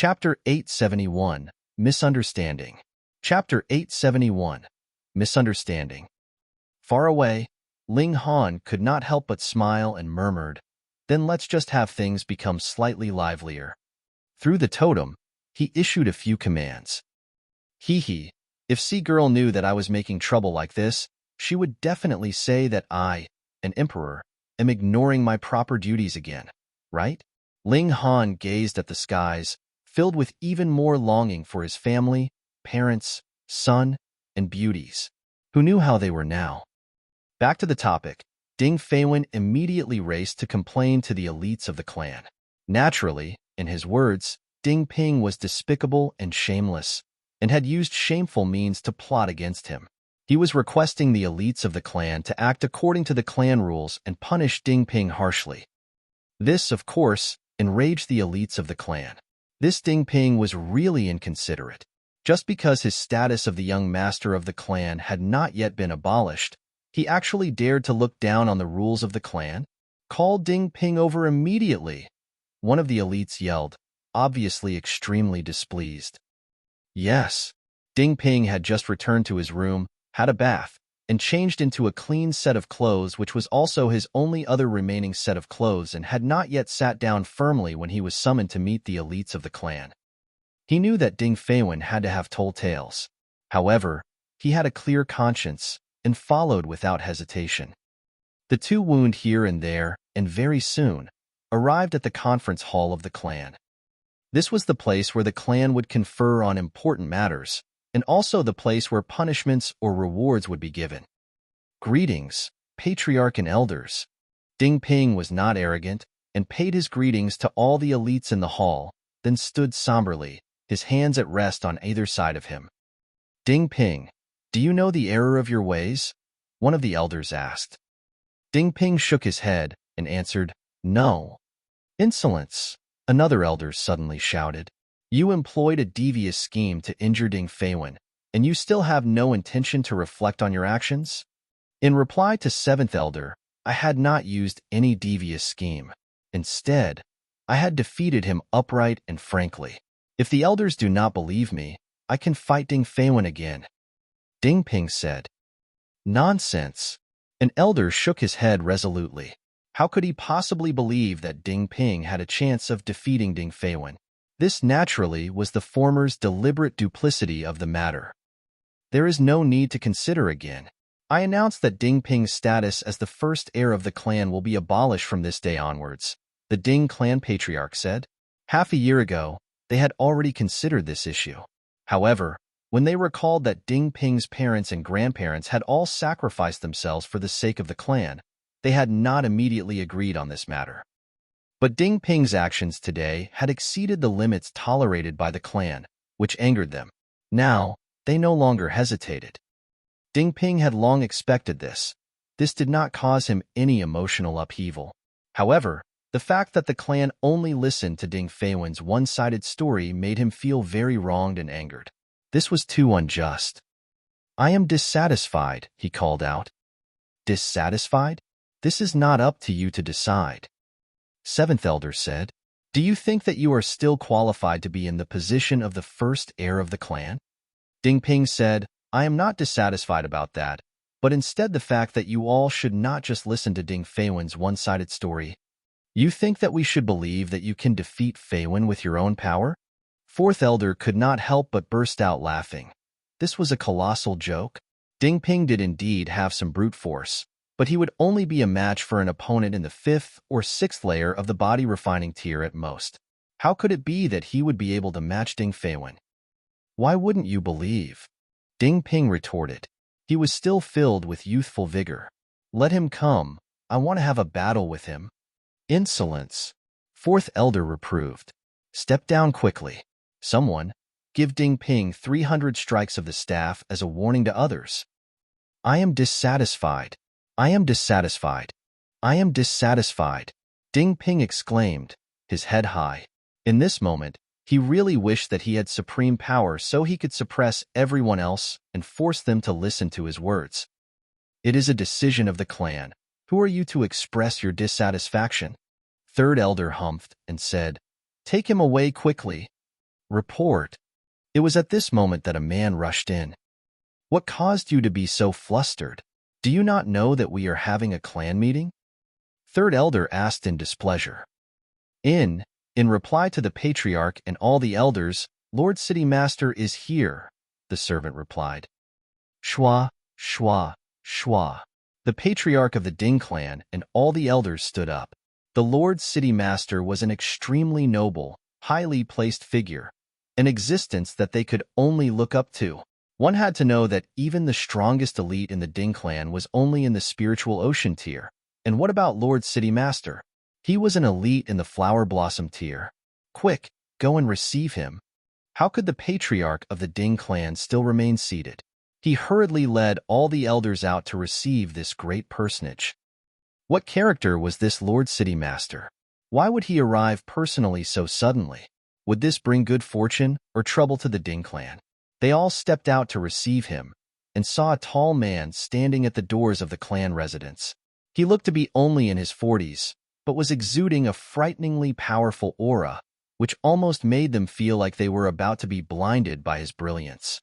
Chapter 871, Misunderstanding. Chapter 871, Misunderstanding. Far away, Ling could not help but smile and murmured, "Then let's just have things become slightly livelier." Through the totem, he issued a few commands. Hee, if Sea-Girl knew that I was making trouble like this, she would definitely say that I, an emperor, am ignoring my proper duties again, right? Ling gazed at the skies, filled with even more longing for his family, parents, son, and beauties. Who knew how they were now? Back to the topic, Ding Feiwen immediately raced to complain to the elites of the clan. Naturally, in his words, Ding Ping was despicable and shameless, and had used shameful means to plot against him. He was requesting the elites of the clan to act according to the clan rules and punish Ding Ping harshly. This, of course, enraged the elites of the clan. This Ding Ping was really inconsiderate. Just because his status of the young master of the clan had not yet been abolished, he actually dared to look down on the rules of the clan. "Call Ding Ping over immediately," one of the elites yelled, obviously extremely displeased. Yes, Ding Ping had just returned to his room, had a bath, and changed into a clean set of clothes, which was also his only other remaining set of clothes, and had not yet sat down firmly when he was summoned to meet the elites of the clan. He knew that Ding Feiwen had to have told tales. However, he had a clear conscience and followed without hesitation. The two wound here and there, and very soon, arrived at the conference hall of the clan. This was the place where the clan would confer on important matters, and also the place where punishments or rewards would be given. Greetings, patriarch and elders. Ding Ping was not arrogant and paid his greetings to all the elites in the hall, then stood somberly, his hands at rest on either side of him. "Ding Ping, do you know the error of your ways?" one of the elders asked. Ding Ping shook his head and answered, "No." "Insolence," another elder suddenly shouted. "You employed a devious scheme to injure Ding Feiwen, and you still have no intention to reflect on your actions?" In reply to seventh elder, "I had not used any devious scheme. Instead, I had defeated him upright and frankly. If the elders do not believe me, I can fight Ding Feiwen again." Ding Ping said. "Nonsense." An elder shook his head resolutely. How could he possibly believe that Ding Ping had a chance of defeating Ding Feiwen? This naturally was the former's deliberate duplicity of the matter. "There is no need to consider again. I announce that Ding Ping's status as the first heir of the clan will be abolished from this day onwards," the Ding clan patriarch said. Half a year ago, they had already considered this issue. However, when they recalled that Ding Ping's parents and grandparents had all sacrificed themselves for the sake of the clan, they had not immediately agreed on this matter. But Ding Ping's actions today had exceeded the limits tolerated by the clan, which angered them. Now, they no longer hesitated. Ding Ping had long expected this. This did not cause him any emotional upheaval. However, the fact that the clan only listened to Ding Feiwen's one-sided story made him feel very wronged and angered. This was too unjust. "I am dissatisfied," he called out. "Dissatisfied? This is not up to you to decide." Seventh elder said, "Do you think that you are still qualified to be in the position of the first heir of the clan?" Ding Ping said, "I am not dissatisfied about that, but instead the fact that you all should not just listen to Ding Feiwen's one-sided story. You think that we should believe that you can defeat Feiwen with your own power?" Fourth elder could not help but burst out laughing. This was a colossal joke. Ding Ping did indeed have some brute force, but he would only be a match for an opponent in the 5th or 6th layer of the body refining tier at most. How could it be that he would be able to match Ding Feiwen? "Why wouldn't you believe?" Ding Ping retorted. He was still filled with youthful vigor. "Let him come. I want to have a battle with him." "Insolence," fourth elder reproved. "Step down quickly. Someone, give Ding Ping 300 strikes of the staff as a warning to others." "I am dissatisfied. I am dissatisfied. I am dissatisfied," Ding Ping exclaimed, his head high. In this moment, he really wished that he had supreme power so he could suppress everyone else and force them to listen to his words. "It is a decision of the clan. Who are you to express your dissatisfaction?" Third elder humphed and said, "Take him away quickly." Report. It was at this moment that a man rushed in. What caused you to be so flustered? Do you not know that we are having a clan meeting? Third elder asked in displeasure. In reply to the patriarch and all the elders, Lord City Master is here, the servant replied. Shwa, shwa, shwa. The patriarch of the Ding clan and all the elders stood up. The Lord City Master was an extremely noble, highly placed figure, an existence that they could only look up to. One had to know that even the strongest elite in the Ding clan was only in the spiritual ocean tier. And what about Lord City Master? He was an elite in the flower blossom tier. Quick, go and receive him. How could the patriarch of the Ding clan still remain seated? He hurriedly led all the elders out to receive this great personage. What character was this Lord City Master? Why would he arrive personally so suddenly? Would this bring good fortune or trouble to the Ding clan? They all stepped out to receive him and saw a tall man standing at the doors of the clan residence. He looked to be only in his 40s, but was exuding a frighteningly powerful aura, which almost made them feel like they were about to be blinded by his brilliance.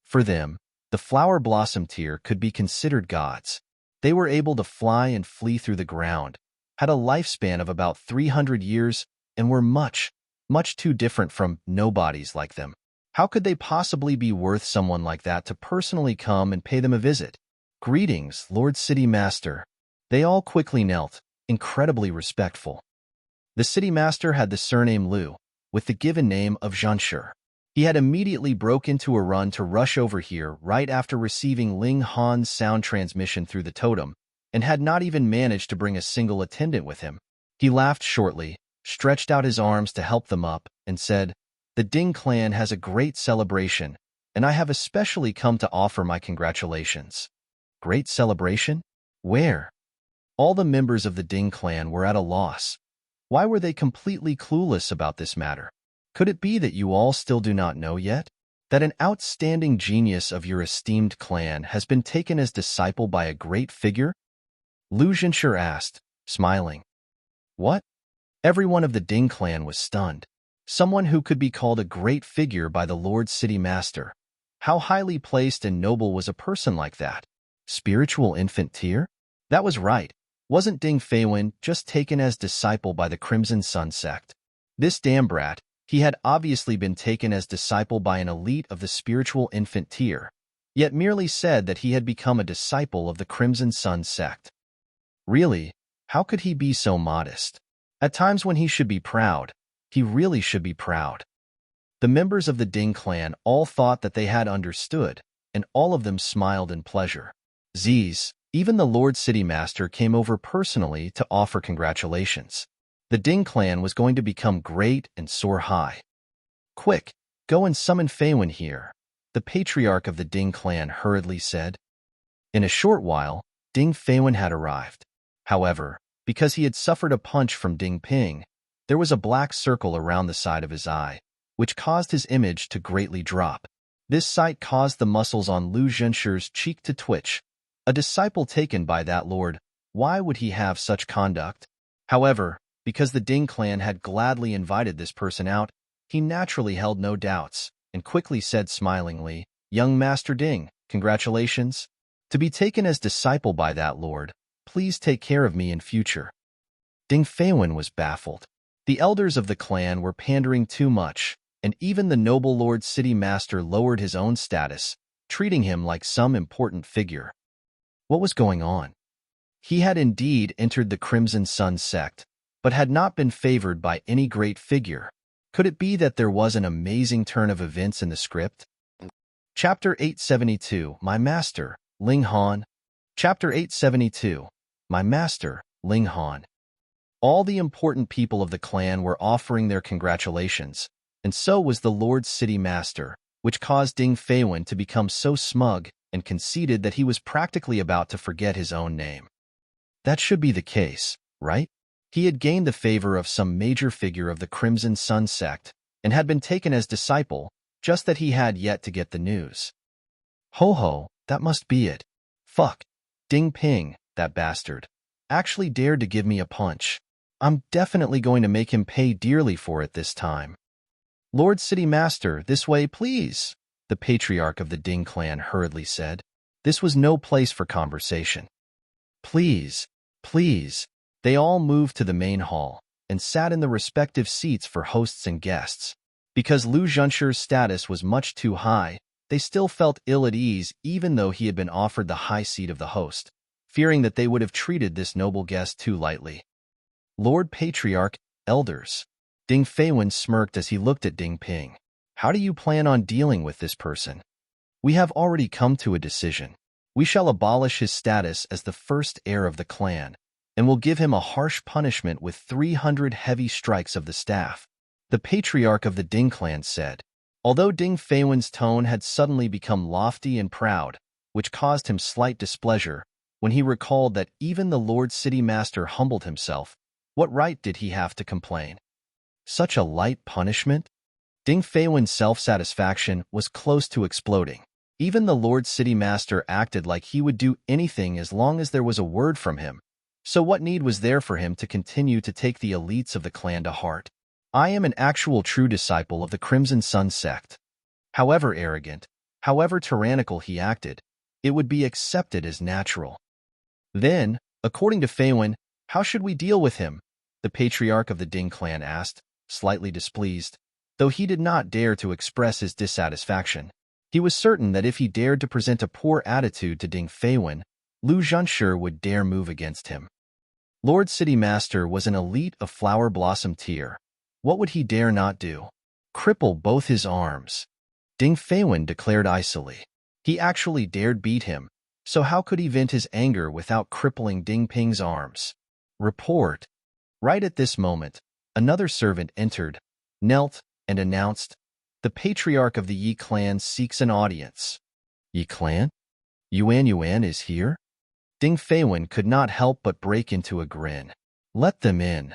For them, the flower blossom tier could be considered gods. They were able to fly and flee through the ground, had a lifespan of about 300 years, and were much, much too different from nobodies like them. How could they possibly be worth someone like that to personally come and pay them a visit? Greetings, Lord City Master. They all quickly knelt, incredibly respectful. The City Master had the surname Lu, with the given name of Zhanshi. He had immediately broke into a run to rush over here right after receiving Ling Han's sound transmission through the totem, and had not even managed to bring a single attendant with him. He laughed shortly, stretched out his arms to help them up, and said, "The Ding clan has a great celebration, and I have especially come to offer my congratulations." Great celebration? Where? All the members of the Ding clan were at a loss. Why were they completely clueless about this matter? Could it be that you all still do not know yet? That an outstanding genius of your esteemed clan has been taken as disciple by a great figure? Lu Zhanshi asked, smiling. What? Everyone of the Ding clan was stunned. Someone who could be called a great figure by the Lord City Master. How highly placed and noble was a person like that? Spiritual infant tier? That was right. Wasn't Ding Feiwen just taken as disciple by the Crimson Sun sect? This damn brat, he had obviously been taken as disciple by an elite of the spiritual infant tier, yet merely said that he had become a disciple of the Crimson Sun sect. Really, how could he be so modest? At times when he should be proud, he really should be proud. The members of the Ding clan all thought that they had understood, and all of them smiled in pleasure. Z's, even the Lord City Master came over personally to offer congratulations. The Ding clan was going to become great and soar high. Quick, go and summon Feiwen here, the patriarch of the Ding clan hurriedly said. In a short while, Ding Feiwen had arrived. However, because he had suffered a punch from Ding Ping, there was a black circle around the side of his eye, which caused his image to greatly drop. This sight caused the muscles on Lu Zhanshi's cheek to twitch. A disciple taken by that lord, why would he have such conduct? However, because the Ding clan had gladly invited this person out, he naturally held no doubts, and quickly said smilingly, "Young Master Ding, congratulations. To be taken as disciple by that lord, please take care of me in future." Ding Feiwen was baffled. The elders of the clan were pandering too much, and even the noble Lord City Master lowered his own status, treating him like some important figure. What was going on? He had indeed entered the Crimson Sun sect, but had not been favored by any great figure. Could it be that there was an amazing turn of events in the script? Chapter 872, My Master, Ling Han. Chapter 872, My Master, Ling Han. All the important people of the clan were offering their congratulations, and so was the Lord City Master, which caused Ding Feiwen to become so smug and conceited that he was practically about to forget his own name. That should be the case, right? He had gained the favor of some major figure of the Crimson Sun sect and had been taken as disciple, just that he had yet to get the news. Ho, that must be it. Fuck. Ding Ping, that bastard, actually dared to give me a punch. I'm definitely going to make him pay dearly for it this time. Lord City Master, this way, please, the patriarch of the Ding clan hurriedly said. This was no place for conversation. Please, please. They all moved to the main hall and sat in the respective seats for hosts and guests. Because Lu Zhenshi's status was much too high, they still felt ill at ease even though he had been offered the high seat of the host, fearing that they would have treated this noble guest too lightly. Lord Patriarch, elders. Ding Feiwen smirked as he looked at Ding Ping. How do you plan on dealing with this person? We have already come to a decision. We shall abolish his status as the first heir of the clan, and will give him a harsh punishment with 300 heavy strikes of the staff, the patriarch of the Ding clan said. Although Ding Feiwen's tone had suddenly become lofty and proud, which caused him slight displeasure, when he recalled that even the Lord City Master humbled himself, what right did he have to complain? Such a light punishment? Ding Feiwen's self-satisfaction was close to exploding. Even the Lord City Master acted like he would do anything as long as there was a word from him. So what need was there for him to continue to take the elites of the clan to heart? I am an actual true disciple of the Crimson Sun sect. However arrogant, however tyrannical he acted, it would be accepted as natural. Then, according to Feiwen, how should we deal with him? The patriarch of the Ding clan asked, slightly displeased, though he did not dare to express his dissatisfaction. He was certain that if he dared to present a poor attitude to Ding Feiwen, Lu Zhenshi would dare move against him. Lord City Master was an elite of Flower Blossom tier. What would he dare not do? Cripple both his arms. Ding Feiwen declared icily. He actually dared beat him, so how could he vent his anger without crippling Ding Ping's arms? Report. Right at this moment, another servant entered, knelt, and announced, the patriarch of the Yi clan seeks an audience. Yi clan? Yuan is here? Ding Feiwen could not help but break into a grin. Let them in.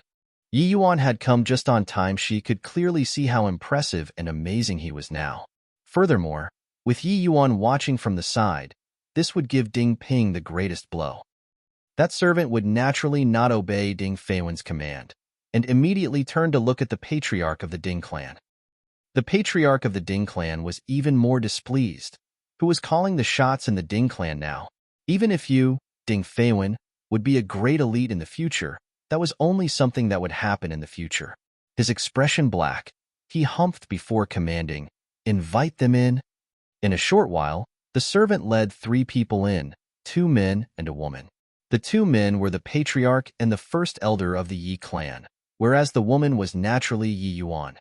Yi Yuan had come just on time. She could clearly see how impressive and amazing he was now. Furthermore, with Yi Yuan watching from the side, this would give Ding Ping the greatest blow. That servant would naturally not obey Ding Feiwen's command, and immediately turned to look at the patriarch of the Ding clan. The patriarch of the Ding clan was even more displeased, who was calling the shots in the Ding clan now. Even if you, Ding Feiwen, would be a great elite in the future, that was only something that would happen in the future. His expression black, he humphed before commanding, invite them in. In a short while, the servant led 3 people in, 2 men and a woman. The 2 men were the patriarch and the first elder of the Yi clan, whereas the woman was naturally Yi Yuan.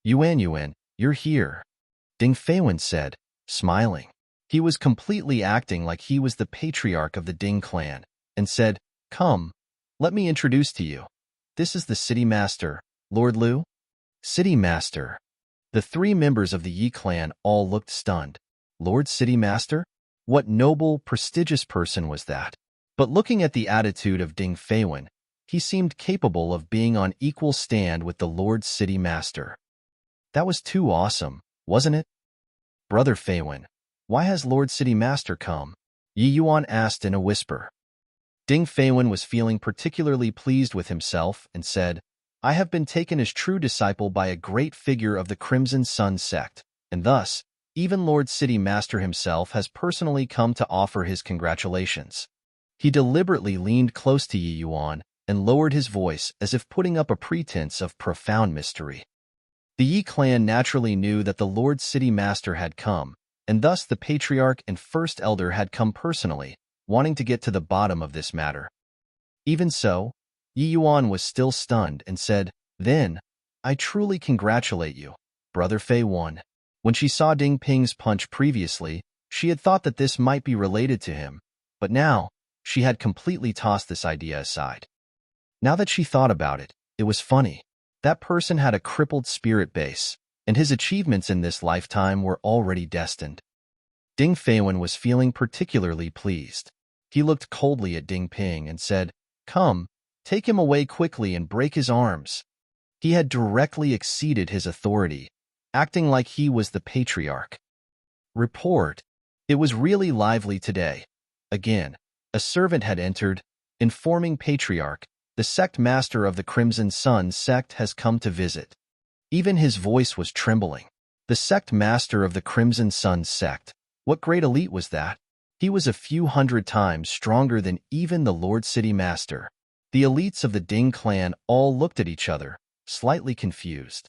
Yuan, you're here, Ding Feiwen said, smiling. He was completely acting like he was the patriarch of the Ding clan, and said, come, let me introduce to you. This is the City Master, Lord Lu. City Master. The 3 members of the Yi clan all looked stunned. Lord City Master? What noble, prestigious person was that? But looking at the attitude of Ding Feiwen, he seemed capable of being on equal stand with the Lord City Master. That was too awesome, wasn't it? Brother Feiwen, why has Lord City Master come? Yi Yuan asked in a whisper. Ding Feiwen was feeling particularly pleased with himself and said, I have been taken as true disciple by a great figure of the Crimson Sun sect, and thus, even Lord City Master himself has personally come to offer his congratulations. He deliberately leaned close to Yi Yuan and lowered his voice as if putting up a pretense of profound mystery. The Yi clan naturally knew that the Lord City Master had come, and thus the patriarch and first elder had come personally, wanting to get to the bottom of this matter. Even so, Yi Yuan was still stunned and said, then, I truly congratulate you, Brother Feiwen. When she saw Ding Ping's punch previously, she had thought that this might be related to him, but now, she had completely tossed this idea aside. Now that she thought about it, it was funny. That person had a crippled spirit base, and his achievements in this lifetime were already destined. Ding Feiwen was feeling particularly pleased. He looked coldly at Ding Ping and said, come, take him away quickly and break his arms. He had directly exceeded his authority, acting like he was the patriarch. Report. It was really lively today. Again, a servant had entered, informing patriarch, the sect master of the Crimson Sun sect has come to visit. Even his voice was trembling. The sect master of the Crimson Sun sect. What great elite was that? He was a few hundred times stronger than even the Lord City Master. The elites of the Ding clan all looked at each other, slightly confused.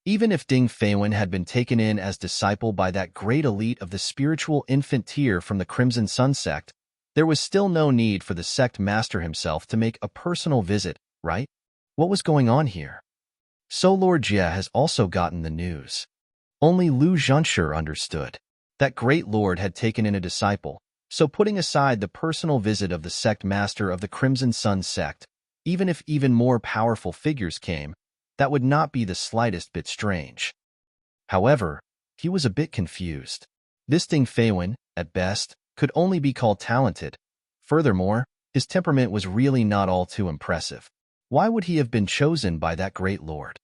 Even if Ding Feiwen had been taken in as disciple by that great elite of the spiritual infant tier from the Crimson Sun sect, there was still no need for the sect master himself to make a personal visit, right? What was going on here? So Lord Jie has also gotten the news. Only Lu Zhenshi understood. That great lord had taken in a disciple, so putting aside the personal visit of the sect master of the Crimson Sun sect, even if even more powerful figures came, that would not be the slightest bit strange. However, he was a bit confused. This Ding Feiwen, at best, could only be called talented. Furthermore, his temperament was really not all too impressive. Why would he have been chosen by that great lord?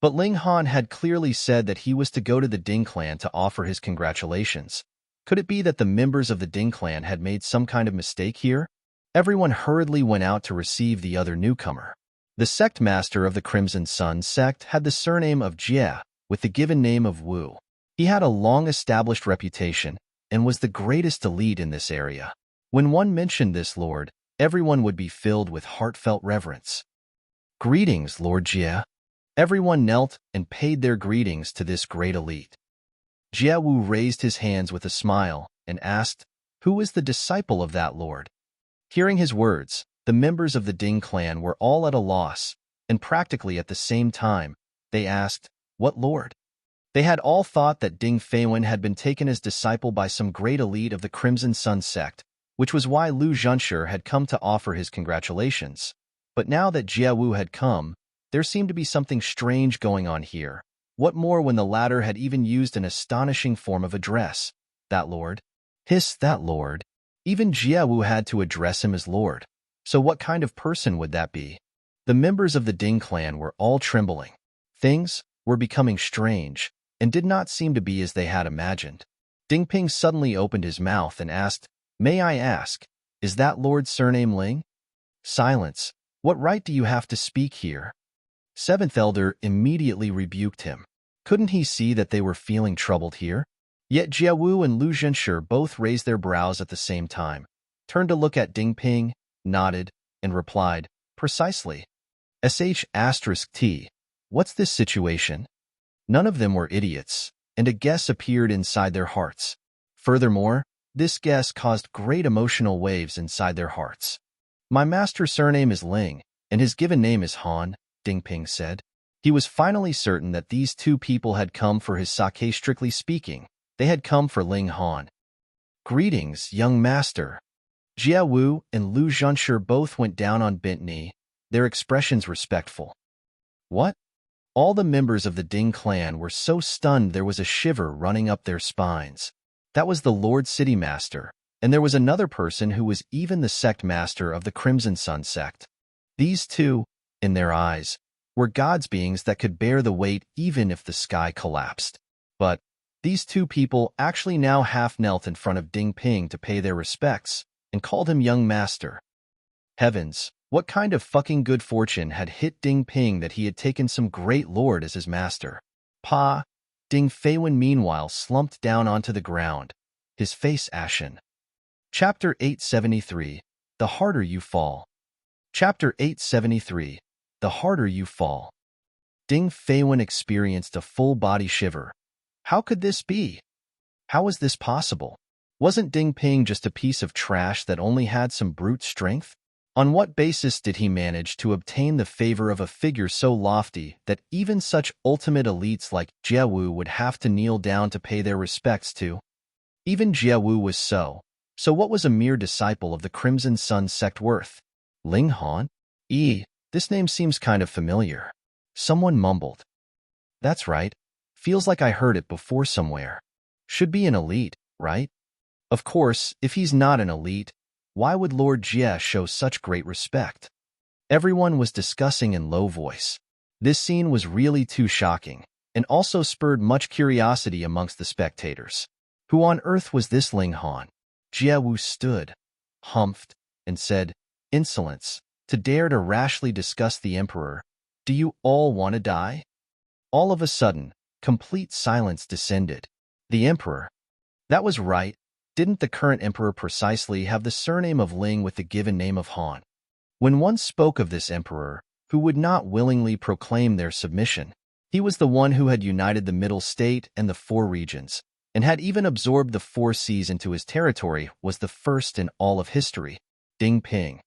But Ling Han had clearly said that he was to go to the Ding clan to offer his congratulations. Could it be that the members of the Ding clan had made some kind of mistake here? Everyone hurriedly went out to receive the other newcomer. The sect master of the Crimson Sun sect had the surname of Jie, with the given name of Wu. He had a long-established reputation and was the greatest elite in this area. When one mentioned this lord, everyone would be filled with heartfelt reverence. Greetings, Lord Jie. Everyone knelt and paid their greetings to this great elite. Jie Wu raised his hands with a smile and asked, "Who is the disciple of that lord?" Hearing his words, the members of the Ding clan were all at a loss, and practically at the same time, they asked, "What lord?" They had all thought that Ding Feiwen had been taken as disciple by some great elite of the Crimson Sun sect, which was why Lu Zhenshi had come to offer his congratulations. But now that Jie Wu had come, there seemed to be something strange going on here. What more when the latter had even used an astonishing form of address? That lord? Hiss, that lord. Even Jie Wu had to address him as lord. So what kind of person would that be? The members of the Ding clan were all trembling. Things were becoming strange, and did not seem to be as they had imagined. Ding Ping suddenly opened his mouth and asked, "May I ask, is that lord's surname Ling?" Silence. What right do you have to speak here? Seventh Elder immediately rebuked him. Couldn't he see that they were feeling troubled here? Yet Jie Wu and Lu Zhenshi both raised their brows at the same time, turned to look at Ding Ping, nodded, and replied, "Precisely. *T. What's this situation?" None of them were idiots, and a guess appeared inside their hearts. Furthermore, this guess caused great emotional waves inside their hearts. "My master's surname is Ling, and his given name is Han," Ding Ping said. He was finally certain that these two people had come for his sake. Strictly speaking, they had come for Ling Han. "Greetings, young master." Jie Wu and Lu Zhenshi both went down on bent knee, their expressions respectful. What? All the members of the Ding clan were so stunned there was a shiver running up their spines. That was the Lord City Master, and there was another person who was even the sect master of the Crimson Sun sect. These two, in their eyes, were gods beings that could bear the weight even if the sky collapsed. But these two people actually now half knelt in front of Ding Ping to pay their respects and called him young master. Heavens, what kind of fucking good fortune had hit Ding Ping that he had taken some great lord as his master? Pa! Ding Feiwen meanwhile slumped down onto the ground, his face ashen. Chapter 873, The Harder You Fall. Chapter 873, The Harder You Fall. Ding Feiwen experienced a full-body shiver. How could this be? How was this possible? Wasn't Ding Ping just a piece of trash that only had some brute strength? On what basis did he manage to obtain the favor of a figure so lofty that even such ultimate elites like Jie Wu would have to kneel down to pay their respects to? Even Jie Wu was so what was a mere disciple of the Crimson Sun sect worth? Ling Han? This name seems kind of familiar. Someone mumbled. That's right. Feels like I heard it before somewhere. Should be an elite, right? Of course, if he's not an elite, why would Lord Jie show such great respect? Everyone was discussing in low voice. This scene was really too shocking, and also spurred much curiosity amongst the spectators. Who on earth was this Ling Han? Jie Wu stood, humphed, and said, "Insolence, to dare to rashly discuss the emperor. Do you all want to die?" All of a sudden, complete silence descended. The emperor. That was right. Didn't the current emperor precisely have the surname of Ling with the given name of Han? When one spoke of this emperor, who would not willingly proclaim their submission, he was the one who had united the Middle State and the four regions, and had even absorbed the four seas into his territory, was the first in all of history. Ding Ping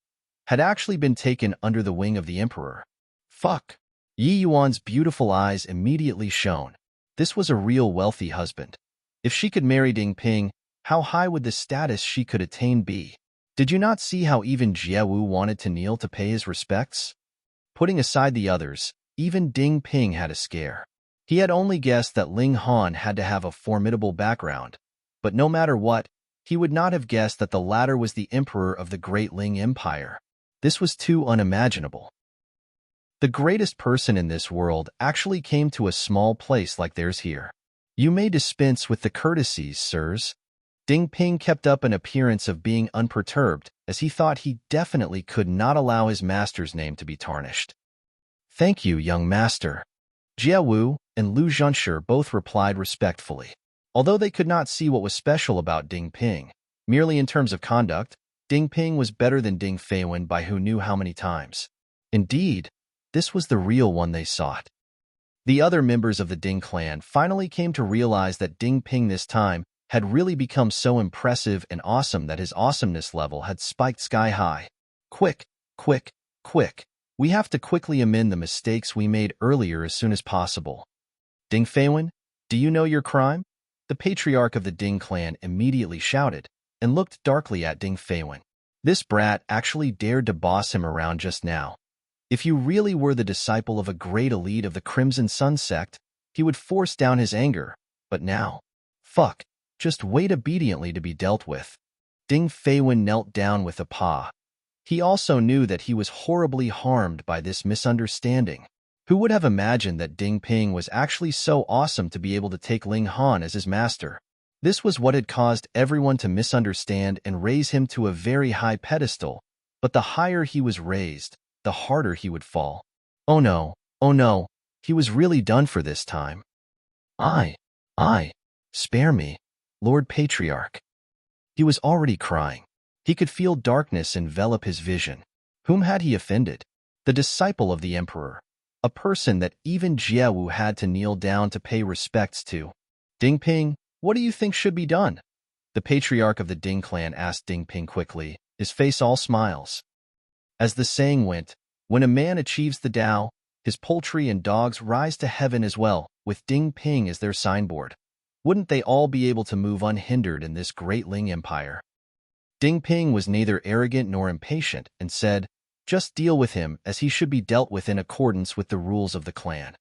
had actually been taken under the wing of the emperor. Fuck. Yi Yuan's beautiful eyes immediately shone. This was a real wealthy husband. If she could marry Ding Ping, how high would the status she could attain be? Did you not see how even Jie Wu wanted to kneel to pay his respects? Putting aside the others, even Ding Ping had a scare. He had only guessed that Ling Han had to have a formidable background, but no matter what, he would not have guessed that the latter was the emperor of the great Ling Empire. This was too unimaginable. The greatest person in this world actually came to a small place like theirs here. You may dispense with the courtesies, sirs. Ding Ping kept up an appearance of being unperturbed, as he thought he definitely could not allow his master's name to be tarnished. Thank you, young master. Jie Wu and Lu Zhenshe both replied respectfully. Although they could not see what was special about Ding Ping, merely in terms of conduct, Ding Ping was better than Ding Feiwen by who knew how many times. Indeed, this was the real one they sought. The other members of the Ding clan finally came to realize that Ding Ping this time had really become so impressive and awesome that his awesomeness level had spiked sky high. Quick, quick, quick. We have to quickly amend the mistakes we made earlier as soon as possible. Ding Feiwen, do you know your crime? The patriarch of the Ding clan immediately shouted, and looked darkly at Ding Feiwen. This brat actually dared to boss him around just now. If you really were the disciple of a great elite of the Crimson Sun sect, he would force down his anger, but now, fuck, just wait obediently to be dealt with. Ding Feiwen knelt down with a paw. He also knew that he was horribly harmed by this misunderstanding. Who would have imagined that Ding Ping was actually so awesome to be able to take Ling Han as his master? This was what had caused everyone to misunderstand and raise him to a very high pedestal, but the higher he was raised, the harder he would fall. Oh no, he was really done for this time. I, spare me, Lord Patriarch. He was already crying. He could feel darkness envelop his vision. Whom had he offended? The disciple of the emperor, a person that even Jie Wu had to kneel down to pay respects to. Ding Ping, what do you think should be done? The patriarch of the Ding clan asked Ding Ping quickly, his face all smiles. As the saying went, when a man achieves the Tao, his poultry and dogs rise to heaven as well, with Ding Ping as their signboard. Wouldn't they all be able to move unhindered in this great Ling Empire? Ding Ping was neither arrogant nor impatient and said, just deal with him as he should be dealt with in accordance with the rules of the clan.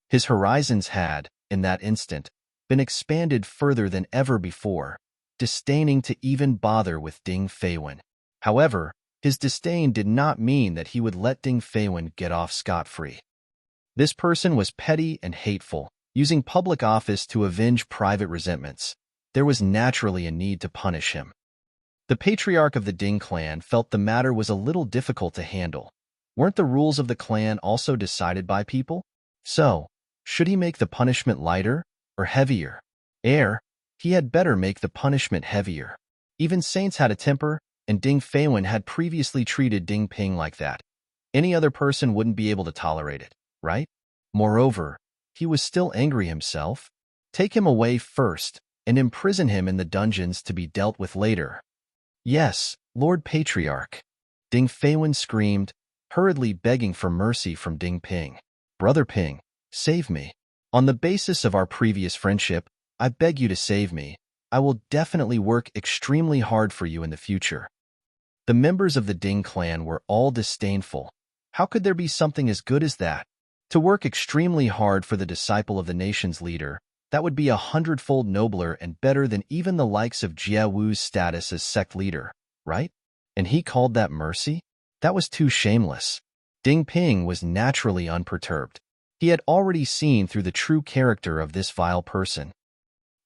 His horizons had, in that instant, been expanded further than ever before, disdaining to even bother with Ding Feiwen. However, his disdain did not mean that he would let Ding Feiwen get off scot-free. This person was petty and hateful, using public office to avenge private resentments. There was naturally a need to punish him. The patriarch of the Ding clan felt the matter was a little difficult to handle. Weren't the rules of the clan also decided by people? So, should he make the punishment lighter or heavier? He had better make the punishment heavier. Even saints had a temper, and Ding Feiwen had previously treated Ding Ping like that. Any other person wouldn't be able to tolerate it, right? Moreover, he was still angry himself. Take him away first, and imprison him in the dungeons to be dealt with later. Yes, Lord Patriarch. Ding Feiwen screamed, hurriedly begging for mercy from Ding Ping. Brother Ping, save me. On the basis of our previous friendship, I beg you to save me. I will definitely work extremely hard for you in the future. The members of the Ding clan were all disdainful. How could there be something as good as that? To work extremely hard for the disciple of the nation's leader, that would be 100-fold nobler and better than even the likes of Jie Wu's status as sect leader, right? And he called that mercy? That was too shameless. Ding Ping was naturally unperturbed. He had already seen through the true character of this vile person.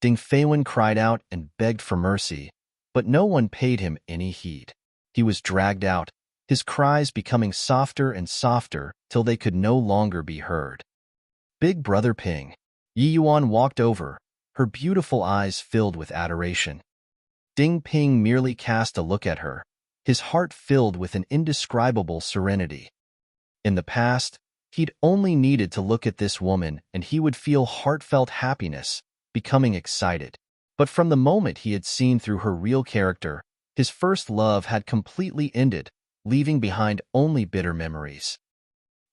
Ding Feiwen cried out and begged for mercy, but no one paid him any heed. He was dragged out, his cries becoming softer and softer till they could no longer be heard. Big Brother Ping. Yi Yuan walked over, her beautiful eyes filled with adoration. Ding Ping merely cast a look at her, his heart filled with an indescribable serenity. In the past, he'd only needed to look at this woman and he would feel heartfelt happiness, becoming excited. But from the moment he had seen through her real character, his first love had completely ended, leaving behind only bitter memories.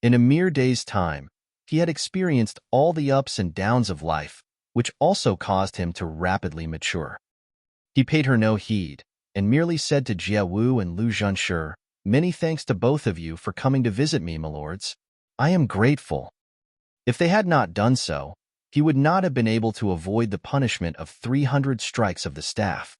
In a mere day's time, he had experienced all the ups and downs of life, which also caused him to rapidly mature. He paid her no heed, and merely said to Jia Wu and Lu Zhenshi, "Many thanks to both of you for coming to visit me, my lords. I am grateful." If they had not done so, he would not have been able to avoid the punishment of 300 strikes of the staff.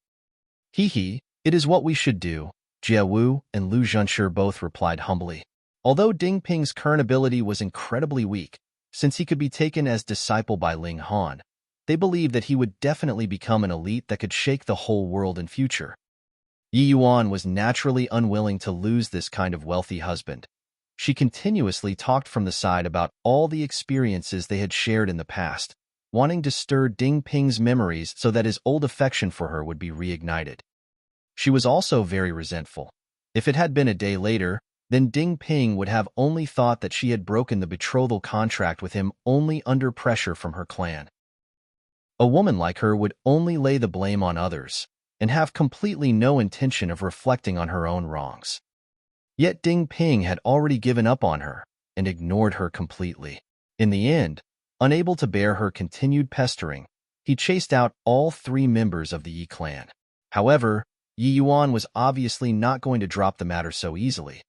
It is what we should do," Jia Wu and Lu Zhenshi both replied humbly. Although Ding Ping's current ability was incredibly weak, since he could be taken as disciple by Ling Han, they believed that he would definitely become an elite that could shake the whole world in future. Yi Yuan was naturally unwilling to lose this kind of wealthy husband. She continuously talked from the side about all the experiences they had shared in the past, wanting to stir Ding Ping's memories so that his old affection for her would be reignited. She was also very resentful. If it had been a day later, then Ding Ping would have only thought that she had broken the betrothal contract with him only under pressure from her clan. A woman like her would only lay the blame on others, and have completely no intention of reflecting on her own wrongs. Yet Ding Ping had already given up on her, and ignored her completely. In the end, unable to bear her continued pestering, he chased out all 3 members of the Yi clan. However, Yi Yuan was obviously not going to drop the matter so easily.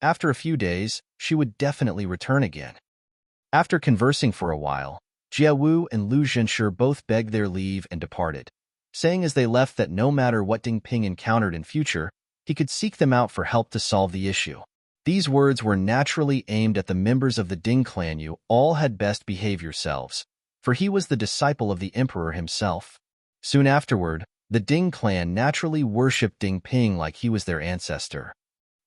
After a few days, she would definitely return again. After conversing for a while, Jia Wu and Lu Zhenshi both begged their leave and departed, saying as they left that no matter what Ding Ping encountered in future, he could seek them out for help to solve the issue. These words were naturally aimed at the members of the Ding clan. You all had best behave yourselves, for he was the disciple of the emperor himself. Soon afterward, the Ding clan naturally worshipped Ding Ping like he was their ancestor.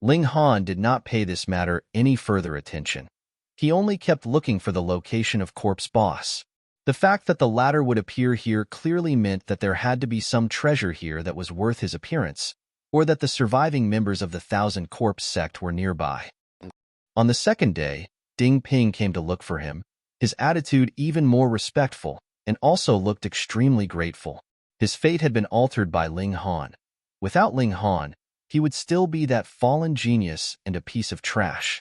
Ling Han did not pay this matter any further attention. He only kept looking for the location of Corpse Boss. The fact that the latter would appear here clearly meant that there had to be some treasure here that was worth his appearance, or that the surviving members of the Thousand Corpse sect were nearby. On the second day, Ding Ping came to look for him, his attitude even more respectful, and also looked extremely grateful. His fate had been altered by Ling Han. Without Ling Han, he would still be that fallen genius and a piece of trash.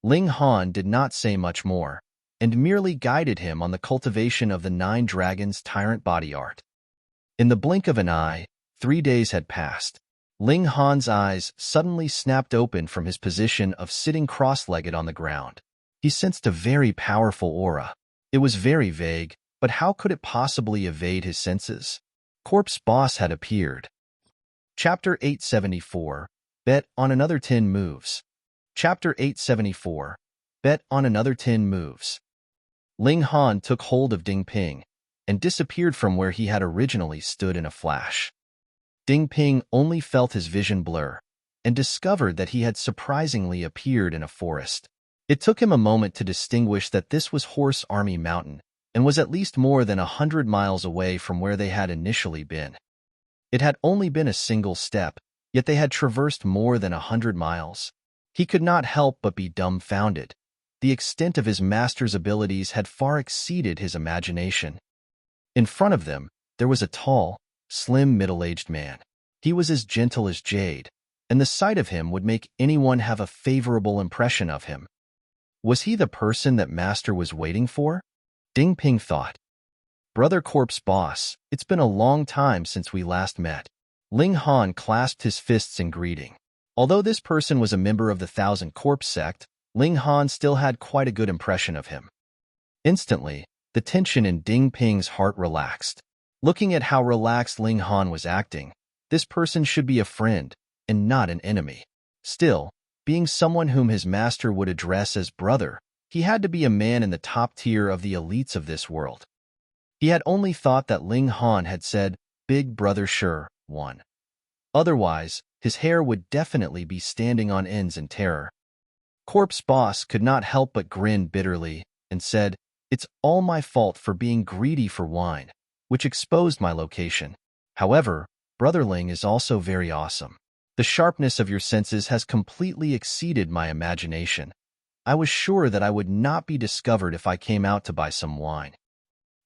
Ling Han did not say much more, and merely guided him on the cultivation of the 9 dragons' tyrant body art. In the blink of an eye, 3 days had passed. Ling Han's eyes suddenly snapped open from his position of sitting cross-legged on the ground. He sensed a very powerful aura. It was very vague, but how could it possibly evade his senses? Corpse Boss had appeared. Chapter 874, Bet on another 10 moves. Chapter 874, Bet on another 10 moves. Ling Han took hold of Ding Ping and disappeared from where he had originally stood in a flash. Ding Ping only felt his vision blur and discovered that he had surprisingly appeared in a forest. It took him a moment to distinguish that this was Horse Army Mountain and was at least more than 100 miles away from where they had initially been. It had only been a single step, yet they had traversed more than 100 miles. He could not help but be dumbfounded. The extent of his master's abilities had far exceeded his imagination. In front of them, there was a tall, slim middle-aged man. He was as gentle as jade, and the sight of him would make anyone have a favorable impression of him. Was he the person that Master was waiting for? Ding Ping thought. Brother Corpse Boss, it's been a long time since we last met. Ling Han clasped his fists in greeting. Although this person was a member of the Thousand Corpse sect, Ling Han still had quite a good impression of him. Instantly, the tension in Ding Ping's heart relaxed. Looking at how relaxed Ling Han was acting, this person should be a friend, and not an enemy. Still, being someone whom his master would address as brother, he had to be a man in the top tier of the elites of this world. He had only thought that Ling Han had said, "Big Brother Sure, one." Otherwise, his hair would definitely be standing on ends in terror. Corpse Boss could not help but grin bitterly and said, It's all my fault for being greedy for wine, which exposed my location. However, Brother Ling is also very awesome. The sharpness of your senses has completely exceeded my imagination. I was sure that I would not be discovered if I came out to buy some wine.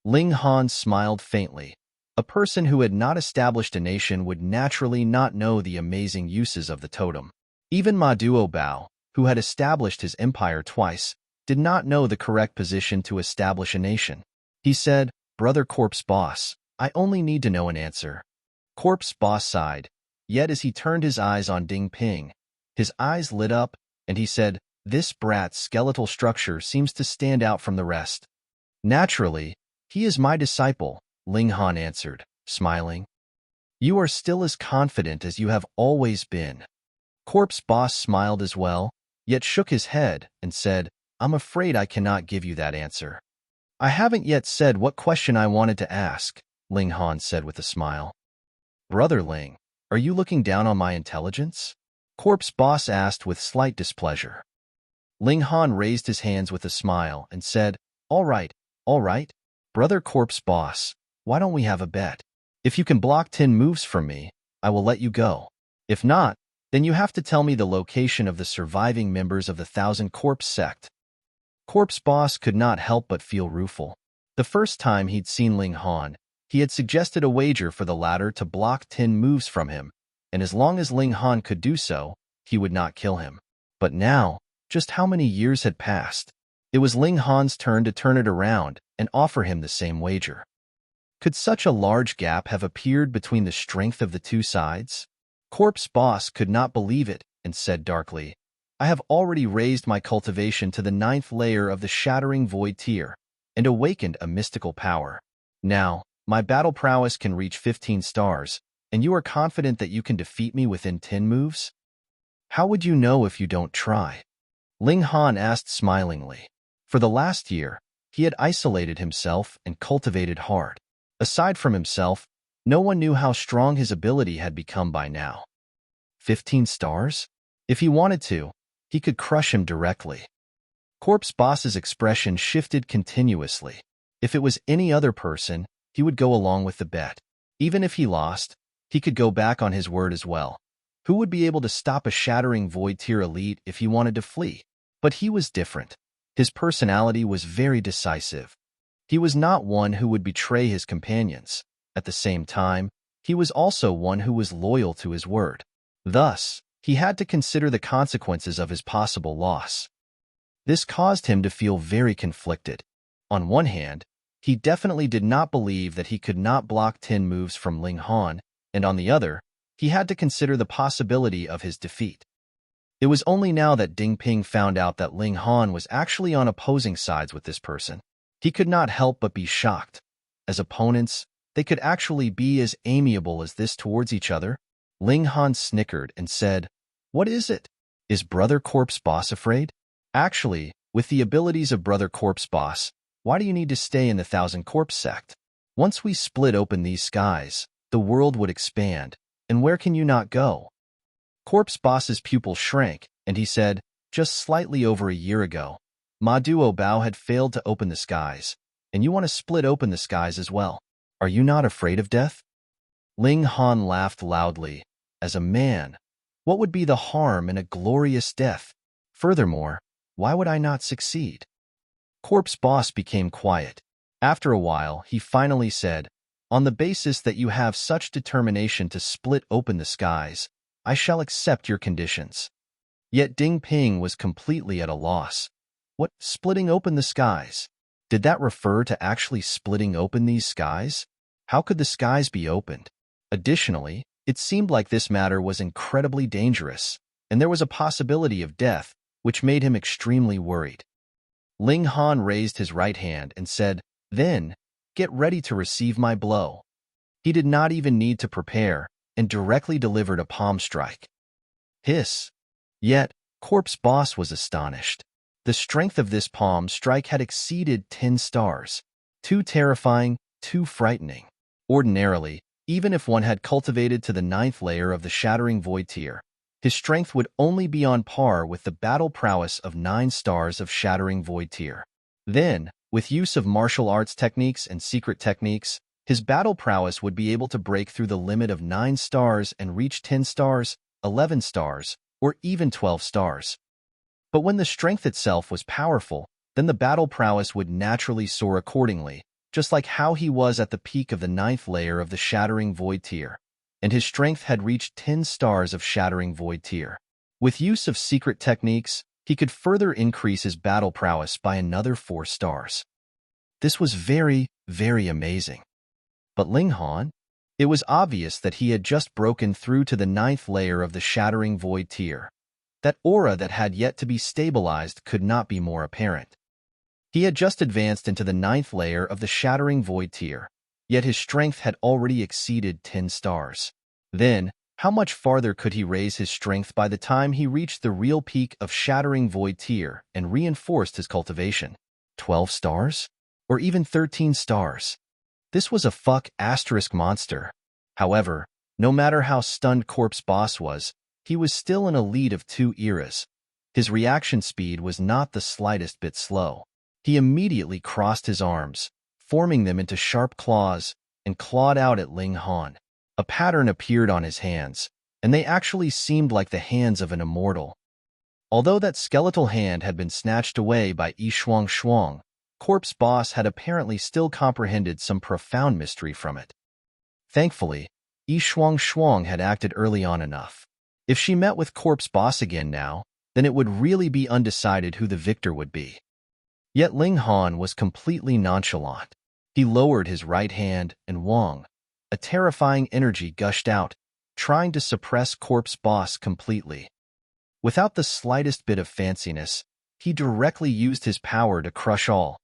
Ling Han smiled faintly. A person who had not established a nation would naturally not know the amazing uses of the totem. Even Ma Duobao, who had established his empire twice, did not know the correct position to establish a nation. He said, "Brother Corpse Boss, I only need to know an answer." Corpse Boss sighed, yet as he turned his eyes on Ding Ping, his eyes lit up, and he said, "This brat's skeletal structure seems to stand out from the rest." "Naturally, he is my disciple," Ling Han answered, smiling. "You are still as confident as you have always been." Corpse Boss smiled as well, yet shook his head and said, "I'm afraid I cannot give you that answer." "I haven't yet said what question I wanted to ask," Ling Han said with a smile. "Brother Ling, are you looking down on my intelligence?" Corpse Boss asked with slight displeasure. Ling Han raised his hands with a smile and said, all right. Brother Corpse Boss, why don't we have a bet? If you can block 10 moves from me, I will let you go. If not, then you have to tell me the location of the surviving members of the Thousand Corpse sect." Corpse Boss could not help but feel rueful. The first time he'd seen Ling Han, he had suggested a wager for the latter to block 10 moves from him, and as long as Ling Han could do so, he would not kill him. But now, just how many years had passed? It was Ling Han's turn to turn it around and offer him the same wager. Could such a large gap have appeared between the strength of the two sides? Corpse Boss could not believe it and said darkly, "I have already raised my cultivation to the 9th layer of the Shattering Void tier and awakened a mystical power. Now, my battle prowess can reach 15 stars, and you are confident that you can defeat me within 10 moves? How would you know if you don't try?" Ling Han asked smilingly. For the last year, he had isolated himself and cultivated hard. Aside from himself, no one knew how strong his ability had become by now. 15 stars? If he wanted to, he could crush him directly. Corpse Boss's expression shifted continuously. If it was any other person, he would go along with the bet. Even if he lost, he could go back on his word as well. Who would be able to stop a Shattering Void tier elite if he wanted to flee? But he was different. His personality was very decisive. He was not one who would betray his companions. At the same time, he was also one who was loyal to his word. Thus, he had to consider the consequences of his possible loss. This caused him to feel very conflicted. On one hand, he definitely did not believe that he could not block 10 moves from Ling Han, and on the other, he had to consider the possibility of his defeat. It was only now that Ding Ping found out that Ling Han was actually on opposing sides with this person. He could not help but be shocked. As opponents, they could actually be as amiable as this towards each other. Ling Han snickered and said, "What is it? Is Brother Corpse Boss afraid?" "Actually, with the abilities of Brother Corpse Boss, why do you need to stay in the Thousand Corpse sect? Once we split open these skies, the world would expand, and where can you not go?" Corpse Boss's pupil shrank, and he said, "Just slightly over a year ago, Ma Duobao had failed to open the skies, and you want to split open the skies as well. Are you not afraid of death?" Ling Han laughed loudly. As a man, what would be the harm in a glorious death? Furthermore, why would I not succeed? Corpse Boss became quiet. After a while, he finally said, "On the basis that you have such determination to split open the skies, I shall accept your conditions." Yet Ding Ping was completely at a loss. What, splitting open the skies? Did that refer to actually splitting open these skies? How could the skies be opened? Additionally, it seemed like this matter was incredibly dangerous, and there was a possibility of death, which made him extremely worried. Ling Han raised his right hand and said, "Then, get ready to receive my blow." He did not even need to prepare, and directly delivered a palm strike. Hiss! Yet, Corpse Boss was astonished. The strength of this palm strike had exceeded 10 stars. Too terrifying, too frightening. Ordinarily, even if one had cultivated to the 9th layer of the Shattering Void tier, his strength would only be on par with the battle prowess of 9 stars of Shattering Void tier. Then, with use of martial arts techniques and secret techniques, his battle prowess would be able to break through the limit of 9 stars and reach 10 stars, 11 stars, or even 12 stars. But when the strength itself was powerful, then the battle prowess would naturally soar accordingly, just like how he was at the peak of the 9th layer of the Shattering Void tier, and his strength had reached 10 stars of Shattering Void tier. With use of secret techniques, he could further increase his battle prowess by another 4 stars. This was very, very amazing. But Ling Han? It was obvious that he had just broken through to the 9th layer of the Shattering Void tier. That aura that had yet to be stabilized could not be more apparent. He had just advanced into the 9th layer of the Shattering Void tier, yet his strength had already exceeded 10 stars. Then, how much farther could he raise his strength by the time he reached the real peak of Shattering Void tier and reinforced his cultivation? 12 stars? Or even 13 stars? This was a fuck-asterisk monster. However, no matter how stunned Corpse Boss was, he was still an elite of 2 eras. His reaction speed was not the slightest bit slow. He immediately crossed his arms, forming them into sharp claws, and clawed out at Ling Han. A pattern appeared on his hands, and they actually seemed like the hands of an immortal. Although that skeletal hand had been snatched away by Yi Shuang Shuang, Corpse Boss had apparently still comprehended some profound mystery from it. Thankfully, Yi Shuang Shuang had acted early on enough. If she met with Corpse Boss again now, then it would really be undecided who the victor would be. Yet Ling Han was completely nonchalant. He lowered his right hand, and Wang, a terrifying energy gushed out, trying to suppress Corpse Boss completely. Without the slightest bit of fanciness, he directly used his power to crush all.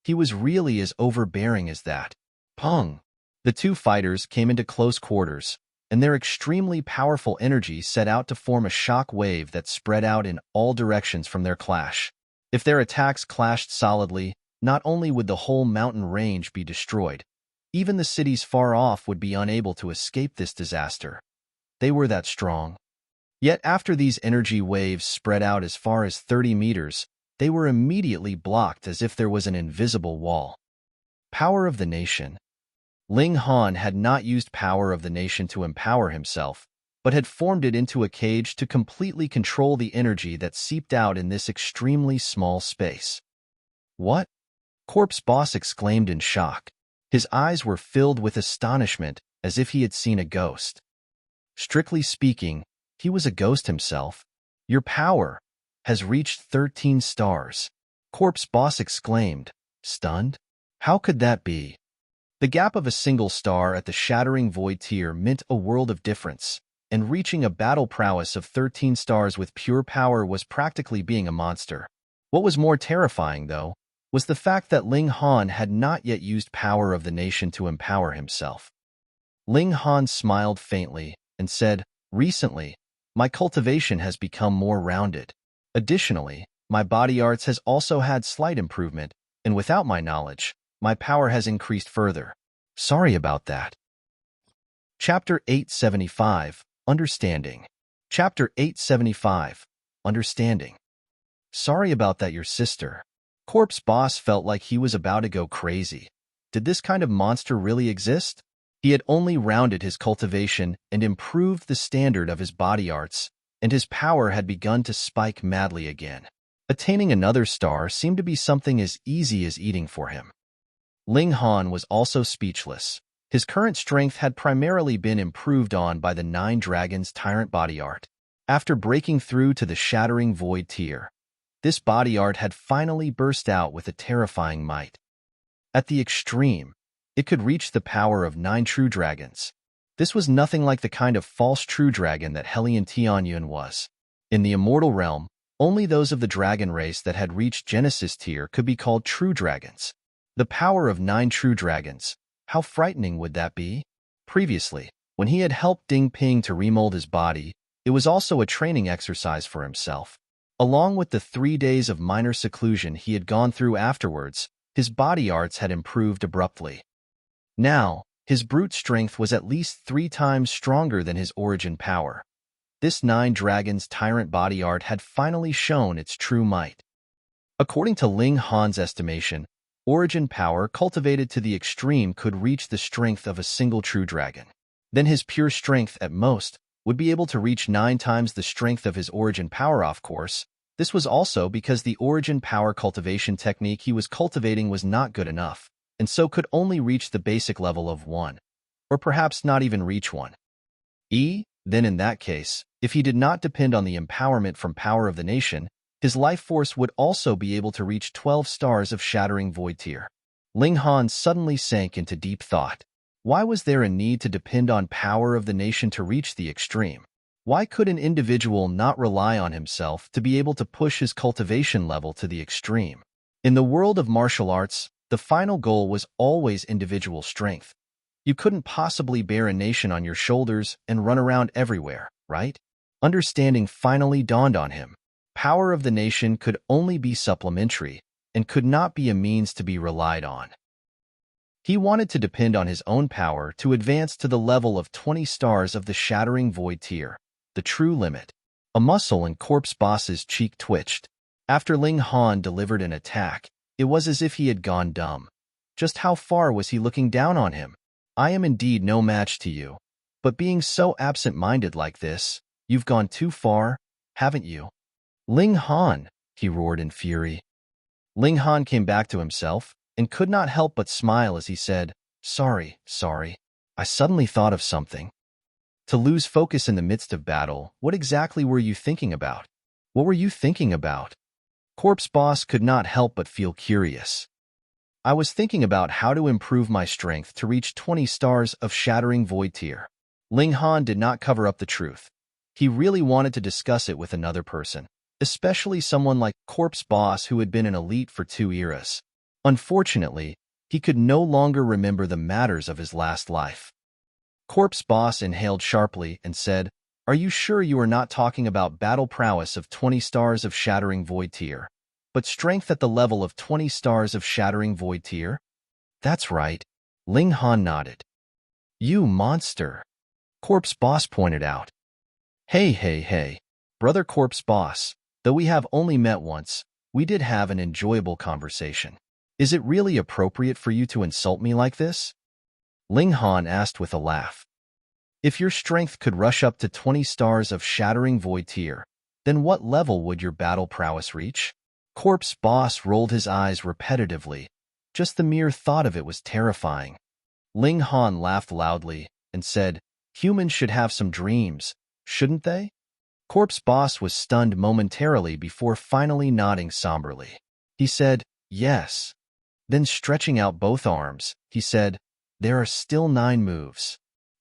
He was really as overbearing as that. Pung! The two fighters came into close quarters, and their extremely powerful energy set out to form a shock wave that spread out in all directions from their clash. If their attacks clashed solidly, not only would the whole mountain range be destroyed, even the cities far off would be unable to escape this disaster. They were that strong. Yet after these energy waves spread out as far as 30 meters, they were immediately blocked as if there was an invisible wall. Power of the Nation. Ling Han had not used Power of the Nation to empower himself, but had formed it into a cage to completely control the energy that seeped out in this extremely small space. What? Corpse Boss exclaimed in shock. His eyes were filled with astonishment, as if he had seen a ghost. Strictly speaking, he was a ghost himself. Your power has reached 13 stars. Corpse Boss exclaimed, stunned. How could that be? The gap of a single star at the Shattering Void tier meant a world of difference, and reaching a battle prowess of 13 stars with pure power was practically being a monster. What was more terrifying, though, was the fact that Ling Han had not yet used Power of the Nation to empower himself. Ling Han smiled faintly and said, recently, my cultivation has become more rounded. Additionally, my body arts has also had slight improvement, and without my knowledge, my power has increased further. Sorry about that. Chapter 875, Understanding. Chapter 875, Understanding. Sorry about that, your sister. Corpse Boss felt like he was about to go crazy. Did this kind of monster really exist? He had only rounded his cultivation and improved the standard of his body arts, and his power had begun to spike madly again. Attaining another star seemed to be something as easy as eating for him. Ling Han was also speechless. His current strength had primarily been improved on by the 9 Dragons Tyrant body art. After breaking through to the Shattering Void tier, this body art had finally burst out with a terrifying might. At the extreme, it could reach the power of 9 true dragons. This was nothing like the kind of false true dragon that Helion Tianyun was. In the Immortal realm, only those of the dragon race that had reached Genesis tier could be called true dragons. The power of 9 true dragons, how frightening would that be? Previously, when he had helped Ding Ping to remold his body, it was also a training exercise for himself. Along with the 3 days of minor seclusion he had gone through afterwards, his body arts had improved abruptly. Now, his brute strength was at least 3 times stronger than his origin power. This 9 Dragons Tyrant body art had finally shown its true might. According to Ling Han's estimation, origin power cultivated to the extreme could reach the strength of a single true dragon. Then his pure strength, at most, would be able to reach 9 times the strength of his origin power. Of course, this was also because the origin power cultivation technique he was cultivating was not good enough, and so could only reach the basic level of 1, or perhaps not even reach 1. Then in that case, if he did not depend on the empowerment from power of the nation, his life force would also be able to reach 12 stars of shattering void tier. Ling Han suddenly sank into deep thought. Why was there a need to depend on power of the nation to reach the extreme? Why could an individual not rely on himself to be able to push his cultivation level to the extreme? In the world of martial arts, the final goal was always individual strength. You couldn't possibly bear a nation on your shoulders and run around everywhere, right? Understanding finally dawned on him. Power of the nation could only be supplementary and could not be a means to be relied on. He wanted to depend on his own power to advance to the level of 20 stars of the shattering void tier, the true limit. A muscle in Corpse Boss's cheek twitched. After Ling Han delivered an attack, it was as if he had gone dumb. Just how far was he looking down on him? I am indeed no match to you, but being so absent-minded like this, you've gone too far, haven't you? Ling Han, he roared in fury. Ling Han came back to himself and could not help but smile as he said, sorry. I suddenly thought of something. To lose focus in the midst of battle, what exactly were you thinking about? What were you thinking about? Corpse Boss could not help but feel curious. I was thinking about how to improve my strength to reach 20 stars of shattering void tier. Ling Han did not cover up the truth. He really wanted to discuss it with another person, especially someone like Corpse Boss who had been an elite for 2 eras. Unfortunately, he could no longer remember the matters of his last life. Corpse Boss inhaled sharply and said, are you sure you are not talking about battle prowess of 20 stars of shattering void tier, but strength at the level of 20 stars of shattering void tier? That's right. Ling Han nodded. You monster, Corpse Boss pointed out. Hey. Brother Corpse Boss, though we have only met once, we did have an enjoyable conversation. Is it really appropriate for you to insult me like this? Ling Han asked with a laugh. If your strength could rush up to 20 stars of shattering void tier, then what level would your battle prowess reach? Corpse Boss rolled his eyes repetitively. Just the mere thought of it was terrifying. Ling Han laughed loudly and said, humans should have some dreams, shouldn't they? Corpse Boss was stunned momentarily before finally nodding somberly. He said, yes. Then stretching out both arms, he said, there are still 9 moves.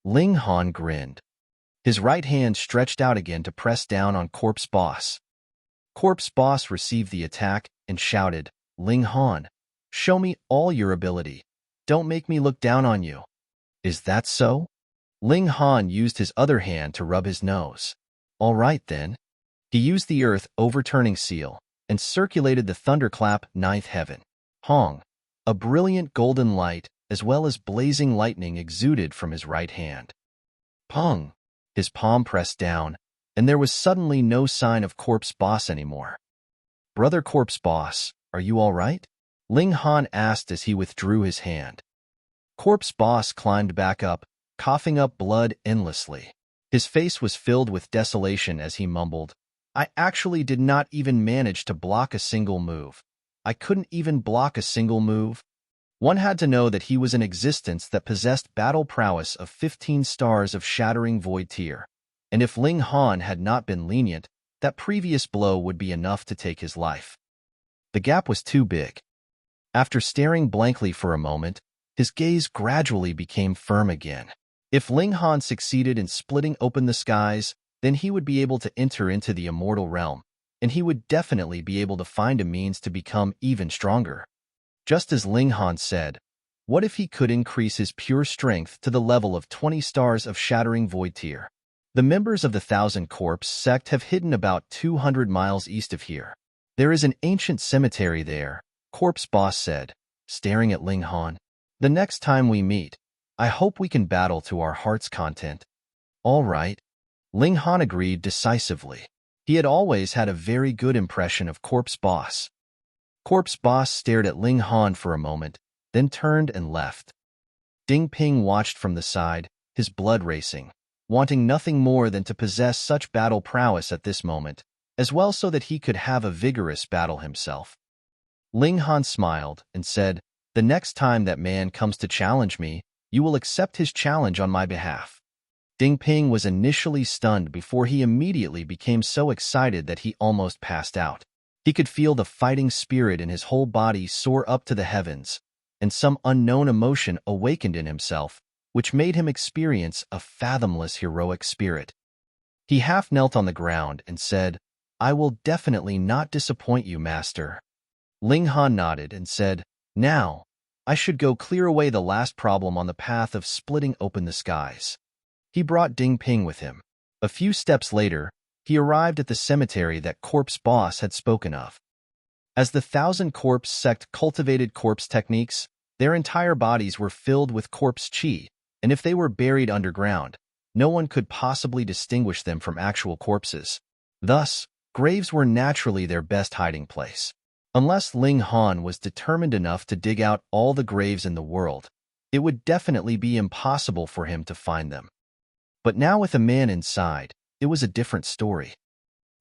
Ling Han grinned. His right hand stretched out again to press down on Corpse Boss. Corpse Boss received the attack and shouted, Ling Han, show me all your ability. Don't make me look down on you. Is that so? Ling Han used his other hand to rub his nose. All right then. He used the earth overturning seal and circulated the thunderclap 9th heaven. Hong. A brilliant golden light as well as blazing lightning exuded from his right hand. Pong! His palm pressed down, and there was suddenly no sign of Corpse Boss anymore. Brother Corpse Boss, are you all right? Ling Han asked as he withdrew his hand. Corpse Boss climbed back up, coughing up blood endlessly. His face was filled with desolation as he mumbled, I actually did not even manage to block a single move. I couldn't even block a single move. One had to know that he was an existence that possessed battle prowess of 15 stars of shattering void tier, and if Ling Han had not been lenient, that previous blow would be enough to take his life. The gap was too big. After staring blankly for a moment, his gaze gradually became firm again. If Ling Han succeeded in splitting open the skies, then he would be able to enter into the immortal realm, and he would definitely be able to find a means to become even stronger. Just as Ling Han said, what if he could increase his pure strength to the level of 20 stars of shattering void tier? The members of the Thousand Corpse sect have hidden about 200 miles east of here. There is an ancient cemetery there, Corpse Boss said, staring at Ling Han. The next time we meet, I hope we can battle to our heart's content. All right. Ling Han agreed decisively. He had always had a very good impression of Corpse Boss. Corpse Boss stared at Ling Han for a moment, then turned and left. Ding Ping watched from the side, his blood racing, wanting nothing more than to possess such battle prowess at this moment, as well so that he could have a vigorous battle himself. Ling Han smiled and said, "The next time that man comes to challenge me, you will accept his challenge on my behalf." Ding Ping was initially stunned before he immediately became so excited that he almost passed out. He could feel the fighting spirit in his whole body soar up to the heavens, and some unknown emotion awakened in himself, which made him experience a fathomless heroic spirit. He half knelt on the ground and said, "I will definitely not disappoint you, master." Ling Han nodded and said, "Now, I should go clear away the last problem on the path of splitting open the skies." He brought Ding Ping with him. A few steps later, he arrived at the cemetery that Corpse Boss had spoken of. As the 1,000 Corpse sect cultivated corpse techniques, their entire bodies were filled with corpse chi, and if they were buried underground, no one could possibly distinguish them from actual corpses. Thus, graves were naturally their best hiding place. Unless Ling Han was determined enough to dig out all the graves in the world, it would definitely be impossible for him to find them. But now with a man inside, it was a different story.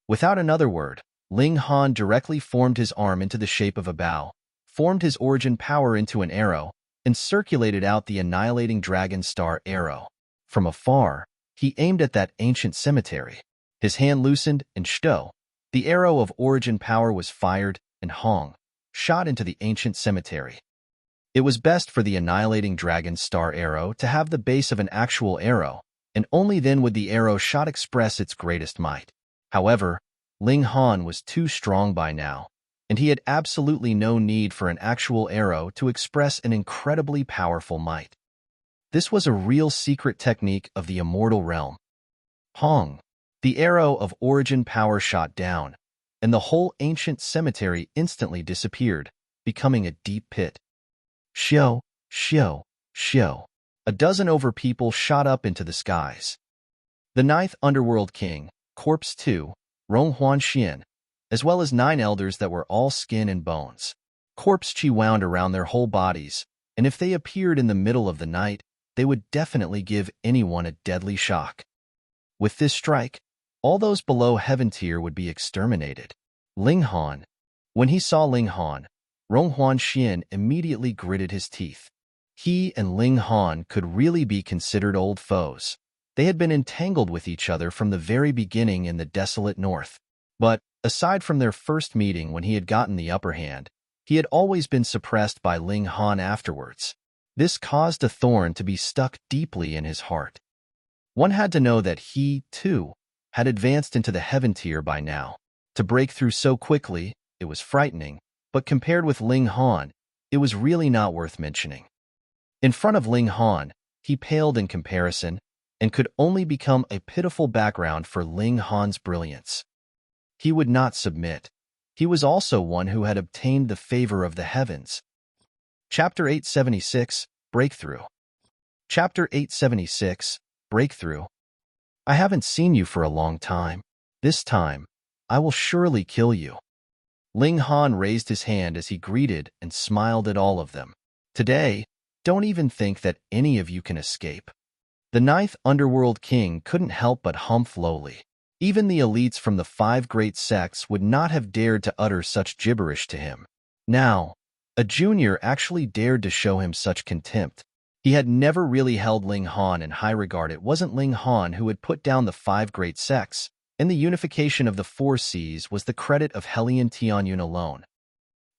Without another word, Ling Han directly formed his arm into the shape of a bow, formed his origin power into an arrow, and circulated out the annihilating dragon star arrow. From afar, he aimed at that ancient cemetery. His hand loosened, and shto, the arrow of origin power was fired, and Hong shot into the ancient cemetery. It was best for the annihilating dragon star arrow to have the base of an actual arrow, and only then would the arrow shot express its greatest might. However, Ling Han was too strong by now, and he had absolutely no need for an actual arrow to express an incredibly powerful might. This was a real secret technique of the immortal realm. Hong, the arrow of origin power shot down, and the whole ancient cemetery instantly disappeared, becoming a deep pit. Shio, shio, shio. A dozen over people shot up into the skies. The 9th Underworld King, Corpse 2, Rong Huanxian, as well as 9 elders that were all skin and bones. Corpse chi wound around their whole bodies, and if they appeared in the middle of the night, they would definitely give anyone a deadly shock. With this strike, all those below heaven tier would be exterminated. Ling Han. When he saw Ling Han, Rong Huanxian immediately gritted his teeth. He and Ling Han could really be considered old foes. They had been entangled with each other from the very beginning in the desolate north. But, aside from their first meeting when he had gotten the upper hand, he had always been suppressed by Ling Han afterwards. This caused a thorn to be stuck deeply in his heart. One had to know that he, too, had advanced into the heaven tier by now. To break through so quickly, it was frightening, but compared with Ling Han, it was really not worth mentioning. In front of Ling Han, he paled in comparison and could only become a pitiful background for Ling Han's brilliance. He would not submit. He was also one who had obtained the favor of the heavens. Chapter 876, Breakthrough. Chapter 876, Breakthrough. I haven't seen you for a long time. This time, I will surely kill you. Ling Han raised his hand as he greeted and smiled at all of them. Today, don't even think that any of you can escape. The 9th Underworld King couldn't help but humph lowly. Even the elites from the 5 great sects would not have dared to utter such gibberish to him. Now, a junior actually dared to show him such contempt. He had never really held Ling Han in high regard. It wasn't Ling Han who had put down the 5 great sects, and the unification of the 4 seas was the credit of Helian Tianyun alone.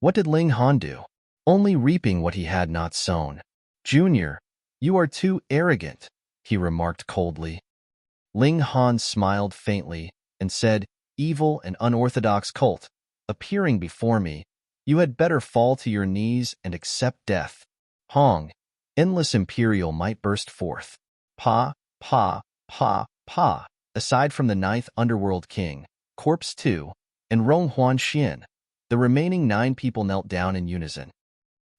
What did Ling Han do? Only reaping what he had not sown. Junior, you are too arrogant, he remarked coldly. Ling Han smiled faintly and said, evil and unorthodox cult, appearing before me, you had better fall to your knees and accept death. Hong, endless imperial might burst forth. Pa, pa, pa, pa. Aside from the 9th Underworld King, Corpse 2, and Rong Huanxian, the remaining 9 people knelt down in unison.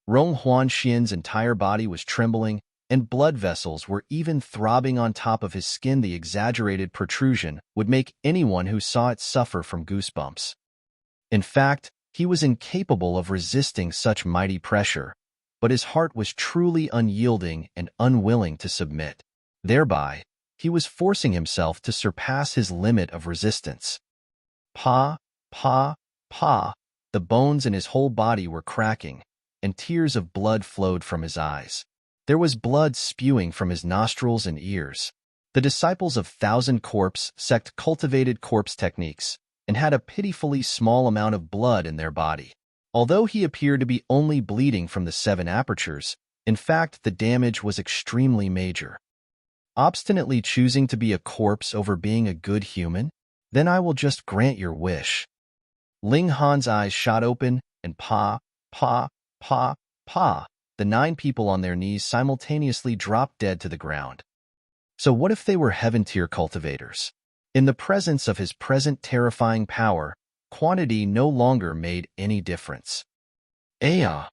Rong Huanxian's entire body was trembling, and blood vessels were even throbbing on top of his skin. The exaggerated protrusion would make anyone who saw it suffer from goosebumps. In fact, He was incapable of resisting such mighty pressure, but his heart was truly unyielding and unwilling to submit. Thereby, he was forcing himself to surpass his limit of resistance. Pa, pa, pa, the bones in his whole body were cracking, and tears of blood flowed from his eyes. There was blood spewing from his nostrils and ears. The disciples of Thousand Corpse sect cultivated corpse techniques and had a pitifully small amount of blood in their body. Although he appeared to be only bleeding from the 7 apertures, in fact the damage was extremely major. Obstinately choosing to be a corpse over being a good human? Then I will just grant your wish. Ling Han's eyes shot open, and pa, pa, pa, pa, the 9 people on their knees simultaneously dropped dead to the ground. So what if they were heaven-tier cultivators? In the presence of his present terrifying power, quantity no longer made any difference. Aya!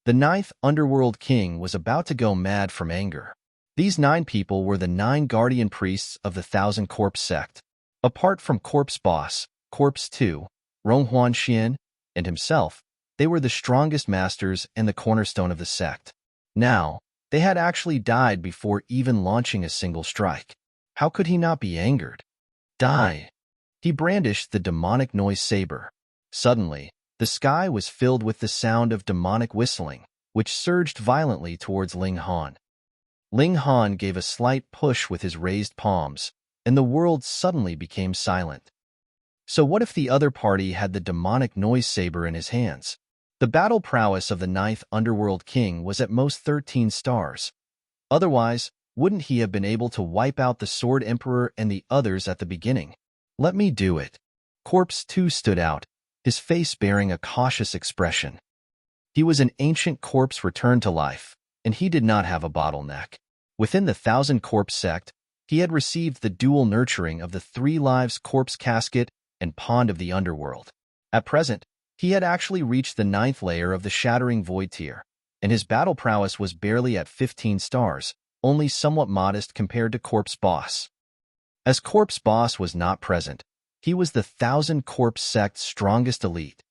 The 9th Underworld King was about to go mad from anger. These 9 people were the 9 guardian priests of the Thousand Corpse sect. Apart from Corpse Boss, Corpse 2, Ronghuan Xian, and himself, they were the strongest masters and the cornerstone of the sect. Now, they had actually died before even launching a single strike. How could he not be angered? Die! He brandished the demonic noise saber. Suddenly, the sky was filled with the sound of demonic whistling, which surged violently towards Ling Han. Ling Han gave a slight push with his raised palms, and the world suddenly became silent. So what if the other party had the demonic noise saber in his hands? The battle prowess of the 9th Underworld King was at most 13 stars. Otherwise, wouldn't he have been able to wipe out the Sword Emperor and the others at the beginning? Let me do it. Corpse 2 stood out, his face bearing a cautious expression. He was an ancient corpse returned to life, and he did not have a bottleneck. Within the Thousand Corpse sect, he had received the dual nurturing of the 3 lives corpse casket and pond of the underworld. At present, he had actually reached the 9th layer of the Shattering Void tier, and his battle prowess was barely at 15 stars, only somewhat modest compared to Corpse Boss. As Corpse Boss was not present, he was the Thousand Corpse sect's strongest elite.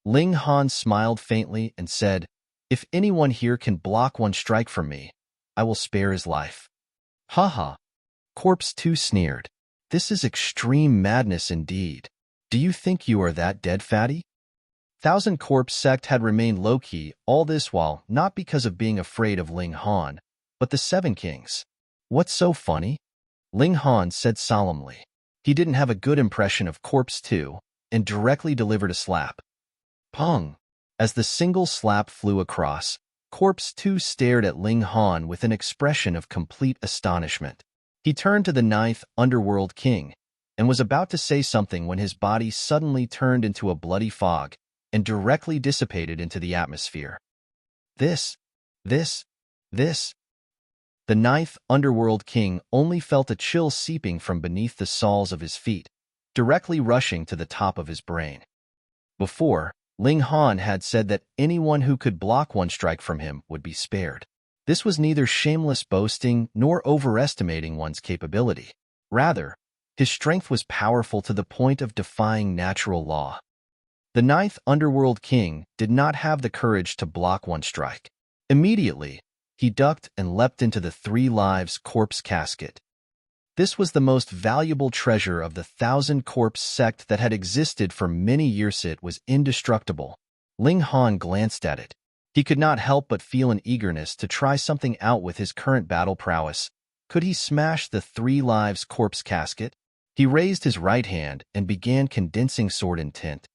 Ling Han smiled faintly and said, "If anyone here can block 1 strike from me, I will spare his life." Haha. Corpse 2 sneered. This is extreme madness indeed. Do you think you are that dead, fatty? Thousand Corpse sect had remained low-key all this while, not because of being afraid of Ling Han, but the 7 kings. What's so funny? Ling Han said solemnly. He didn't have a good impression of Corpse 2 and directly delivered a slap. Pong! As the single slap flew across, Corpse 2 stared at Ling Han with an expression of complete astonishment. He turned to the 9th Underworld King and was about to say something when his body suddenly turned into a bloody fog and directly dissipated into the atmosphere. This. The 9th Underworld King only felt a chill seeping from beneath the soles of his feet, directly rushing to the top of his brain. Before, Ling Han had said that anyone who could block 1 strike from him would be spared. This was neither shameless boasting nor overestimating one's capability. Rather, his strength was powerful to the point of defying natural law. The 9th Underworld King did not have the courage to block 1 strike. Immediately, he ducked and leapt into the 3 lives corpse casket. This was the most valuable treasure of the Thousand Corpse sect that had existed for many years. It was indestructible. Ling Han glanced at it. He could not help but feel an eagerness to try something out with his current battle prowess. Could he smash the 3 lives corpse casket? He raised his right hand and began condensing sword intent.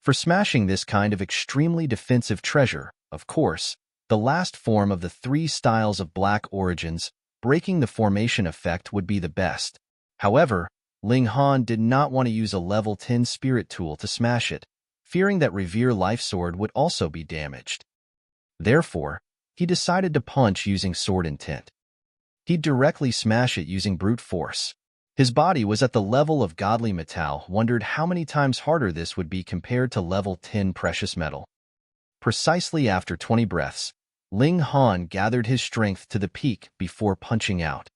For smashing this kind of extremely defensive treasure, of course, the last form of the 3 styles of black origins, breaking the formation effect, would be the best. However, Ling Han did not want to use a level 10 spirit tool to smash it, fearing that Revere Life Sword would also be damaged. Therefore, he decided to punch using sword intent. He'd directly smash it using brute force. His body was at the level of godly metal, wondered how many times harder this would be compared to level 10 precious metal. Precisely after 20 breaths, Ling Han gathered his strength to the peak before punching out.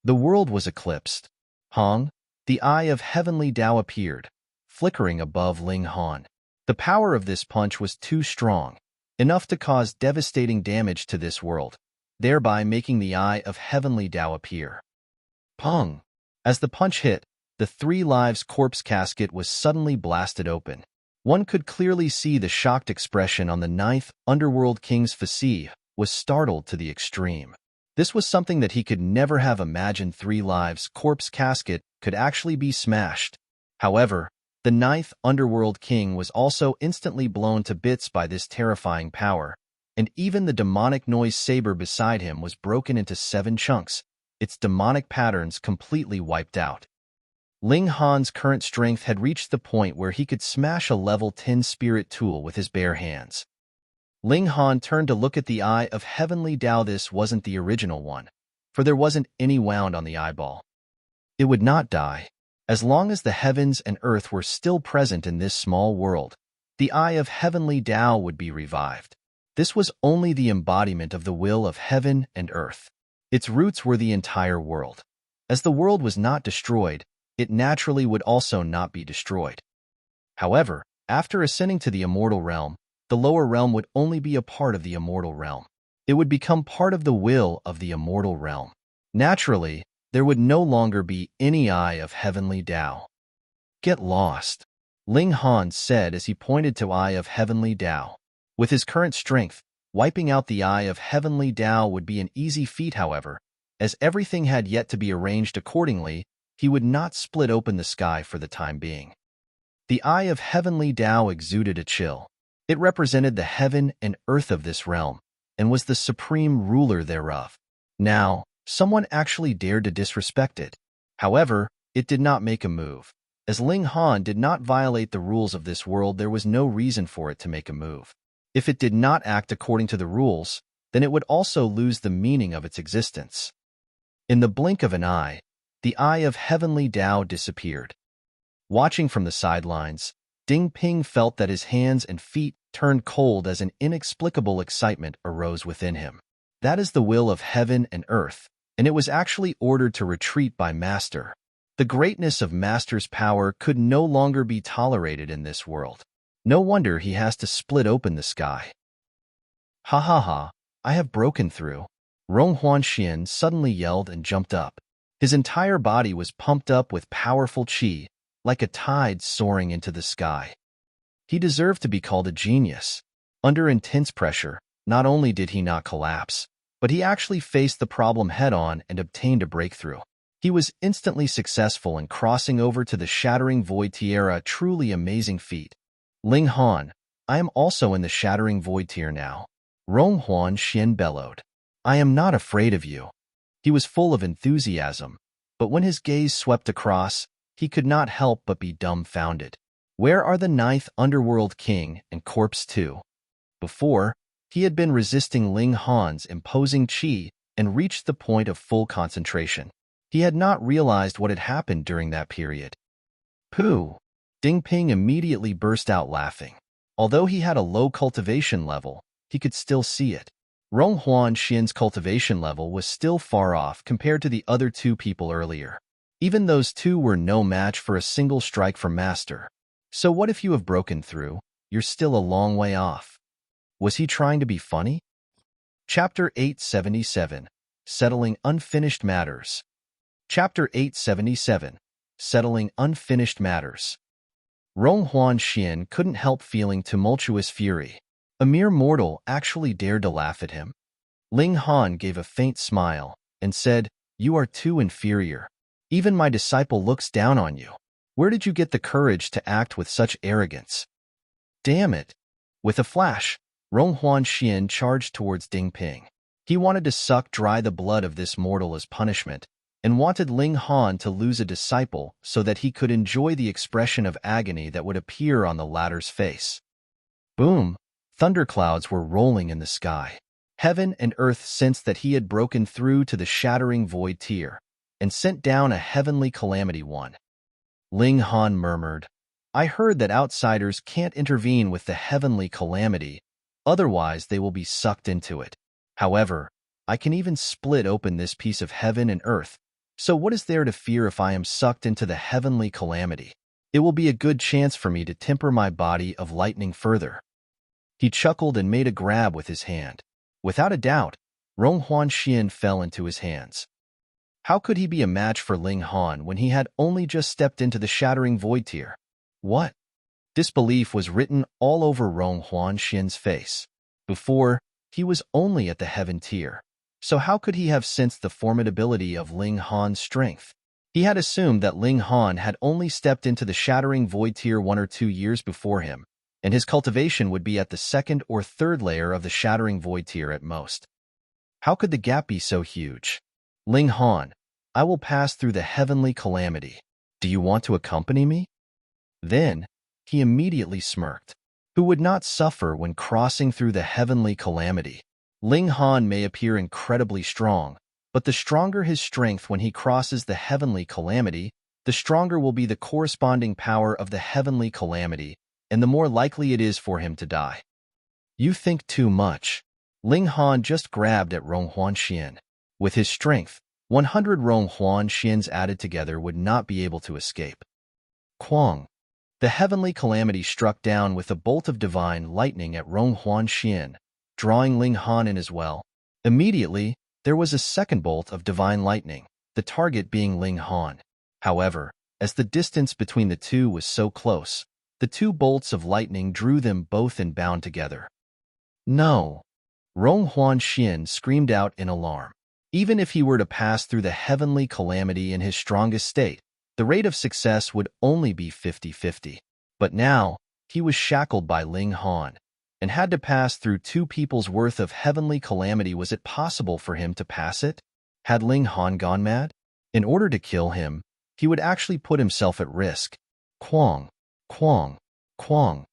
The world was eclipsed. Hong, the eye of heavenly Tao appeared, flickering above Ling Han. The power of this punch was too strong, enough to cause devastating damage to this world, thereby making the Eye of Heavenly Tao appear. Pung! As the punch hit, the Three Lives corpse casket was suddenly blasted open. One could clearly see the shocked expression on the ninth Underworld King's face was startled to the extreme. This was something that he could never have imagined. Three Lives corpse casket could actually be smashed. However, the ninth Underworld King was also instantly blown to bits by this terrifying power, and even the demonic noise saber beside him was broken into 7 chunks, its demonic patterns completely wiped out. Ling Han's current strength had reached the point where he could smash a level 10 spirit tool with his bare hands. Ling Han turned to look at the Eye of Heavenly Tao. This wasn't the original one, for there wasn't any wound on the eyeball. It would not die. As long as the heavens and earth were still present in this small world, the Eye of Heavenly Tao would be revived. This was only the embodiment of the will of heaven and earth. Its roots were the entire world. As the world was not destroyed, it naturally would also not be destroyed. However, after ascending to the immortal realm, the lower realm would only be a part of the immortal realm. It would become part of the will of the immortal realm. Naturally, there would no longer be any Eye of Heavenly Tao. Get lost, Ling Han said as he pointed to Eye of Heavenly Tao. With his current strength, wiping out the Eye of Heavenly Tao would be an easy feat. However, as everything had yet to be arranged accordingly, he would not split open the sky for the time being. The Eye of Heavenly Tao exuded a chill. It represented the heaven and earth of this realm, and was the supreme ruler thereof. Now, someone actually dared to disrespect it. However, it did not make a move. As Ling Han did not violate the rules of this world, there was no reason for it to make a move. If it did not act according to the rules, then it would also lose the meaning of its existence. In the blink of an eye, the Eye of Heavenly Tao disappeared. Watching from the sidelines, Ding Ping felt that his hands and feet turned cold as an inexplicable excitement arose within him. That is the will of heaven and earth, and it was actually ordered to retreat by Master. The greatness of Master's power could no longer be tolerated in this world. No wonder he has to split open the sky. Ha ha ha, I have broken through. Rong Huanxian suddenly yelled and jumped up. His entire body was pumped up with powerful qi, like a tide soaring into the sky. He deserved to be called a genius. Under intense pressure, not only did he not collapse, but he actually faced the problem head-on and obtained a breakthrough. He was instantly successful in crossing over to the Shattering Void tier, a truly amazing feat. Ling Han, I am also in the Shattering Void tier now. Rong Huanxian bellowed. I am not afraid of you. He was full of enthusiasm, but when his gaze swept across, he could not help but be dumbfounded. Where are the ninth Underworld King and Corpse 2? Before, he had been resisting Ling Han's imposing qi and reached the point of full concentration. He had not realized what had happened during that period. Pooh! Ding Ping immediately burst out laughing. Although he had a low cultivation level, he could still see it. Rong Huanxian's cultivation level was still far off compared to the other 2 people earlier. Even those 2 were no match for a single strike from Master. So what if you have broken through? You're still a long way off. Was he trying to be funny? Chapter 877, Settling Unfinished Matters. Chapter 877, Settling Unfinished Matters. Rong Huanxian couldn't help feeling tumultuous fury. A mere mortal actually dared to laugh at him. Ling Han gave a faint smile and said, You are too inferior. Even my disciple looks down on you. Where did you get the courage to act with such arrogance? Damn it! With a flash, Rong Huanxian charged towards Ding Ping. He wanted to suck dry the blood of this mortal as punishment, and wanted Ling Han to lose a disciple so that he could enjoy the expression of agony that would appear on the latter's face. Boom! Thunderclouds were rolling in the sky. Heaven and earth sensed that he had broken through to the Shattering Void tier, and sent down a heavenly calamity one. Ling Han murmured, I heard that outsiders can't intervene with the heavenly calamity, otherwise they will be sucked into it. However, I can even split open this piece of heaven and earth, so what is there to fear if I am sucked into the heavenly calamity? It will be a good chance for me to temper my body of lightning further. He chuckled and made a grab with his hand. Without a doubt, Rong Huanxian fell into his hands. How could he be a match for Ling Han when he had only just stepped into the shattering void tier? What? Disbelief was written all over Rong Huanxian's face. Before, he was only at the heaven tier. So how could he have sensed the formidability of Ling Han's strength? He had assumed that Ling Han had only stepped into the shattering void tier 1 or 2 years before him, and his cultivation would be at the second or third layer of the shattering void tier at most. How could the gap be so huge? Ling Han, I will pass through the heavenly calamity. Do you want to accompany me? Then, he immediately smirked. Who would not suffer when crossing through the heavenly calamity? Ling Han may appear incredibly strong, but the stronger his strength when he crosses the heavenly calamity, the stronger will be the corresponding power of the heavenly calamity, and the more likely it is for him to die. You think too much. Ling Han just grabbed at Rong Huanxian. With his strength, 100 Rong Huanxians added together would not be able to escape. Quang. The heavenly calamity struck down with a bolt of divine lightning at Rong Huanxian, drawing Ling Han in as well. Immediately, there was a second bolt of divine lightning, the target being Ling Han. However, as the distance between the two was so close, the two bolts of lightning drew them both and bound together. No! Rong Huanxian screamed out in alarm. Even if he were to pass through the heavenly calamity in his strongest state, the rate of success would only be 50-50. But now, he was shackled by Ling Han, and had to pass through 2 people's worth of heavenly calamity. Was it possible for him to pass it? Had Ling Han gone mad? In order to kill him, he would actually put himself at risk. Quang, quang, quang.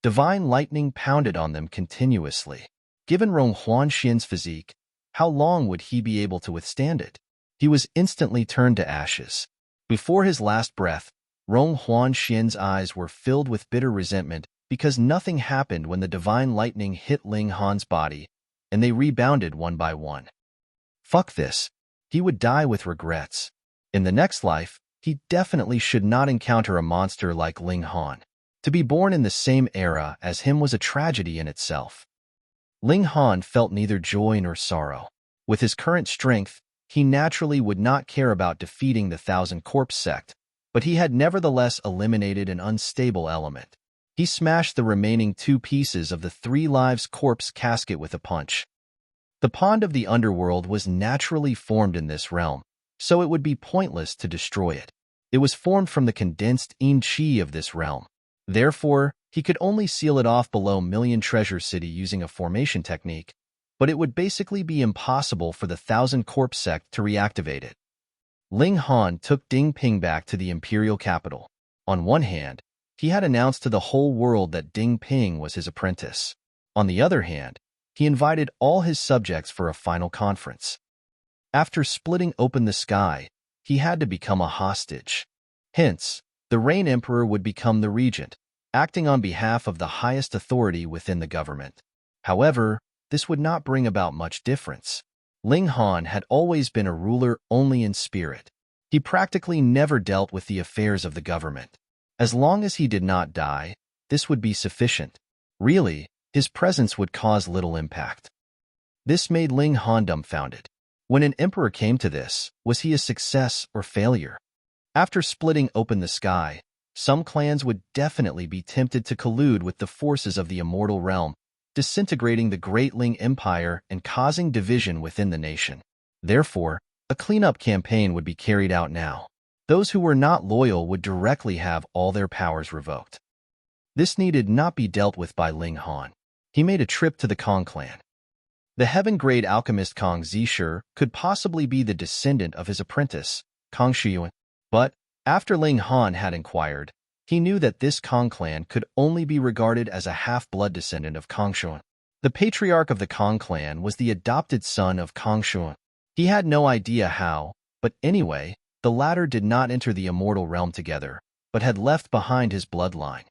Divine lightning pounded on them continuously. Given Rong Huanxian's physique, how long would he be able to withstand it? He was instantly turned to ashes. Before his last breath, Rong Huanxian's eyes were filled with bitter resentment because nothing happened when the divine lightning hit Ling Han's body, and they rebounded one by one. Fuck this. He would die with regrets. In the next life, he definitely should not encounter a monster like Ling Han. To be born in the same era as him was a tragedy in itself. Ling Han felt neither joy nor sorrow. With his current strength, he naturally would not care about defeating the Thousand Corpse sect, but he had nevertheless eliminated an unstable element. He smashed the remaining 2 pieces of the 3 Lives Corpse casket with a punch. The pond of the underworld was naturally formed in this realm, so it would be pointless to destroy it. It was formed from the condensed Yin Qi of this realm. Therefore, he could only seal it off below Million Treasure City using a formation technique, but it would basically be impossible for the Thousand Corpse sect to reactivate it. Ling Han took Ding Ping back to the imperial capital. On one hand, he had announced to the whole world that Ding Ping was his apprentice. On the other hand, he invited all his subjects for a final conference. After splitting open the sky, he had to become a hostage. Hence, the Rain Emperor would become the regent, acting on behalf of the highest authority within the government. However, this would not bring about much difference. Ling Han had always been a ruler only in spirit. He practically never dealt with the affairs of the government. As long as he did not die, this would be sufficient. Really, his presence would cause little impact. This made Ling Han dumbfounded. When an emperor came to this, was he a success or failure? After splitting open the sky, some clans would definitely be tempted to collude with the forces of the Immortal realm, disintegrating the Great Ling Empire and causing division within the nation. Therefore, a cleanup campaign would be carried out now. Those who were not loyal would directly have all their powers revoked. This needed not be dealt with by Ling Han. He made a trip to the Kong clan. The heaven-grade alchemist Kong Zisher could possibly be the descendant of his apprentice, Kong Shiyuan. But, after Ling Han had inquired, he knew that this Kong clan could only be regarded as a half-blood descendant of Kong Shuan. The patriarch of the Kong clan was the adopted son of Kong Shuan. He had no idea how, but anyway, the latter did not enter the Immortal realm together, but had left behind his bloodline.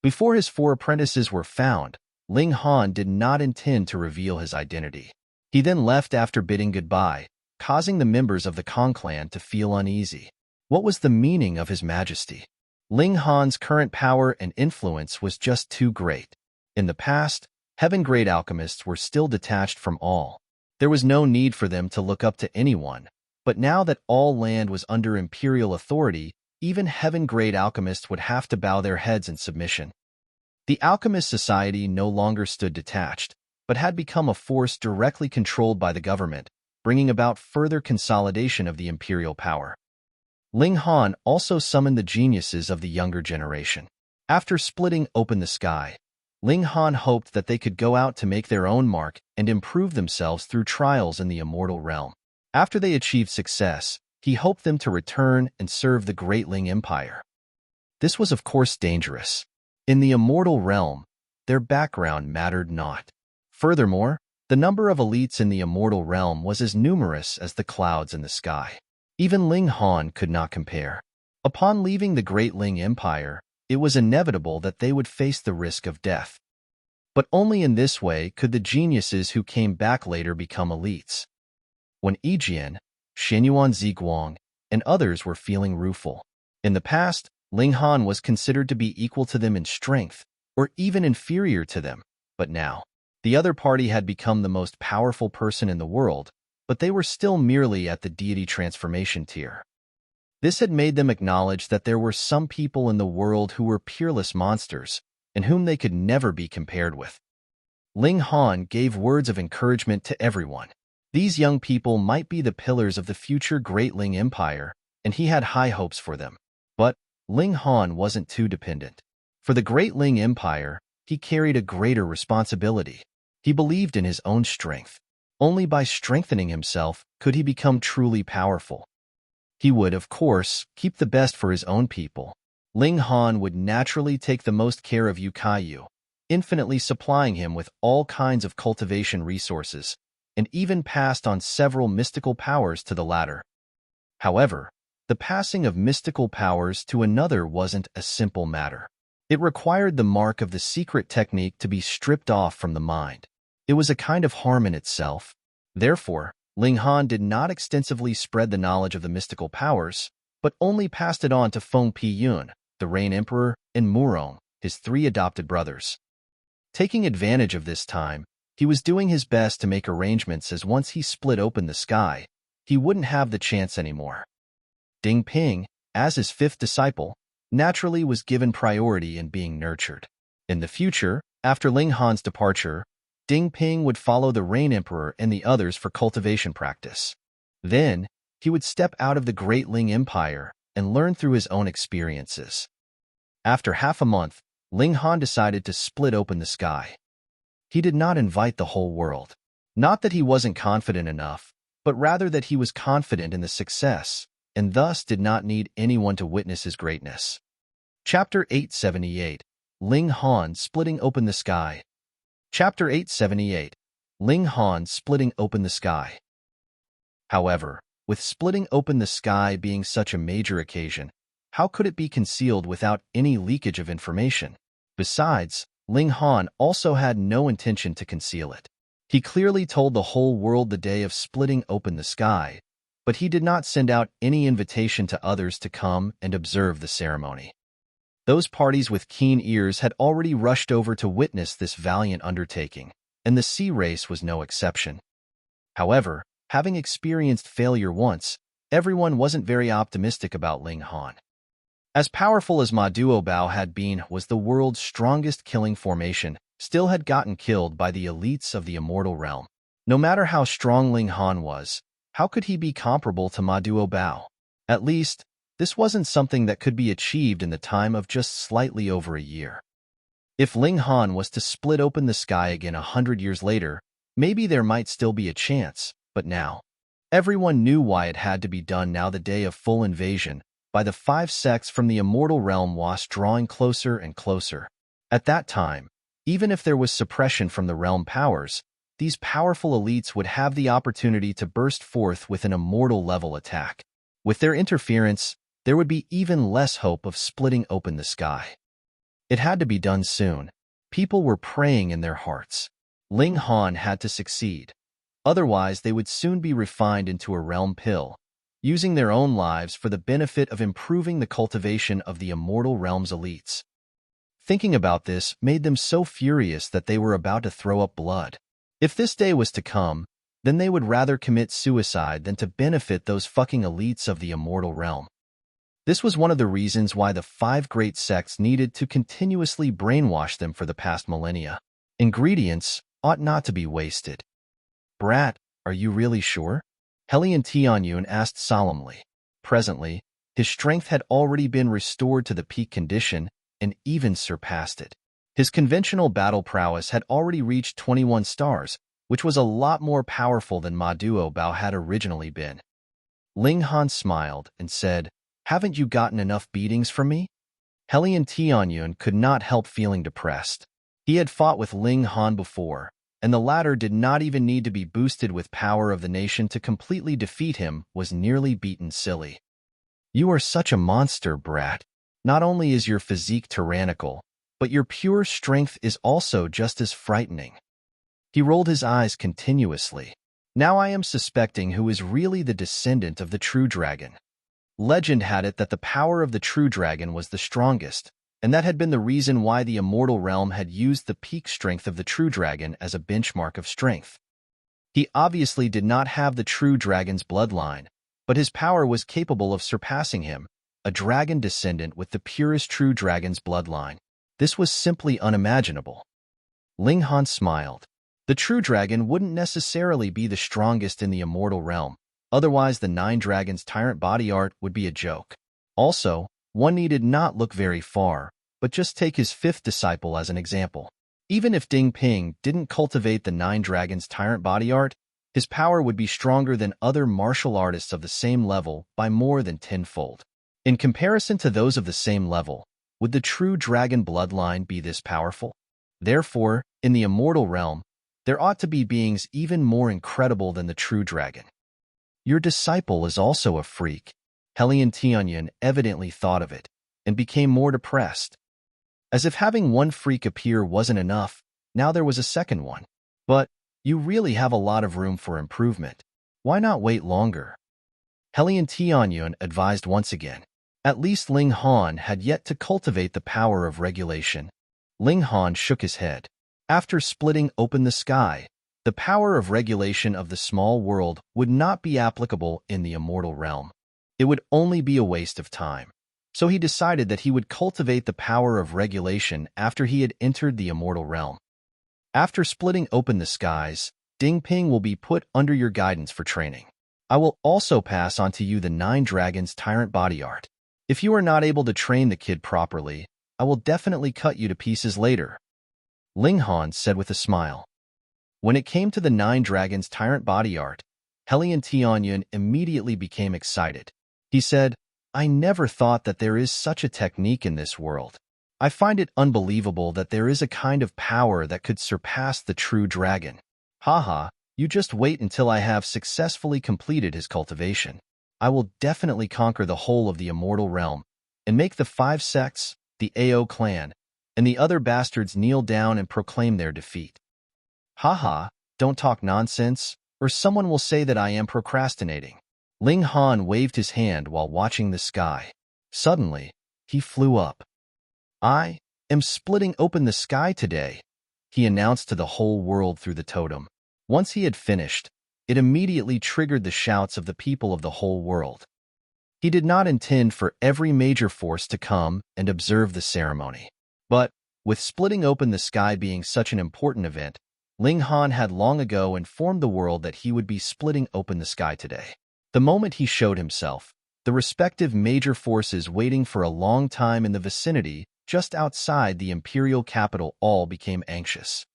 Before his 4 apprentices were found, Ling Han did not intend to reveal his identity. He then left after bidding goodbye, causing the members of the Kong clan to feel uneasy. What was the meaning of his majesty? Ling Han's current power and influence was just too great. In the past, heaven-grade alchemists were still detached from all. There was no need for them to look up to anyone, but now that all land was under imperial authority, even heaven-grade alchemists would have to bow their heads in submission. The alchemist society no longer stood detached, but had become a force directly controlled by the government, bringing about further consolidation of the imperial power. Ling Han also summoned the geniuses of the younger generation. After splitting open the sky, Ling Han hoped that they could go out to make their own mark and improve themselves through trials in the immortal realm. After they achieved success, he hoped them to return and serve the great Ling Empire. This was of course dangerous. In the immortal realm, their background mattered not. Furthermore, the number of elites in the immortal realm was as numerous as the clouds in the sky. Even Ling Han could not compare. Upon leaving the great Ling Empire, it was inevitable that they would face the risk of death. But only in this way could the geniuses who came back later become elites. When Yijian, Xianyuan Ziguang, and others were feeling rueful. In the past, Ling Han was considered to be equal to them in strength, or even inferior to them, but now, the other party had become the most powerful person in the world, but they were still merely at the deity transformation tier. This had made them acknowledge that there were some people in the world who were peerless monsters, and whom they could never be compared with. Ling Han gave words of encouragement to everyone. These young people might be the pillars of the future Great Ling Empire, and he had high hopes for them. But Ling Han wasn't too dependent. For the Great Ling Empire, he carried a greater responsibility. He believed in his own strength. Only by strengthening himself could he become truly powerful. He would, of course, keep the best for his own people. Ling Han would naturally take the most care of Yukayu, infinitely supplying him with all kinds of cultivation resources, and even passed on several mystical powers to the latter. However, the passing of mystical powers to another wasn't a simple matter. It required the mark of the secret technique to be stripped off from the mind. It was a kind of harm in itself. Therefore, Ling Han did not extensively spread the knowledge of the mystical powers, but only passed it on to Feng Piyun, the Rain Emperor, and Murong, his 3 adopted brothers. Taking advantage of this time, he was doing his best to make arrangements as once he split open the sky, he wouldn't have the chance anymore. Ding Ping, as his 5th disciple, naturally was given priority in being nurtured. In the future, after Ling Han's departure, Ding Ping would follow the Rain Emperor and the others for cultivation practice. Then, he would step out of the Great Ling Empire and learn through his own experiences. After half a month, Ling Han decided to split open the sky. He did not invite the whole world. Not that he wasn't confident enough, but rather that he was confident in the success, and thus did not need anyone to witness his greatness. Chapter 878. Ling Han Splitting Open the Sky. Chapter 878. Ling Han Splitting Open the Sky. However, with splitting open the sky being such a major occasion, how could it be concealed without any leakage of information? Besides, Ling Han also had no intention to conceal it. He clearly told the whole world the day of splitting open the sky, but he did not send out any invitation to others to come and observe the ceremony. Those parties with keen ears had already rushed over to witness this valiant undertaking, and the sea race was no exception. However, having experienced failure once, everyone wasn't very optimistic about Ling Han. As powerful as Maduo Bao had been, was the world's strongest killing formation, still had gotten killed by the elites of the immortal realm. No matter how strong Ling Han was, how could he be comparable to Maduo Bao? At least, this wasn't something that could be achieved in the time of just slightly over a year. If Ling Han was to split open the sky again 100 years later, maybe there might still be a chance, but now, everyone knew why it had to be done now. The day of full invasion by the 5 sects from the immortal realm was drawing closer and closer. At that time, even if there was suppression from the realm powers, these powerful elites would have the opportunity to burst forth with an immortal-level attack. With their interference, there would be even less hope of splitting open the sky. It had to be done soon. People were praying in their hearts. Ling Han had to succeed. Otherwise, they would soon be refined into a realm pill. using their own lives for the benefit of improving the cultivation of the Immortal Realm's elites. Thinking about this made them so furious that they were about to throw up blood. If this day was to come, then they would rather commit suicide than to benefit those fucking elites of the Immortal Realm. This was one of the reasons why the 5 great sects needed to continuously brainwash them for the past millennia. Ingredients ought not to be wasted. Brat, are you really sure? Helian Tianyun asked solemnly. Presently, his strength had already been restored to the peak condition and even surpassed it. His conventional battle prowess had already reached 21 stars, which was a lot more powerful than Ma Duo Bao had originally been. Ling Han smiled and said, "Haven't you gotten enough beatings from me?" Helian Tianyun could not help feeling depressed. He had fought with Ling Han before, and the latter did not even need to be boosted with power of the nation to completely defeat him, was nearly beaten silly. "You are such a monster, brat. Not only is your physique tyrannical, but your pure strength is also just as frightening." He rolled his eyes continuously. "Now I am suspecting who is really the descendant of the true dragon." Legend had it that the power of the true dragon was the strongest, and that had been the reason why the Immortal Realm had used the peak strength of the true dragon as a benchmark of strength. He obviously did not have the true dragon's bloodline, but his power was capable of surpassing him, a dragon descendant with the purest true dragon's bloodline. This was simply unimaginable. Ling Han smiled. The true dragon wouldn't necessarily be the strongest in the Immortal Realm, otherwise the 9 Dragons Tyrant body art would be a joke. Also, one needed not look very far, but just take his 5th disciple as an example. Even if Ding Ping didn't cultivate the 9 Dragons Tyrant body art, his power would be stronger than other martial artists of the same level by more than 10-fold. In comparison to those of the same level, would the true dragon bloodline be this powerful? Therefore, in the Immortal Realm, there ought to be beings even more incredible than the true dragon. Your disciple is also a freak. Helian Tianyun evidently thought of it, and became more depressed. As if having one freak appear wasn't enough, now there was a second one. But, you really have a lot of room for improvement. Why not wait longer? Helian Tianyun advised once again. At least Ling Han had yet to cultivate the power of regulation. Ling Han shook his head. After splitting open the sky, the power of regulation of the small world would not be applicable in the Immortal Realm. It would only be a waste of time. So he decided that he would cultivate the power of regulation after he had entered the Immortal Realm. After splitting open the skies, Ding Ping will be put under your guidance for training. I will also pass on to you the 9 Dragons Tyrant body art. If you are not able to train the kid properly, I will definitely cut you to pieces later. Ling Han said with a smile. When it came to the 9 Dragons Tyrant body art, Helian Tianyun immediately became excited. He said, I never thought that there is such a technique in this world. I find it unbelievable that there is a kind of power that could surpass the true dragon. Haha, you just wait until I have successfully completed his cultivation. I will definitely conquer the whole of the Immortal Realm, and make the 5 sects, the Ao clan, and the other bastards kneel down and proclaim their defeat. Haha, don't talk nonsense, or someone will say that I am procrastinating. Ling Han waved his hand while watching the sky. Suddenly, he flew up. I am splitting open the sky today, he announced to the whole world through the totem. Once he had finished, it immediately triggered the shouts of the people of the whole world. He did not intend for every major force to come and observe the ceremony. But, with splitting open the sky being such an important event, Ling Han had long ago informed the world that he would be splitting open the sky today. The moment he showed himself, the respective major forces waiting for a long time in the vicinity just outside the imperial capital all became anxious.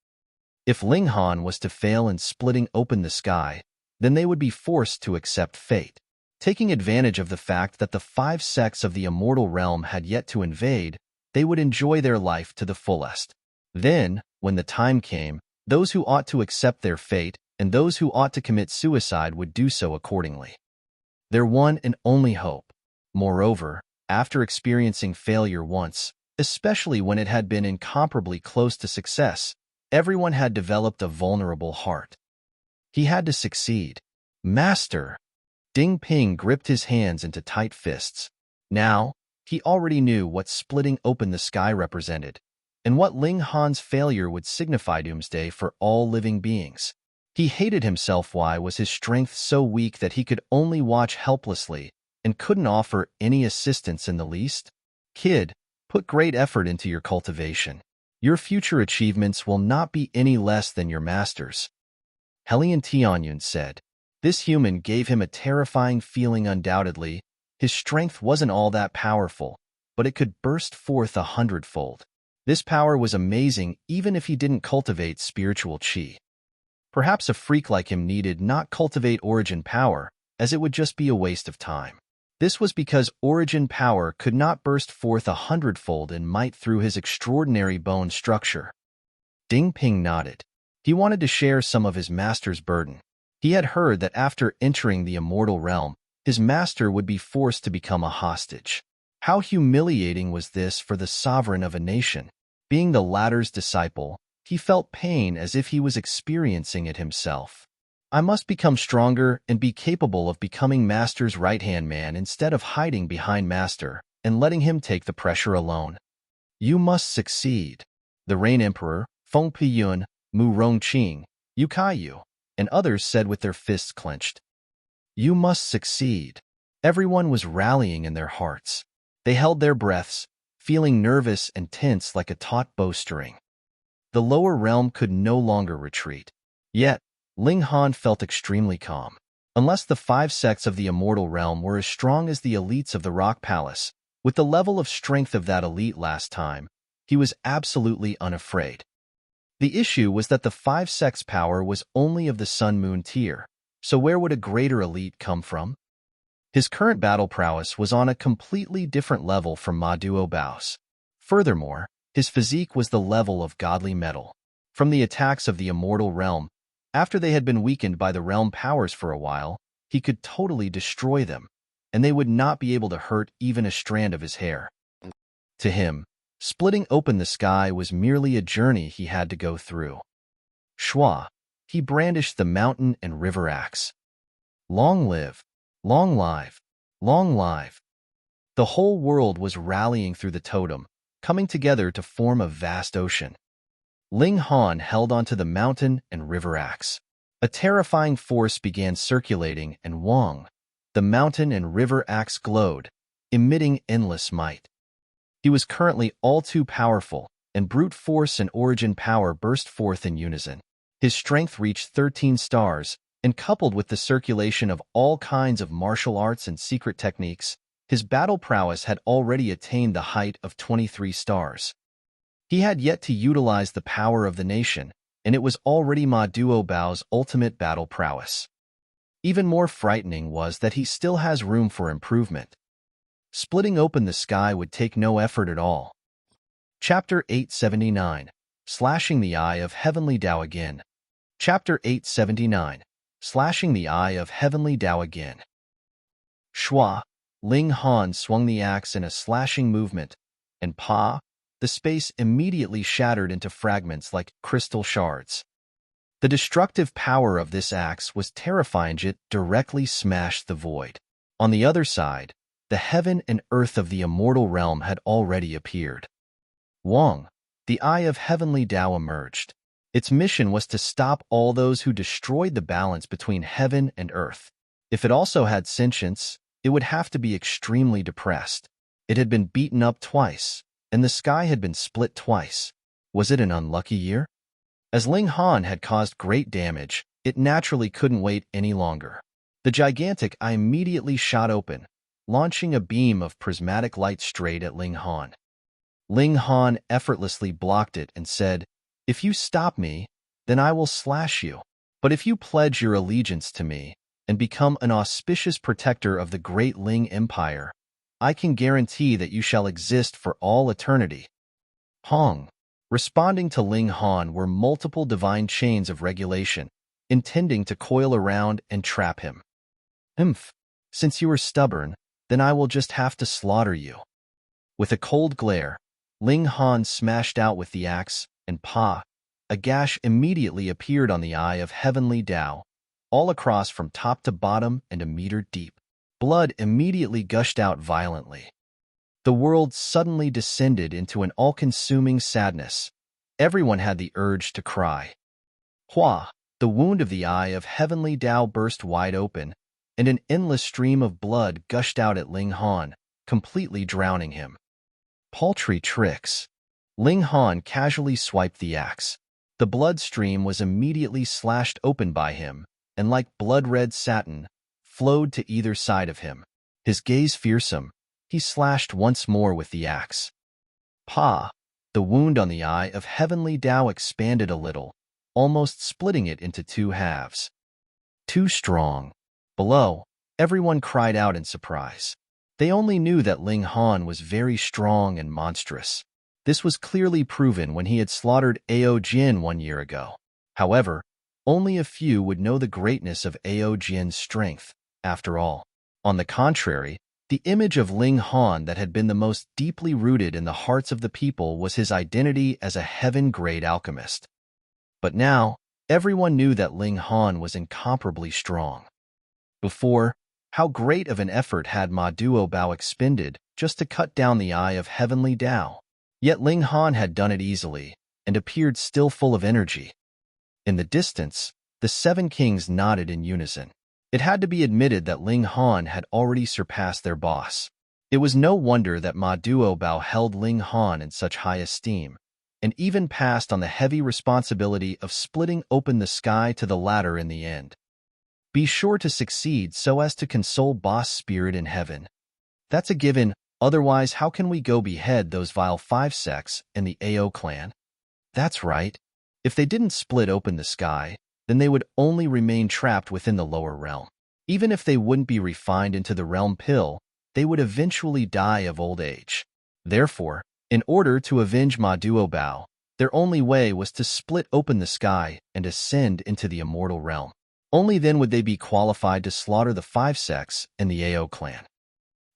If Ling Han was to fail in splitting open the sky, then they would be forced to accept fate. Taking advantage of the fact that the 5 sects of the Immortal Realm had yet to invade, they would enjoy their life to the fullest. Then, when the time came, those who ought to accept their fate and those who ought to commit suicide would do so accordingly. Their one and only hope. Moreover, after experiencing failure once, especially when it had been incomparably close to success, everyone had developed a vulnerable heart. He had to succeed. Master! Ding Ping gripped his hands into tight fists. Now, he already knew what splitting open the sky represented, and what Ling Han's failure would signify doomsday for all living beings. He hated himself. Why was his strength so weak that he could only watch helplessly and couldn't offer any assistance in the least? Kid, put great effort into your cultivation. Your future achievements will not be any less than your master's. Helian Tianyun said. This human gave him a terrifying feeling. Undoubtedly, his strength wasn't all that powerful, but it could burst forth 100-fold. This power was amazing even if he didn't cultivate spiritual qi. Perhaps a freak like him needed not cultivate origin power, as it would just be a waste of time. This was because origin power could not burst forth 100-fold in might through his extraordinary bone structure. Ding Ping nodded. He wanted to share some of his master's burden. He had heard that after entering the immortal realm, his master would be forced to become a hostage. How humiliating was this for the sovereign of a nation? Being the latter's disciple, he felt pain as if he was experiencing it himself. I must become stronger and be capable of becoming Master's right-hand man instead of hiding behind Master and letting him take the pressure alone. You must succeed. The Rain Emperor, Feng Piyun, Mu Rongqing, Yu Kaiyu, and others said with their fists clenched. You must succeed. Everyone was rallying in their hearts. They held their breaths, feeling nervous and tense like a taut bowstring. The lower realm could no longer retreat. Yet, Ling Han felt extremely calm. Unless the 5 sects of the immortal realm were as strong as the elites of the Rock Palace, with the level of strength of that elite last time, he was absolutely unafraid. The issue was that the 5 sects' power was only of the Sun-Moon tier, so where would a greater elite come from? His current battle prowess was on a completely different level from Ma Duobao's. Furthermore, his physique was the level of godly metal. From the attacks of the immortal realm, after they had been weakened by the realm powers for a while, he could totally destroy them, and they would not be able to hurt even a strand of his hair. To him, splitting open the sky was merely a journey he had to go through. Shua, he brandished the mountain and river axe. Long live, long live, long live. The whole world was rallying through the totem, coming together to form a vast ocean. Ling Han held onto the mountain and river axe. A terrifying force began circulating, and Wang, the mountain and river axe glowed, emitting endless might. He was currently all too powerful, and brute force and origin power burst forth in unison. His strength reached 13 stars, and coupled with the circulation of all kinds of martial arts and secret techniques, his battle prowess had already attained the height of 23 stars. He had yet to utilize the power of the nation, and it was already Ma Duobao's ultimate battle prowess. Even more frightening was that he still has room for improvement. Splitting open the sky would take no effort at all. Chapter 879, Slashing the Eye of Heavenly Tao Again. Chapter 879, Slashing the Eye of Heavenly Tao Again. Shua, Ling Han swung the axe in a slashing movement, and the space immediately shattered into fragments like crystal shards. The destructive power of this axe was terrifying. It directly smashed the void. On the other side, the heaven and earth of the immortal realm had already appeared. Wang, the Eye of Heavenly Tao, emerged. Its mission was to stop all those who destroyed the balance between heaven and earth. If it also had sentience, it would have to be extremely depressed. It had been beaten up twice, and the sky had been split twice. Was it an unlucky year? As Ling Han had caused great damage, it naturally couldn't wait any longer. The gigantic eye immediately shot open, launching a beam of prismatic light straight at Ling Han. Ling Han effortlessly blocked it and said, "If you stop me, then I will slash you. But if you pledge your allegiance to me and become an auspicious protector of the great Ling Empire, I can guarantee that you shall exist for all eternity." Hong. Responding to Ling Han were multiple divine chains of regulation, intending to coil around and trap him. Since you are stubborn, then I will just have to slaughter you. With a cold glare, Ling Han smashed out with the axe, and a gash immediately appeared on the Eye of Heavenly Tao, all across from top to bottom and a meter deep. Blood immediately gushed out violently. The world suddenly descended into an all-consuming sadness. Everyone had the urge to cry. Hua, the wound of the eye of heavenly Tao burst wide open, and an endless stream of blood gushed out at Ling Han, completely drowning him. Paltry tricks. Ling Han casually swiped the axe. The blood stream was immediately slashed open by him, and like blood-red satin, flowed to either side of him. His gaze fearsome, he slashed once more with the axe. Pa! The wound on the eye of heavenly Tao expanded a little, almost splitting it into two halves. Too strong. Below, everyone cried out in surprise. They only knew that Ling Han was very strong and monstrous. This was clearly proven when he had slaughtered Ao Jin 1 year ago. However, only a few would know the greatness of Ao Jin's strength, after all. On the contrary, the image of Ling Han that had been the most deeply rooted in the hearts of the people was his identity as a heaven-grade alchemist. But now, everyone knew that Ling Han was incomparably strong. Before, how great of an effort had Ma Duobao expended just to cut down the eye of heavenly Tao. Yet Ling Han had done it easily, and appeared still full of energy. In the distance, the 7 kings nodded in unison. It had to be admitted that Ling Han had already surpassed their boss. It was no wonder that Ma Duobao held Ling Han in such high esteem, and even passed on the heavy responsibility of splitting open the sky to the latter in the end. Be sure to succeed so as to console boss spirit in heaven. That's a given, otherwise how can we go behead those vile 5 sects in the Ao clan? That's right. If they didn't split open the sky, then they would only remain trapped within the lower realm. Even if they wouldn't be refined into the realm pill, they would eventually die of old age. Therefore, in order to avenge Ma Duobao, their only way was to split open the sky and ascend into the immortal realm. Only then would they be qualified to slaughter the 5 sects in the Ao clan.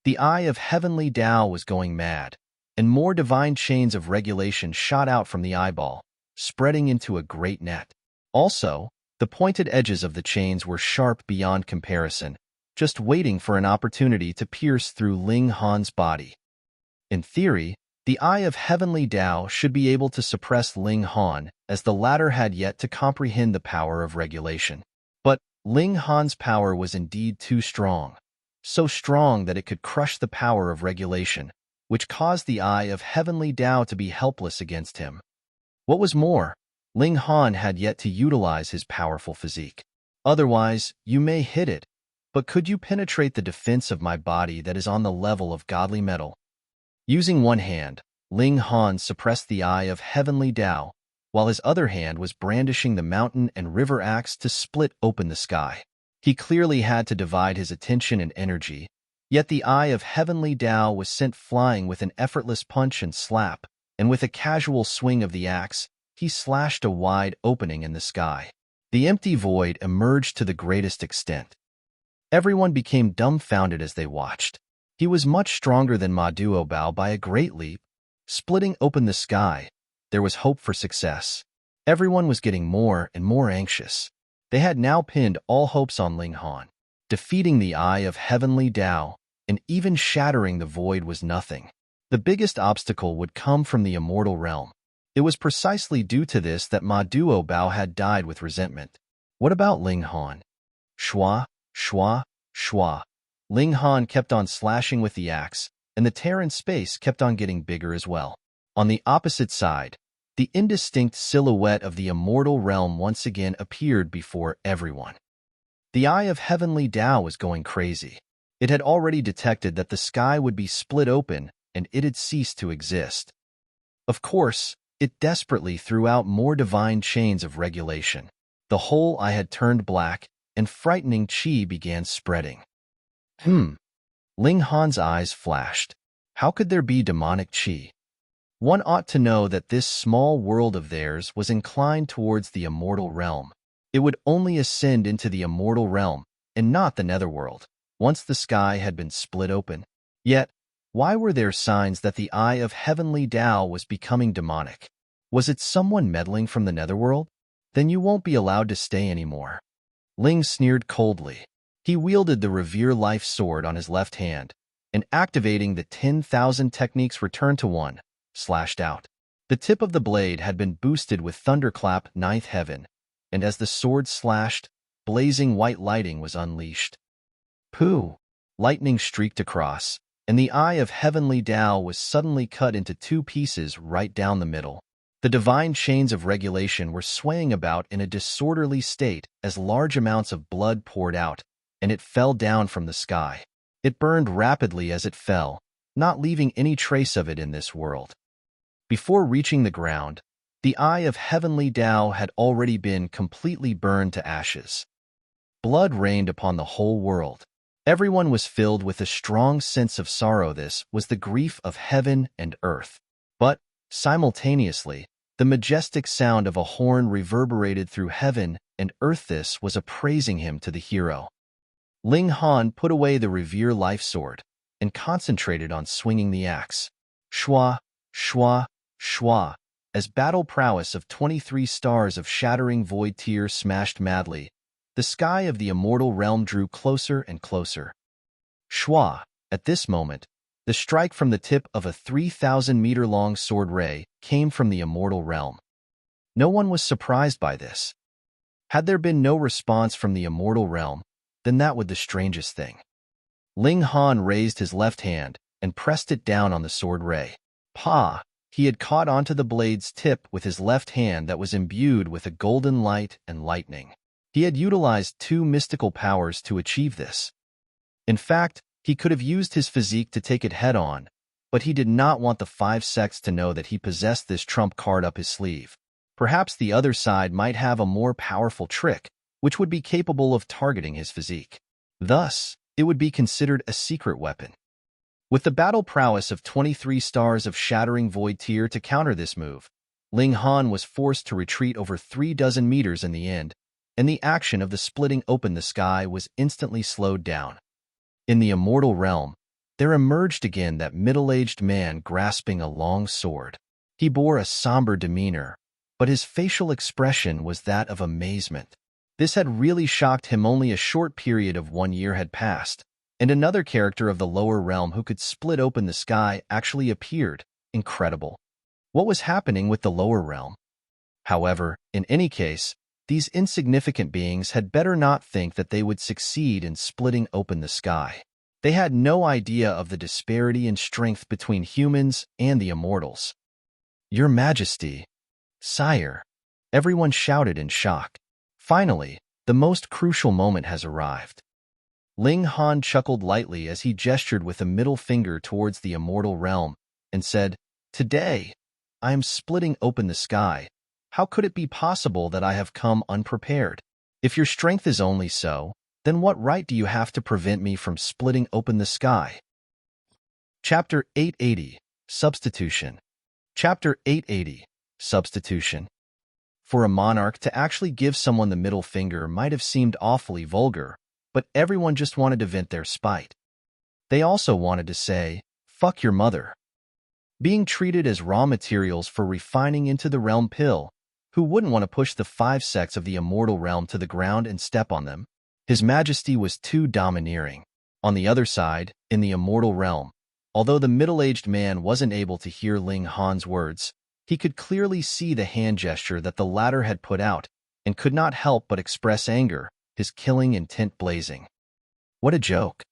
The eye of heavenly Tao was going mad, and more divine chains of regulation shot out from the eyeball, spreading into a great net. Also, the pointed edges of the chains were sharp beyond comparison, just waiting for an opportunity to pierce through Ling Han's body. In theory, the eye of heavenly Tao should be able to suppress Ling Han, as the latter had yet to comprehend the power of regulation. But Ling Han's power was indeed too strong, so strong that it could crush the power of regulation, which caused the eye of heavenly Tao to be helpless against him. What was more, Ling Han had yet to utilize his powerful physique. Otherwise, you may hit it, but could you penetrate the defense of my body that is on the level of godly metal? Using one hand, Ling Han suppressed the eye of heavenly Tao, while his other hand was brandishing the mountain and river axe to split open the sky. He clearly had to divide his attention and energy, yet the eye of heavenly Tao was sent flying with an effortless punch and slap, and with a casual swing of the axe, he slashed a wide opening in the sky. The empty void emerged to the greatest extent. Everyone became dumbfounded as they watched. He was much stronger than Ma Duobao by a great leap. Splitting open the sky, there was hope for success. Everyone was getting more and more anxious. They had now pinned all hopes on Ling Han. Defeating the eye of heavenly Tao, and even shattering the void was nothing. The biggest obstacle would come from the immortal realm. It was precisely due to this that Ma Duobao had died with resentment. What about Ling Han? Shua, shua, shua. Ling Han kept on slashing with the axe, and the tear in space kept on getting bigger as well. On the opposite side, the indistinct silhouette of the immortal realm once again appeared before everyone. The eye of heavenly Tao was going crazy. It had already detected that the sky would be split open, and it had ceased to exist. Of course, it desperately threw out more divine chains of regulation. The whole eye had turned black, and frightening qi began spreading. Ling Han's eyes flashed. How could there be demonic qi? One ought to know that this small world of theirs was inclined towards the immortal realm. It would only ascend into the immortal realm, and not the netherworld, once the sky had been split open. Yet, why were there signs that the eye of heavenly Tao was becoming demonic? Was it someone meddling from the netherworld? Then you won't be allowed to stay anymore. Ling sneered coldly. He wielded the Revere Life Sword on his left hand, and activating the 10,000 techniques return to one, slashed out. The tip of the blade had been boosted with Thunderclap Ninth Heaven, and as the sword slashed, blazing white lighting was unleashed. Pooh! Lightning streaked across, and the Eye of Heavenly Tao was suddenly cut into two pieces right down the middle. The divine chains of regulation were swaying about in a disorderly state as large amounts of blood poured out, and it fell down from the sky. It burned rapidly as it fell, not leaving any trace of it in this world. Before reaching the ground, the Eye of Heavenly Tao had already been completely burned to ashes. Blood rained upon the whole world. Everyone was filled with a strong sense of sorrow. This was the grief of heaven and earth. But, simultaneously, the majestic sound of a horn reverberated through heaven and earth. This was a praising hymn to the hero. Ling Han put away the Revere Life Sword and concentrated on swinging the axe. Shwa, shwa, shwa, as battle prowess of 23 stars of shattering void tear smashed madly, the sky of the immortal realm drew closer and closer. Shwa, at this moment, the strike from the tip of a 3,000-meter-long sword ray came from the immortal realm. No one was surprised by this. Had there been no response from the immortal realm, then that was the strangest thing. Ling Han raised his left hand and pressed it down on the sword ray. Pa! He had caught onto the blade's tip with his left hand that was imbued with a golden light and lightning. He had utilized two mystical powers to achieve this. In fact, he could have used his physique to take it head-on, but he did not want the 5 sects to know that he possessed this trump card up his sleeve. Perhaps the other side might have a more powerful trick, which would be capable of targeting his physique. Thus, it would be considered a secret weapon. With the battle prowess of 23 stars of shattering void tear to counter this move, Ling Han was forced to retreat over 36 meters in the end, and the action of the splitting open the sky was instantly slowed down. In the immortal realm, there emerged again that middle-aged man grasping a long sword. He bore a somber demeanor, but his facial expression was that of amazement. This had really shocked him. Only a short period of 1 year had passed, and another character of the lower realm who could split open the sky actually appeared. Incredible. What was happening with the lower realm? However, in any case, these insignificant beings had better not think that they would succeed in splitting open the sky. They had no idea of the disparity in strength between humans and the immortals. Your Majesty, Sire, everyone shouted in shock. Finally, the most crucial moment has arrived. Ling Han chuckled lightly as he gestured with a middle finger towards the immortal realm and said, "Today, I am splitting open the sky. How could it be possible that I have come unprepared? If your strength is only so, then what right do you have to prevent me from splitting open the sky?" Chapter 880, Substitution. Chapter 880, Substitution. For a monarch to actually give someone the middle finger might have seemed awfully vulgar, but everyone just wanted to vent their spite. They also wanted to say, "Fuck your mother." Being treated as raw materials for refining into the realm pill, who wouldn't want to push the 5 sects of the immortal realm to the ground and step on them? His Majesty was too domineering. On the other side, in the immortal realm, although the middle-aged man wasn't able to hear Ling Han's words, he could clearly see the hand gesture that the latter had put out and could not help but express anger, his killing intent blazing. What a joke.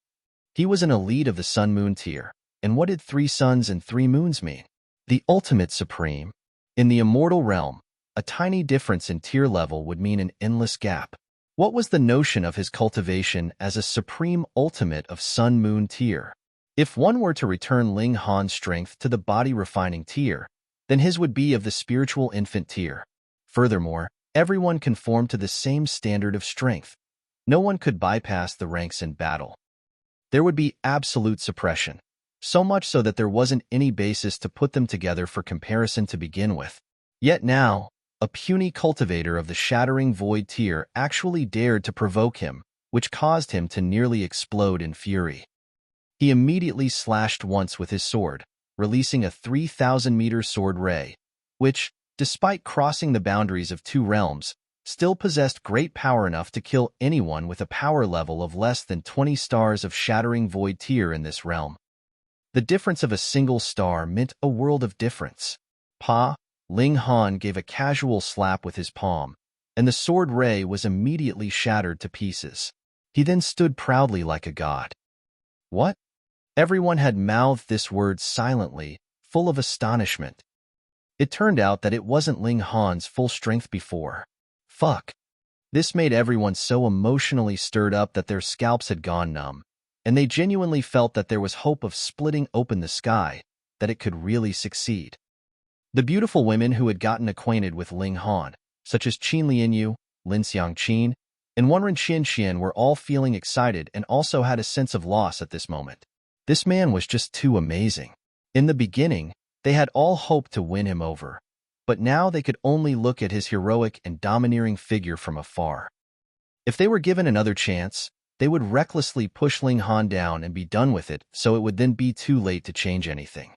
He was an elite of the sun-moon tier, and what did 3 suns and 3 moons mean? The ultimate supreme. In the immortal realm, a tiny difference in tier level would mean an endless gap. What was the notion of his cultivation as a supreme ultimate of sun-moon tier? If one were to return Ling Han's strength to the body-refining tier, then his would be of the spiritual infant tier. Furthermore, everyone conformed to the same standard of strength. No one could bypass the ranks in battle. There would be absolute suppression, so much so that there wasn't any basis to put them together for comparison to begin with. Yet now, a puny cultivator of the shattering void tier actually dared to provoke him, which caused him to nearly explode in fury. He immediately slashed once with his sword, releasing a 3,000-meter sword ray, which, despite crossing the boundaries of 2 realms, still possessed great power enough to kill anyone with a power level of less than 20 stars of shattering void tier in this realm. The difference of a single star meant a world of difference. Ling Han gave a casual slap with his palm, and the sword ray was immediately shattered to pieces. He then stood proudly like a god. What? Everyone had mouthed this word silently, full of astonishment. It turned out that it wasn't Ling Han's full strength before. Fuck. This made everyone so emotionally stirred up that their scalps had gone numb, and they genuinely felt that there was hope of splitting open the sky, that it could really succeed. The beautiful women who had gotten acquainted with Ling Han, such as Qin Lianyu, Lin Xiangqin, and Wenren Xianxian, were all feeling excited and also had a sense of loss at this moment. This man was just too amazing. In the beginning, they had all hoped to win him over, but now they could only look at his heroic and domineering figure from afar. If they were given another chance, they would recklessly push Ling Han down and be done with it, so it would then be too late to change anything.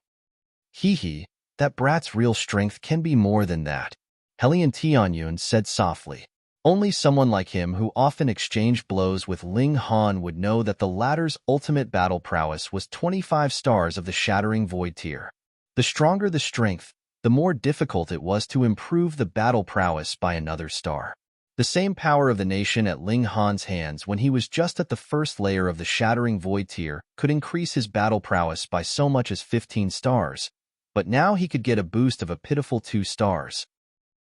Hee, that brat's real strength can be more than that, Helian Tianyun said softly. Only someone like him who often exchanged blows with Ling Han would know that the latter's ultimate battle prowess was 25 stars of the shattering void tier. The stronger the strength, the more difficult it was to improve the battle prowess by another star. The same power of the nation at Ling Han's hands when he was just at the first layer of the shattering void tier could increase his battle prowess by so much as 15 stars, but now he could get a boost of a pitiful 2 stars.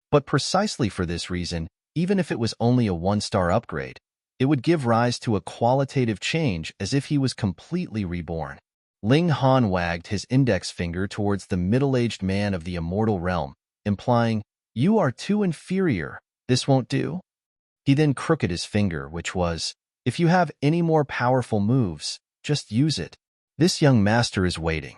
But precisely for this reason, even if it was only a 1-star upgrade, it would give rise to a qualitative change as if he was completely reborn. Ling Han wagged his index finger towards the middle-aged man of the immortal realm, implying, "You are too inferior. This won't do." He then crooked his finger, which was, "If you have any more powerful moves, just use it. This young master is waiting."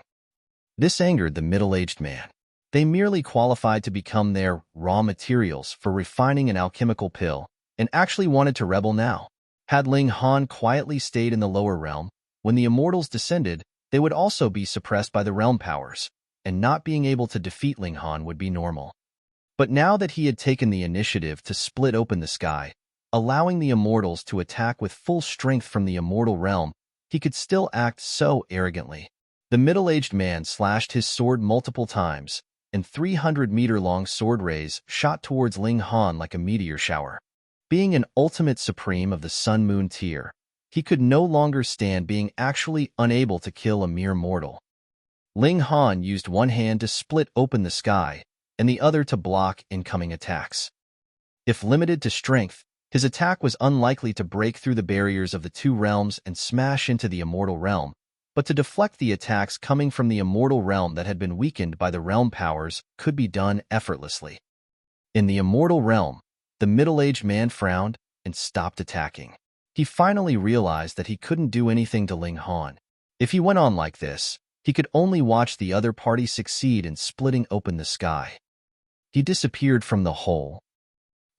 This angered the middle-aged man. They merely qualified to become their raw materials for refining an alchemical pill, and actually wanted to rebel now. Had Ling Han quietly stayed in the lower realm, when the Immortals descended, they would also be suppressed by the realm powers, and not being able to defeat Ling Han would be normal. But now that he had taken the initiative to split open the sky, allowing the Immortals to attack with full strength from the immortal realm, he could still act so arrogantly. The middle-aged man slashed his sword multiple times, and 300-meter-long sword rays shot towards Ling Han like a meteor shower. Being an ultimate supreme of the Sun-Moon tier, he could no longer stand being actually unable to kill a mere mortal. Ling Han used one hand to split open the sky, and the other to block incoming attacks. If limited to strength, his attack was unlikely to break through the barriers of the two realms and smash into the immortal realm, but to deflect the attacks coming from the immortal realm that had been weakened by the realm powers could be done effortlessly. In the immortal realm, the middle-aged man frowned and stopped attacking. He finally realized that he couldn't do anything to Ling Han. If he went on like this, he could only watch the other party succeed in splitting open the sky. He disappeared from the hole.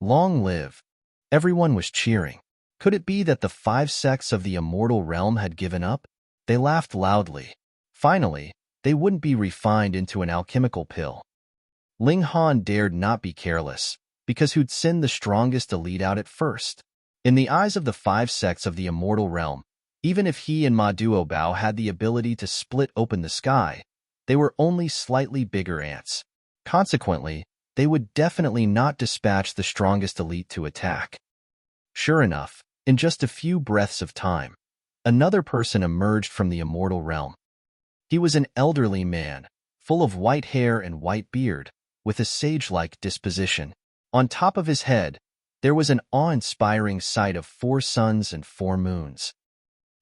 Long live. Everyone was cheering. Could it be that the 5 sects of the immortal realm had given up? They laughed loudly. Finally, they wouldn't be refined into an alchemical pill. Ling Han dared not be careless, because who'd send the strongest elite out at first? In the eyes of the 5 sects of the immortal realm, even if he and Ma Duobao had the ability to split open the sky, they were only slightly bigger ants. Consequently, they would definitely not dispatch the strongest elite to attack. Sure enough, in just a few breaths of time, another person emerged from the immortal realm. He was an elderly man, full of white hair and white beard, with a sage-like disposition. On top of his head, there was an awe-inspiring sight of 4 suns and 4 moons.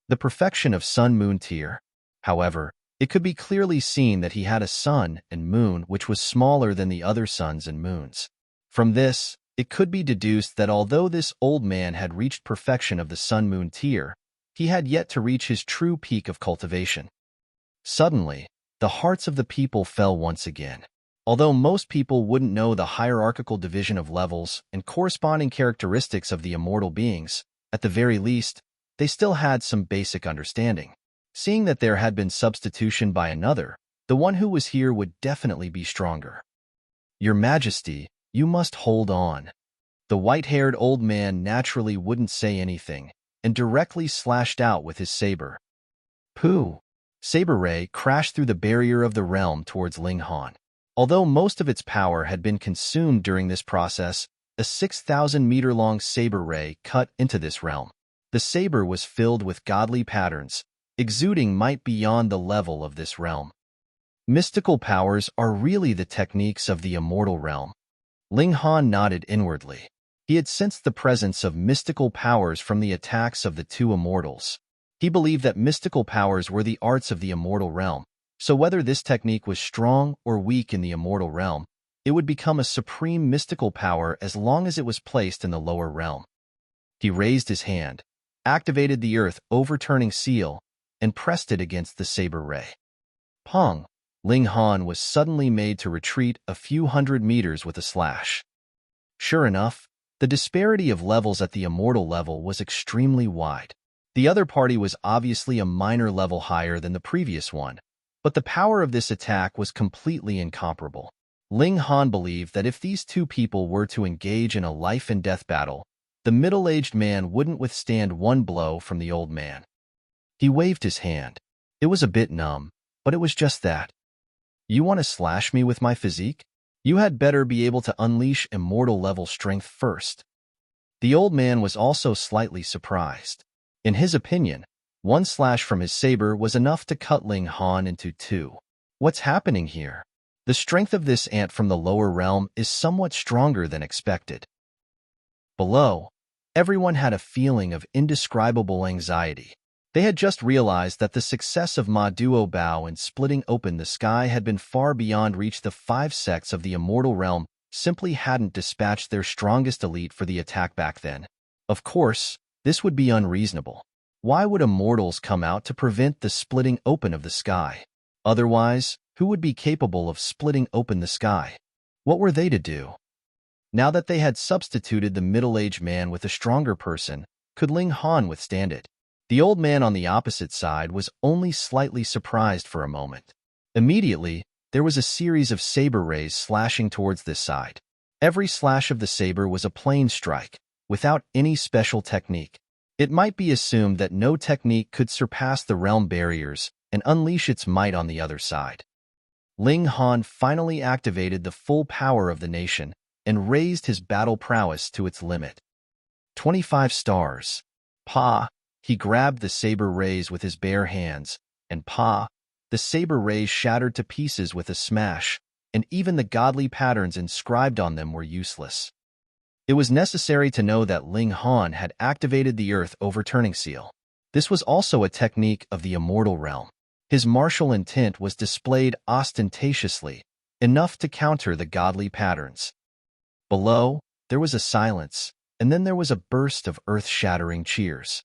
The perfection of sun-moon tier. However, it could be clearly seen that he had a sun and moon which was smaller than the other suns and moons. From this, it could be deduced that although this old man had reached perfection of the sun-moon tier, he had yet to reach his true peak of cultivation. Suddenly, the hearts of the people fell once again. Although most people wouldn't know the hierarchical division of levels and corresponding characteristics of the immortal beings, at the very least, they still had some basic understanding. Seeing that there had been substitution by another, the one who was here would definitely be stronger. "Your Majesty, you must hold on." The white-haired old man naturally wouldn't say anything and directly slashed out with his saber. Pooh! Saber ray crashed through the barrier of the realm towards Ling Han. Although most of its power had been consumed during this process, a 6,000-meter-long saber ray cut into this realm. The saber was filled with godly patterns, exuding might beyond the level of this realm. Mystical powers are really the techniques of the immortal realm. Ling Han nodded inwardly. He had sensed the presence of mystical powers from the attacks of the two immortals. He believed that mystical powers were the arts of the immortal realm, so whether this technique was strong or weak in the immortal realm, it would become a supreme mystical power as long as it was placed in the lower realm. He raised his hand, activated the earth-overturning seal, and pressed it against the saber ray. Pong! Ling Han was suddenly made to retreat a few hundred meters with a slash. Sure enough, the disparity of levels at the immortal level was extremely wide. The other party was obviously a minor level higher than the previous one, but the power of this attack was completely incomparable. Ling Han believed that if these two people were to engage in a life-and-death battle, the middle-aged man wouldn't withstand one blow from the old man. He waved his hand. It was a bit numb, but it was just that. You want to slash me with my physique? You had better be able to unleash immortal-level strength first. The old man was also slightly surprised. In his opinion, one slash from his saber was enough to cut Ling Han into two. What's happening here? The strength of this ant from the lower realm is somewhat stronger than expected. Below, everyone had a feeling of indescribable anxiety. They had just realized that the success of Ma Duo Bao in splitting open the sky had been far beyond reach. The 5 sects of the immortal realm simply hadn't dispatched their strongest elite for the attack back then. Of course, this would be unreasonable. Why would immortals come out to prevent the splitting open of the sky? Otherwise, who would be capable of splitting open the sky? What were they to do? Now that they had substituted the middle-aged man with a stronger person, could Ling Han withstand it? The old man on the opposite side was only slightly surprised for a moment. Immediately, there was a series of saber rays slashing towards this side. Every slash of the saber was a plain strike, without any special technique. It might be assumed that no technique could surpass the realm barriers and unleash its might on the other side. Ling Han finally activated the full power of the nation and raised his battle prowess to its limit. 25 stars. Pa! He grabbed the saber rays with his bare hands, and pa! The saber rays shattered to pieces with a smash, and even the godly patterns inscribed on them were useless. It was necessary to know that Ling Han had activated the earth-overturning seal. This was also a technique of the immortal realm. His martial intent was displayed ostentatiously, enough to counter the godly patterns. Below, there was a silence, and then there was a burst of earth-shattering cheers.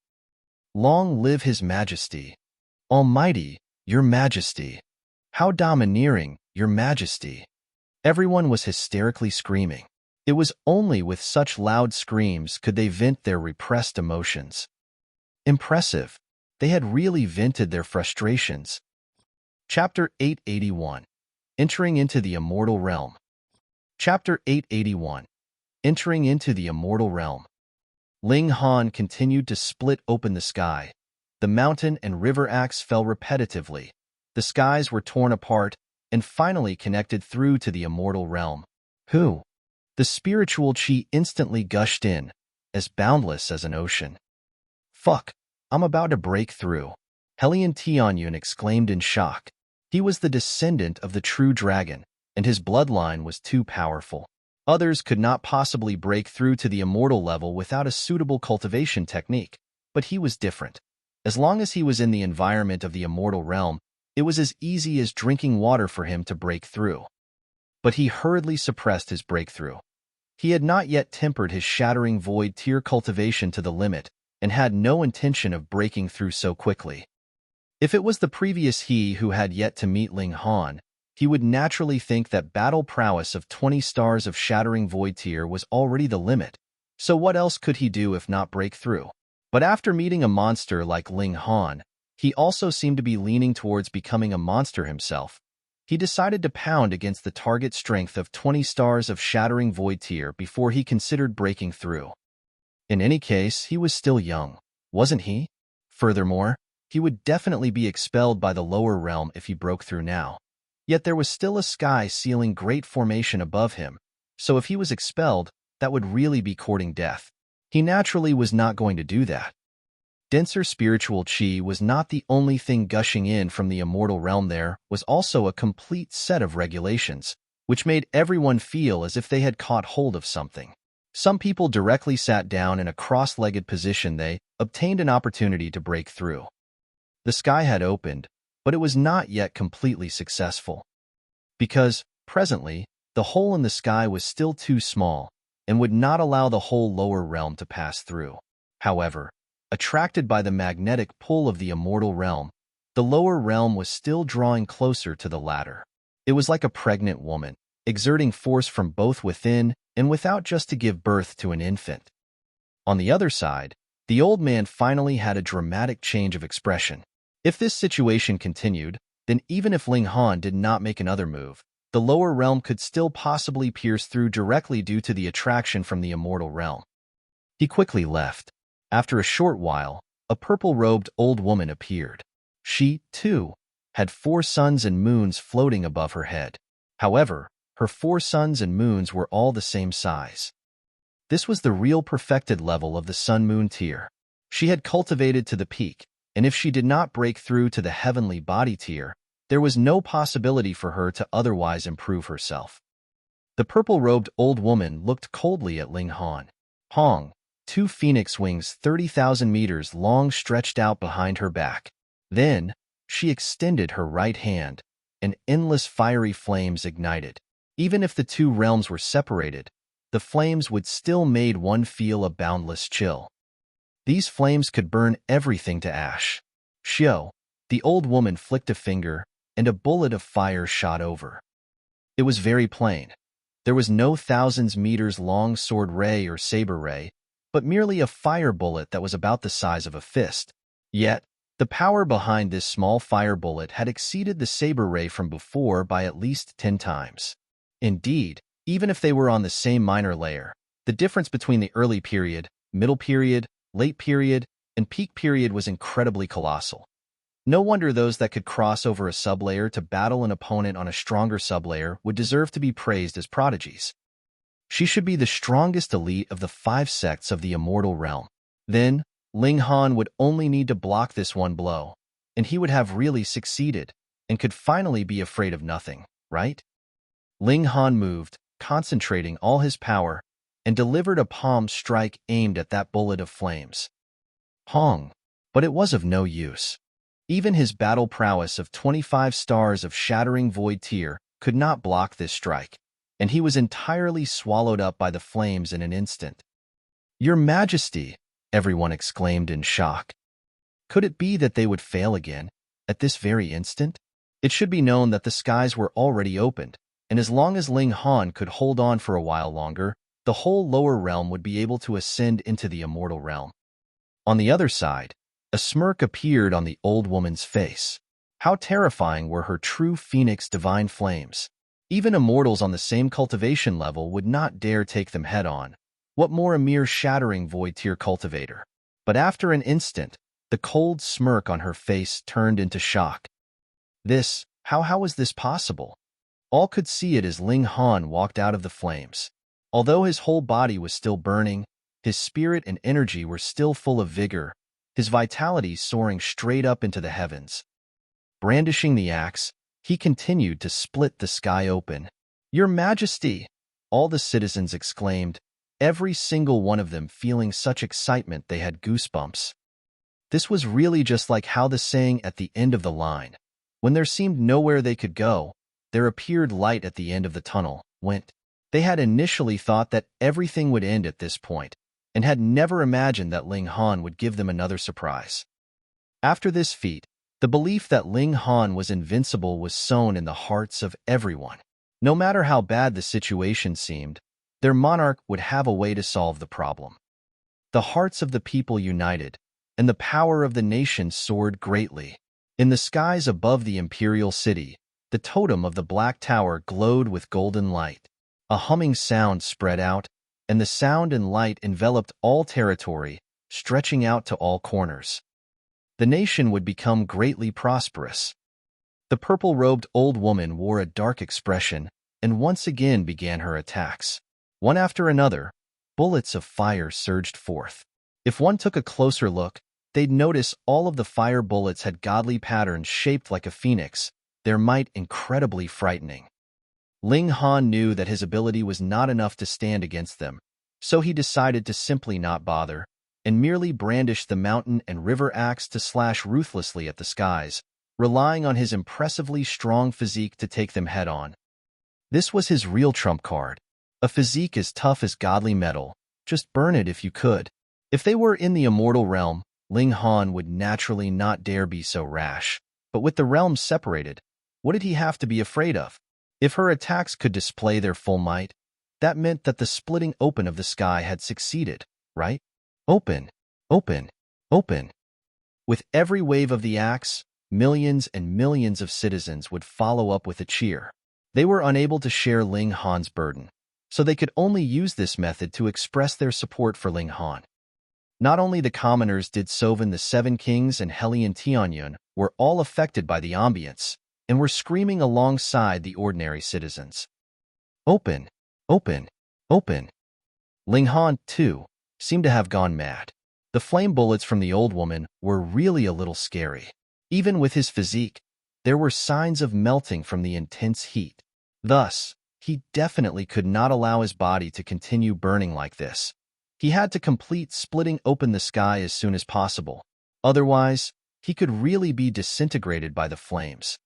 Long live His Majesty! Almighty, Your Majesty! How domineering, Your Majesty! Everyone was hysterically screaming. It was only with such loud screams could they vent their repressed emotions. Impressive. They had really vented their frustrations. Chapter 881. Entering into the Immortal Realm. Chapter 881. Entering into the Immortal Realm. Ling Han continued to split open the sky. The mountain and river acts fell repetitively. The skies were torn apart and finally connected through to the immortal realm. Who? The spiritual chi instantly gushed in, as boundless as an ocean. Fuck, I'm about to break through. Helian Tianyun exclaimed in shock. He was the descendant of the true dragon, and his bloodline was too powerful. Others could not possibly break through to the immortal level without a suitable cultivation technique, but he was different. As long as he was in the environment of the immortal realm, it was as easy as drinking water for him to break through. But he hurriedly suppressed his breakthrough. He had not yet tempered his shattering void tier cultivation to the limit, and had no intention of breaking through so quickly. If it was the previous he who had yet to meet Ling Han, he would naturally think that battle prowess of 20 stars of shattering void tier was already the limit, so what else could he do if not break through? But after meeting a monster like Ling Han, he also seemed to be leaning towards becoming a monster himself. He decided to pound against the target strength of 20 stars of shattering void tier before he considered breaking through. In any case, he was still young, wasn't he? Furthermore, he would definitely be expelled by the lower realm if he broke through now. Yet there was still a sky-sealing great formation above him, so if he was expelled, that would really be courting death. He naturally was not going to do that. Denser spiritual chi was not the only thing gushing in from the immortal realm. There was also a complete set of regulations, which made everyone feel as if they had caught hold of something. Some people directly sat down in a cross-legged position. They obtained an opportunity to break through. The sky had opened, but it was not yet completely successful. Because, presently, the hole in the sky was still too small and would not allow the whole lower realm to pass through. However, attracted by the magnetic pull of the immortal realm, the lower realm was still drawing closer to the latter. It was like a pregnant woman, exerting force from both within and without just to give birth to an infant. On the other side, the old man finally had a dramatic change of expression. If this situation continued, then even if Ling Han did not make another move, the lower realm could still possibly pierce through directly due to the attraction from the immortal realm. He quickly left. After a short while, a purple-robed old woman appeared. She, too, had 4 suns and moons floating above her head. However, her 4 suns and moons were all the same size. This was the real perfected level of the sun-moon tier. She had cultivated to the peak, and if she did not break through to the heavenly body tier, there was no possibility for her to otherwise improve herself. The purple-robed old woman looked coldly at Ling Han. Hong, 2 phoenix wings 30,000 meters long stretched out behind her back. Then, she extended her right hand, and endless fiery flames ignited. Even if the 2 realms were separated, the flames would still made one feel a boundless chill. These flames could burn everything to ash. Xiao, the old woman flicked a finger, and a bullet of fire shot over. It was very plain. There was no thousands meters long sword ray or saber ray, but merely a fire bullet that was about the size of a fist. Yet, the power behind this small fire bullet had exceeded the saber ray from before by at least 10 times. Indeed, even if they were on the same minor layer, the difference between the early period, middle period, late period, and peak period was incredibly colossal. No wonder those that could cross over a sublayer to battle an opponent on a stronger sublayer would deserve to be praised as prodigies. She should be the strongest elite of the 5 sects of the immortal realm. Then, Ling Han would only need to block this one blow, and he would have really succeeded, and could finally be afraid of nothing, right? Ling Han moved, concentrating all his power, and delivered a palm strike aimed at that bullet of flames. Hong! But it was of no use. Even his battle prowess of 25 stars of shattering void tier could not block this strike, and he was entirely swallowed up by the flames in an instant. "Your Majesty!" everyone exclaimed in shock. Could it be that they would fail again, at this very instant? It should be known that the skies were already opened, and as long as Ling Han could hold on for a while longer, the whole lower realm would be able to ascend into the immortal realm. On the other side, a smirk appeared on the old woman's face. How terrifying were her true phoenix divine flames. Even immortals on the same cultivation level would not dare take them head-on. What more a mere shattering void tier cultivator? But after an instant, the cold smirk on her face turned into shock. How was this possible? All could see it as Ling Han walked out of the flames. Although his whole body was still burning, his spirit and energy were still full of vigor, his vitality soaring straight up into the heavens. Brandishing the axe, he continued to split the sky open. "Your Majesty!" all the citizens exclaimed, every single one of them feeling such excitement they had goosebumps. This was really just like how the saying at the end of the line, "When there seemed nowhere they could go, there appeared light at the end of the tunnel," went. They had initially thought that everything would end at this point, and had never imagined that Ling Han would give them another surprise. After this feat, the belief that Ling Han was invincible was sown in the hearts of everyone. No matter how bad the situation seemed, their monarch would have a way to solve the problem. The hearts of the people united, and the power of the nation soared greatly. In the skies above the imperial city, The totem of the Black Tower glowed with golden light. A humming sound spread out, and the sound and light enveloped all territory, stretching out to all corners. The nation would become greatly prosperous. The purple-robed old woman wore a dark expression and once again began her attacks. One after another, bullets of fire surged forth. If one took a closer look, they'd notice all of the fire bullets had godly patterns shaped like a phoenix, their might incredibly frightening. Ling Han knew that his ability was not enough to stand against them, so he decided to simply not bother, and merely brandish the mountain and river axe to slash ruthlessly at the skies, relying on his impressively strong physique to take them head-on. This was his real trump card. A physique as tough as godly metal. Just burn it if you could. If they were in the immortal realm, Ling Han would naturally not dare be so rash. But with the realms separated, what did he have to be afraid of? If her attacks could display their full might, that meant that the splitting open of the sky had succeeded, right? Open, open, open. With every wave of the axe, millions and millions of citizens would follow up with a cheer. They were unable to share Ling Han's burden, so they could only use this method to express their support for Ling Han. Not only the commoners did Sovan the Seven Kings and Helian Tianyun were all affected by the ambience, and were screaming alongside the ordinary citizens. Open, open, open. Ling Han, too, seemed to have gone mad. The flame bullets from the old woman were really a little scary. Even with his physique, there were signs of melting from the intense heat. Thus, he definitely could not allow his body to continue burning like this. He had to complete splitting open the sky as soon as possible. Otherwise, he could really be disintegrated by the flames.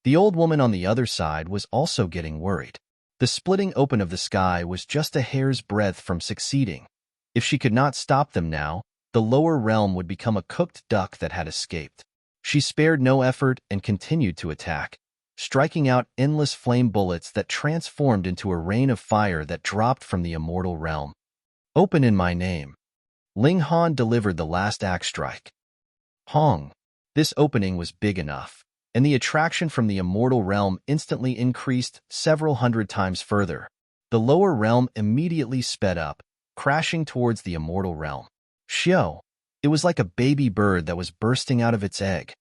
The old woman on the other side was also getting worried. The splitting open of the sky was just a hair's breadth from succeeding. If she could not stop them now, the lower realm would become a cooked duck that had escaped. She spared no effort and continued to attack, striking out endless flame bullets that transformed into a rain of fire that dropped from the immortal realm. Open in my name. Ling Han delivered the last axe strike. Hong. This opening was big enough, and the attraction from the immortal realm instantly increased several hundred times further. The lower realm immediately sped up, crashing towards the immortal realm. Xiao. It was like a baby bird that was bursting out of its egg.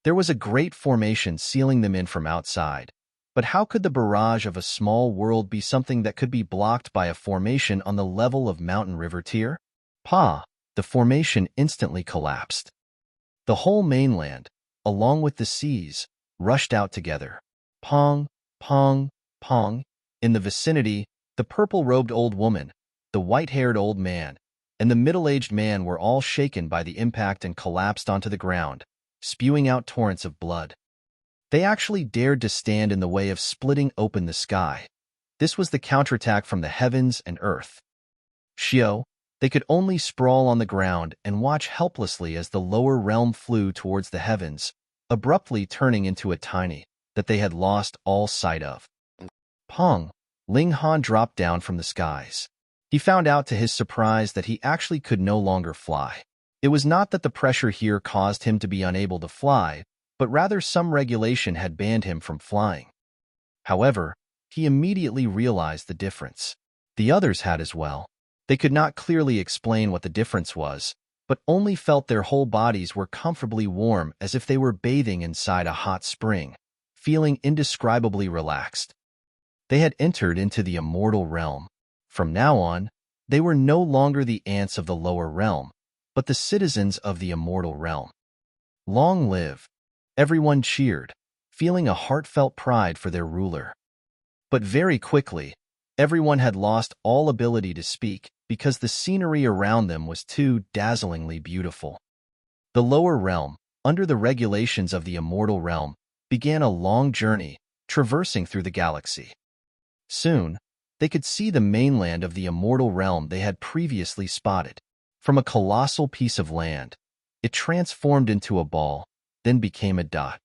There was a great formation sealing them in from outside, but how could the barrage of a small world be something that could be blocked by a formation on the level of Mountain River Tier? Pa! The formation instantly collapsed. The whole mainland, along with the seas, rushed out together. Pong, pong, pong. In the vicinity, the purple-robed old woman, the white-haired old man, and the middle-aged man were all shaken by the impact and collapsed onto the ground, spewing out torrents of blood. They actually dared to stand in the way of splitting open the sky. This was the counterattack from the heavens and earth. Xiao, they could only sprawl on the ground and watch helplessly as the lower realm flew towards the heavens, abruptly turning into a tiny that they had lost all sight of. Pong, Ling Han dropped down from the skies. He found out to his surprise that he actually could no longer fly. It was not that the pressure here caused him to be unable to fly, but rather some regulation had banned him from flying. However, he immediately realized the difference. The others had as well. They could not clearly explain what the difference was, but only felt their whole bodies were comfortably warm as if they were bathing inside a hot spring, feeling indescribably relaxed. They had entered into the immortal realm. From now on, they were no longer the ants of the lower realm, but the citizens of the immortal realm. Long live! Everyone cheered, feeling a heartfelt pride for their ruler. But very quickly, everyone had lost all ability to speak because the scenery around them was too dazzlingly beautiful. The lower realm, under the regulations of the immortal realm, began a long journey, traversing through the galaxy. Soon, they could see the mainland of the immortal realm they had previously spotted. From a colossal piece of land, it transformed into a ball, then became a dot.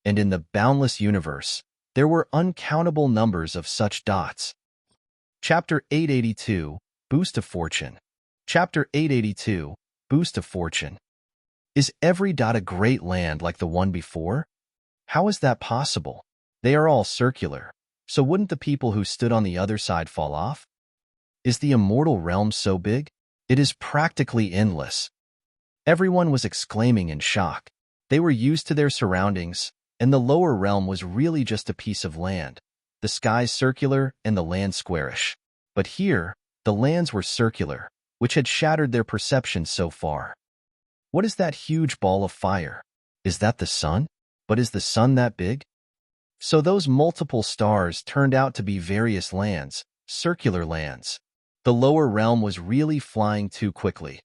And in the boundless universe, there were uncountable numbers of such dots. Chapter 882, Boost of Fortune. Chapter 882, Boost of Fortune. Is every dot a great land like the one before? How is that possible? They are all circular, so wouldn't the people who stood on the other side fall off? Is the immortal realm so big? It is practically endless. Everyone was exclaiming in shock. They were used to their surroundings, and the lower realm was really just a piece of land. The skies circular and the land squarish. But here, the lands were circular, which had shattered their perception so far. What is that huge ball of fire? Is that the sun? But is the sun that big? So those multiple stars turned out to be various lands, circular lands. The lower realm was really flying too quickly.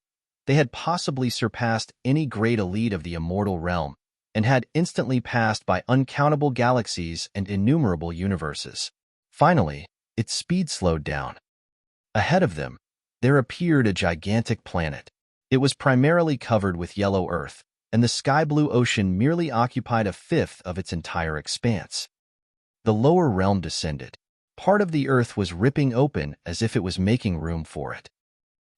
They had possibly surpassed any great elite of the immortal realm, and had instantly passed by uncountable galaxies and innumerable universes. Finally, its speed slowed down. Ahead of them, there appeared a gigantic planet. It was primarily covered with yellow earth, and the sky-blue ocean merely occupied a fifth of its entire expanse. The lower realm descended. Part of the earth was ripping open as if it was making room for it.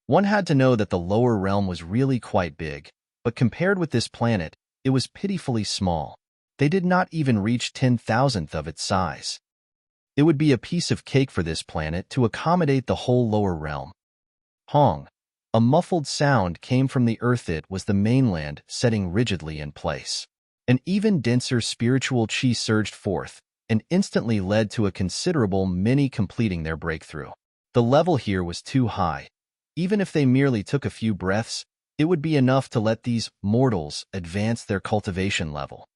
One had to know that the lower realm was really quite big, but compared with this planet, it was pitifully small. They did not even reach 10,000th of its size. It would be a piece of cake for this planet to accommodate the whole lower realm. Hong. A muffled sound came from the earth. It was the mainland setting rigidly in place. An even denser spiritual chi surged forth, and instantly led to a considerable many completing their breakthrough. The level here was too high. Even if they merely took a few breaths, it would be enough to let these mortals advance their cultivation level.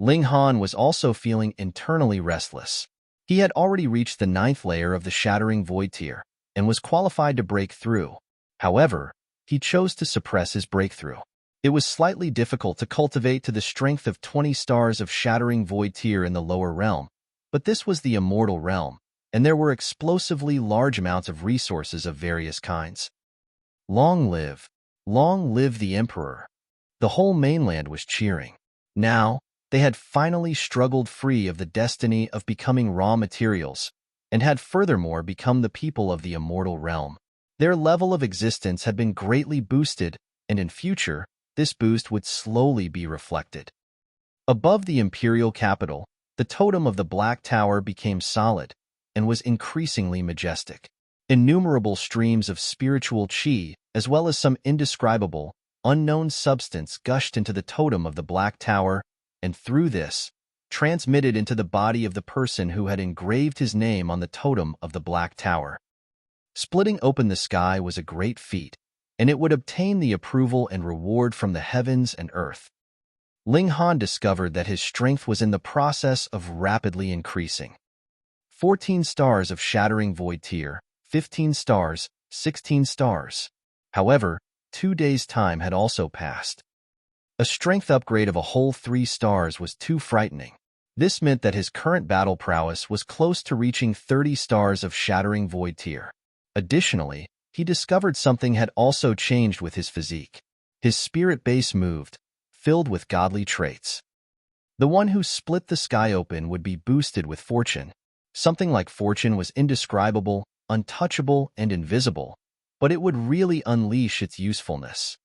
Ling Han was also feeling internally restless. He had already reached the 9th layer of the Shattering Void tier, and was qualified to break through. However, he chose to suppress his breakthrough. It was slightly difficult to cultivate to the strength of 20 stars of Shattering Void tier in the lower realm, but this was the Immortal realm, and there were explosively large amounts of resources of various kinds. Long live the Emperor! The whole mainland was cheering. Now, they had finally struggled free of the destiny of becoming raw materials, and had furthermore become the people of the Immortal realm. Their level of existence had been greatly boosted, and in future, this boost would slowly be reflected. Above the imperial capital, the totem of the Black Tower became solid, and was increasingly majestic. Innumerable streams of spiritual chi, as well as some indescribable, unknown substance gushed into the totem of the Black Tower, and through this, transmitted into the body of the person who had engraved his name on the totem of the Black Tower. Splitting open the sky was a great feat, and it would obtain the approval and reward from the heavens and earth. Ling Han discovered that his strength was in the process of rapidly increasing. 14 stars of Shattering Void tier, 15 stars, 16 stars. However, 2 days' time had also passed. A strength upgrade of a whole 3 stars was too frightening. This meant that his current battle prowess was close to reaching 30 stars of Shattering Void tier. Additionally, he discovered something had also changed with his physique. His spirit base moved, filled with godly traits. The one who split the sky open would be boosted with fortune. Something like fortune was indescribable, untouchable, and invisible, but it would really unleash its usefulness.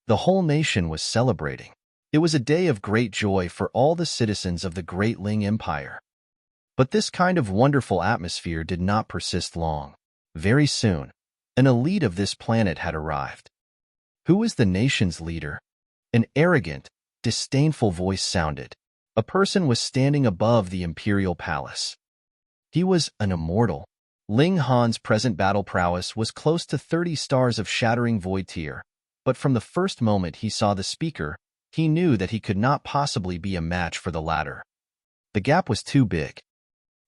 The whole nation was celebrating. It was a day of great joy for all the citizens of the great Ling Empire. But this kind of wonderful atmosphere did not persist long. Very soon, an elite of this planet had arrived. Who is the nation's leader? An arrogant, disdainful voice sounded. A person was standing above the imperial palace. He was an immortal. Ling Han's present battle prowess was close to 30 stars of Shattering Void tier, but from the first moment he saw the speaker, he knew that he could not possibly be a match for the latter. The gap was too big.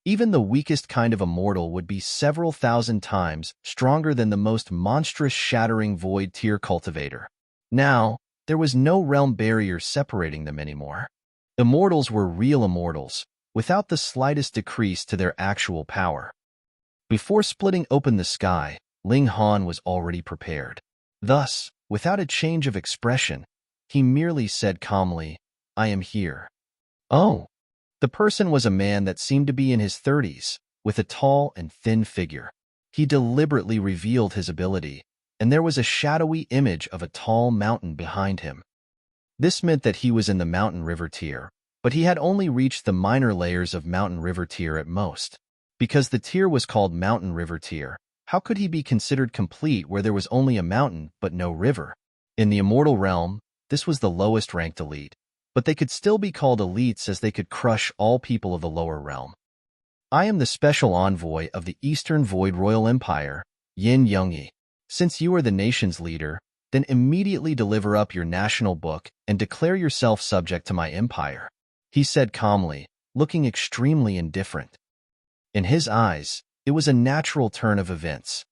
Even the weakest kind of immortal would be several thousand times stronger than the most monstrous Shattering Void tier cultivator. Now, there was no realm barrier separating them anymore. Immortals were real immortals, without the slightest decrease to their actual power. Before splitting open the sky, Ling Han was already prepared. Thus, without a change of expression, he merely said calmly, "I am here." Oh! The person was a man that seemed to be in his 30s, with a tall and thin figure. He deliberately revealed his ability, and there was a shadowy image of a tall mountain behind him. This meant that he was in the mountain river tier, But he had only reached the minor layers of Mountain River tier at most. Because the tier was called Mountain River tier, how could he be considered complete where there was only a mountain but no river? In the Immortal realm, this was the lowest ranked elite. But they could still be called elites as they could crush all people of the lower realm. I am the special envoy of the Eastern Void Royal Empire, Yin Youngyi. Since you are the nation's leader, then immediately deliver up your national book and declare yourself subject to my empire, he said calmly, looking extremely indifferent. In his eyes, it was a natural turn of events.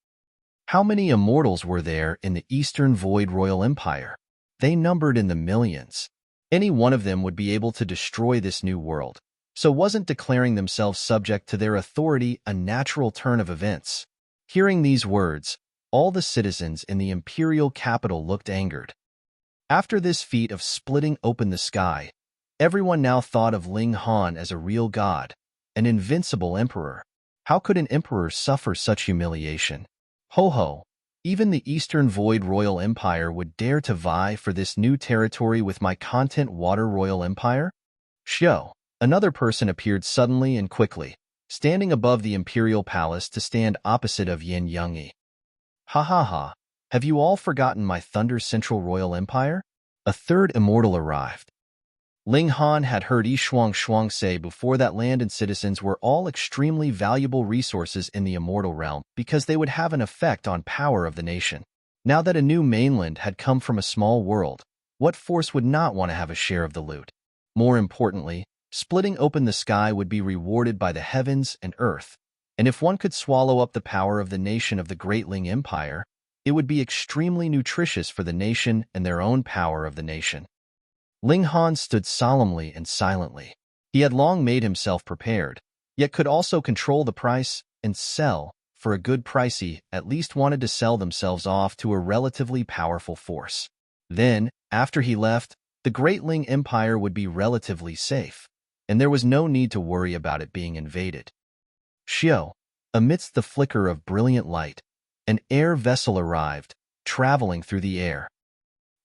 How many immortals were there in the Eastern Void Royal Empire? They numbered in the millions. Any one of them would be able to destroy this new world. So wasn't declaring themselves subject to their authority a natural turn of events? Hearing these words, all the citizens in the imperial capital looked angered. After this feat of splitting open the sky, everyone now thought of Ling Han as a real god, an invincible emperor. How could an emperor suffer such humiliation? Ho ho! Even the Eastern Void Royal Empire would dare to vie for this new territory with my Content Water Royal Empire? Shio! Another person appeared suddenly and quickly, standing above the imperial palace to stand opposite of Yin Youngyi. Ha ha ha! Have you all forgotten my Thunder Central Royal Empire? A third immortal arrived. Ling Han had heard Yi Shuang say before that land and citizens were all extremely valuable resources in the immortal realm because they would have an effect on power of the nation. Now that a new mainland had come from a small world, what force would not want to have a share of the loot? More importantly, splitting open the sky would be rewarded by the heavens and earth, and if one could swallow up the power of the nation of the Great Ling Empire, it would be extremely nutritious for the nation and their own power of the nation. Ling Han stood solemnly and silently. He had long made himself prepared, yet could also control the price and sell for a good price. He at least wanted to sell themselves off to a relatively powerful force. Then, after he left, the Great Ling Empire would be relatively safe, and there was no need to worry about it being invaded. Shio, amidst the flicker of brilliant light, an air vessel arrived, traveling through the air.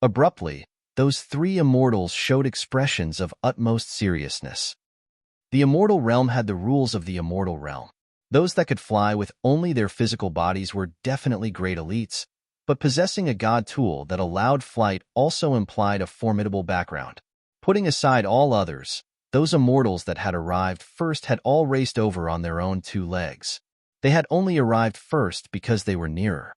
Abruptly, those three immortals showed expressions of utmost seriousness. The immortal realm had the rules of the immortal realm. Those that could fly with only their physical bodies were definitely great elites, but possessing a god tool that allowed flight also implied a formidable background. Putting aside all others, those immortals that had arrived first had all raced over on their own two legs. They had only arrived first because they were nearer.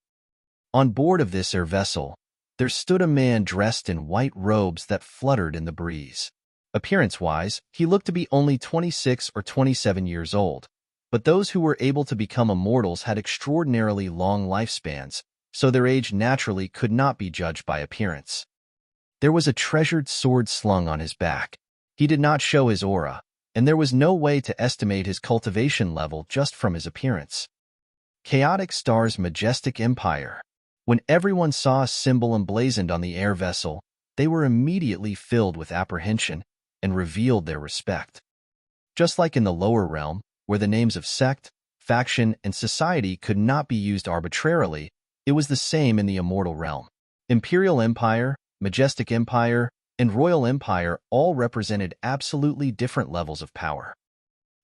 On board of this air vessel, there stood a man dressed in white robes that fluttered in the breeze. Appearance-wise, he looked to be only 26 or 27 years old, but those who were able to become immortals had extraordinarily long lifespans, so their age naturally could not be judged by appearance. There was a treasured sword slung on his back. He did not show his aura, and there was no way to estimate his cultivation level just from his appearance. Chaotic Star's Majestic Empire. When everyone saw a symbol emblazoned on the air vessel, they were immediately filled with apprehension and revealed their respect. Just like in the lower realm, where the names of sect, faction, and society could not be used arbitrarily, it was the same in the immortal realm. Imperial Empire, Majestic Empire, and Royal Empire all represented absolutely different levels of power.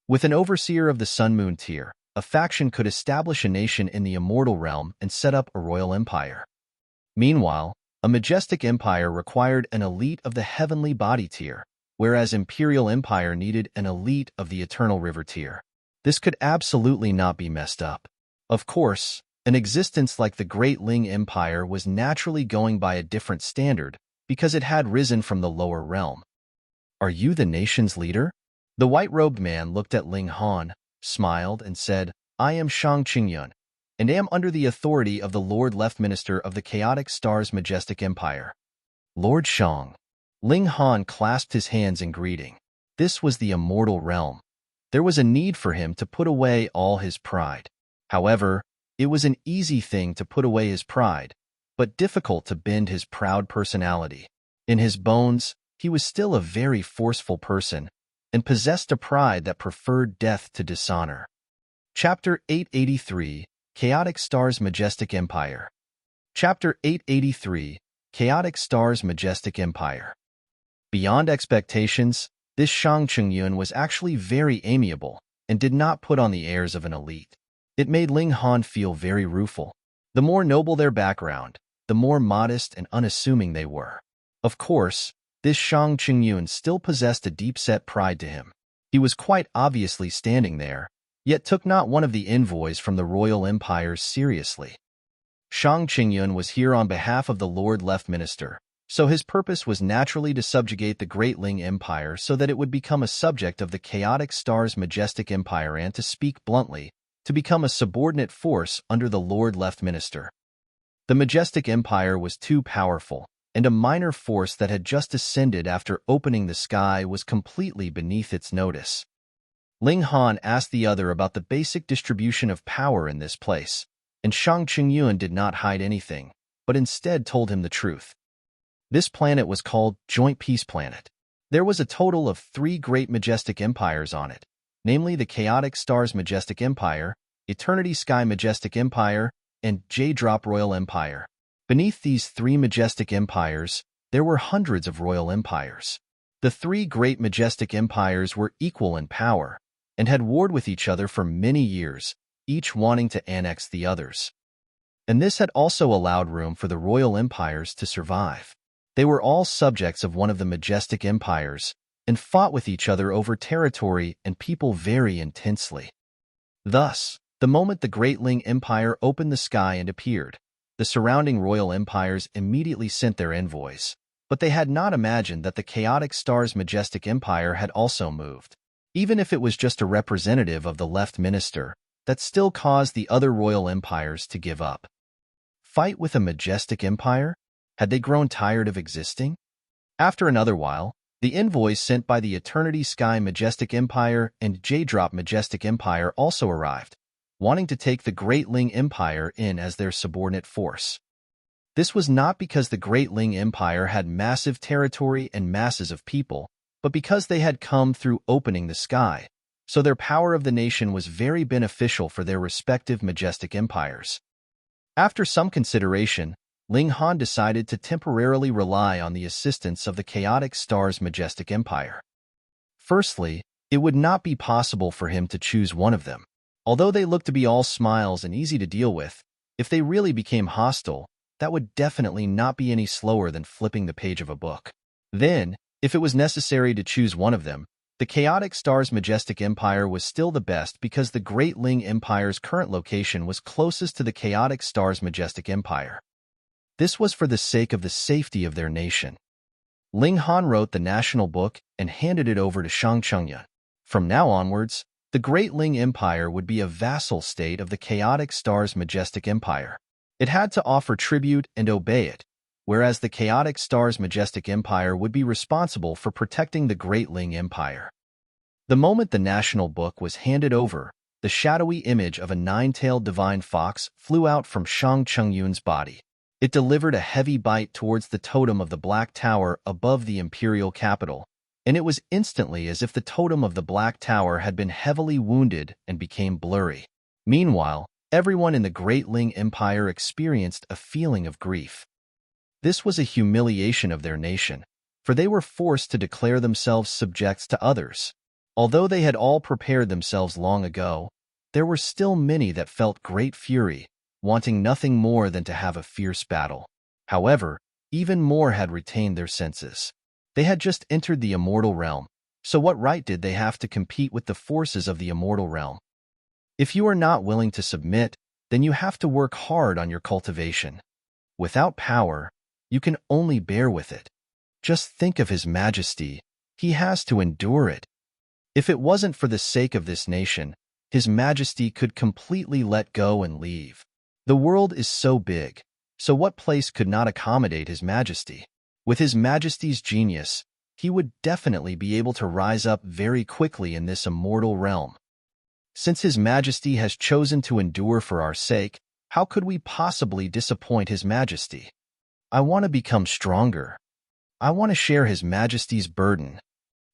With an overseer of the Sun-Moon tier, a faction could establish a nation in the immortal realm and set up a royal empire. Meanwhile, a Majestic Empire required an elite of the Heavenly Body tier, whereas Imperial Empire needed an elite of the Eternal River tier. This could absolutely not be messed up. Of course, an existence like the Great Ling Empire was naturally going by a different standard because it had risen from the lower realm. Are you the nation's leader? The white-robed man looked at Ling Han, smiled, and said, I am Shang Qingyun, and am under the authority of the Lord Left Minister of the Chaotic Star's Majestic Empire. Lord Shang. Ling Han clasped his hands in greeting. This was the immortal realm. There was a need for him to put away all his pride. However, it was an easy thing to put away his pride, but difficult to bend his proud personality. In his bones, he was still a very forceful person, and possessed a pride that preferred death to dishonor. Chapter 883, Chaotic Star's Majestic Empire. Chapter 883, Chaotic Star's Majestic Empire. Beyond expectations, This Shang Qingyun was actually very amiable and did not put on the airs of an elite. It made Ling Han feel very rueful. The more noble their background, the more modest and unassuming they were. Of course, this Shang Qingyun still possessed a deep-set pride to him. He was quite obviously standing there, yet took not one of the envoys from the royal empires seriously. Shang Qingyun was here on behalf of the Lord Left Minister, so his purpose was naturally to subjugate the great Ling Empire so that it would become a subject of the chaotic star's Majestic Empire and, to speak bluntly, to become a subordinate force under the Lord Left Minister. The Majestic Empire was too powerful, and a minor force that had just ascended after opening the sky was completely beneath its notice. Ling Han asked the other about the basic distribution of power in this place, and Shang Qingyun did not hide anything, but instead told him the truth. This planet was called Joint Peace Planet. There was a total of 3 great majestic empires on it, namely the Chaotic Stars Majestic Empire, Eternity Sky Majestic Empire, and J-Drop Royal Empire. Beneath these 3 majestic empires, there were hundreds of royal empires. The 3 great majestic empires were equal in power and had warred with each other for many years, each wanting to annex the others. And this had also allowed room for the royal empires to survive. They were all subjects of one of the majestic empires and fought with each other over territory and people very intensely. Thus, the moment the Great Ling Empire opened the sky and appeared, the surrounding royal empires immediately sent their envoys, but they had not imagined that the Chaotic Stars Majestic Empire had also moved. Even if it was just a representative of the left minister, that still caused the other royal empires to give up. Fight with a majestic empire? Had they grown tired of existing? After another while, the envoys sent by the Eternity Sky Majestic Empire and J-Drop Majestic Empire also arrived, wanting to take the Great Ling Empire in as their subordinate force. This was not because the Great Ling Empire had massive territory and masses of people, but because they had come through opening the sky, so their power of the nation was very beneficial for their respective majestic empires. After some consideration, Ling Han decided to temporarily rely on the assistance of the Chaotic Stars Majestic Empire. Firstly, it would not be possible for him to choose one of them. Although they looked to be all smiles and easy to deal with, if they really became hostile, that would definitely not be any slower than flipping the page of a book. Then, if it was necessary to choose one of them, the Chaotic Stars Majestic Empire was still the best because the Great Ling Empire's current location was closest to the Chaotic Stars Majestic Empire. This was for the sake of the safety of their nation. Ling Han wrote the national book and handed it over to Shang Qingyun. From now onwards, the Great Ling Empire would be a vassal state of the Chaotic Stars Majestic Empire. It had to offer tribute and obey it, whereas the Chaotic Stars Majestic Empire would be responsible for protecting the Great Ling Empire. The moment the national book was handed over, the shadowy image of a 9-tailed divine fox flew out from Shang Qingyun's body. It delivered a heavy bite towards the totem of the Black Tower above the imperial capital, and it was instantly as if the totem of the Black Tower had been heavily wounded and became blurry. Meanwhile, everyone in the Great Ling Empire experienced a feeling of grief. This was a humiliation of their nation, for they were forced to declare themselves subjects to others. Although they had all prepared themselves long ago, there were still many that felt great fury, wanting nothing more than to have a fierce battle. However, even more had retained their senses. They had just entered the immortal realm, so what right did they have to compete with the forces of the immortal realm? If you are not willing to submit, then you have to work hard on your cultivation. Without power, you can only bear with it. Just think of His Majesty. He has to endure it. If it wasn't for the sake of this nation, His Majesty could completely let go and leave. The world is so big, so what place could not accommodate His Majesty? With His Majesty's genius, He would definitely be able to rise up very quickly in this immortal realm. Since His Majesty has chosen to endure for our sake, how could we possibly disappoint His Majesty? I want to become stronger. I want to share His Majesty's burden.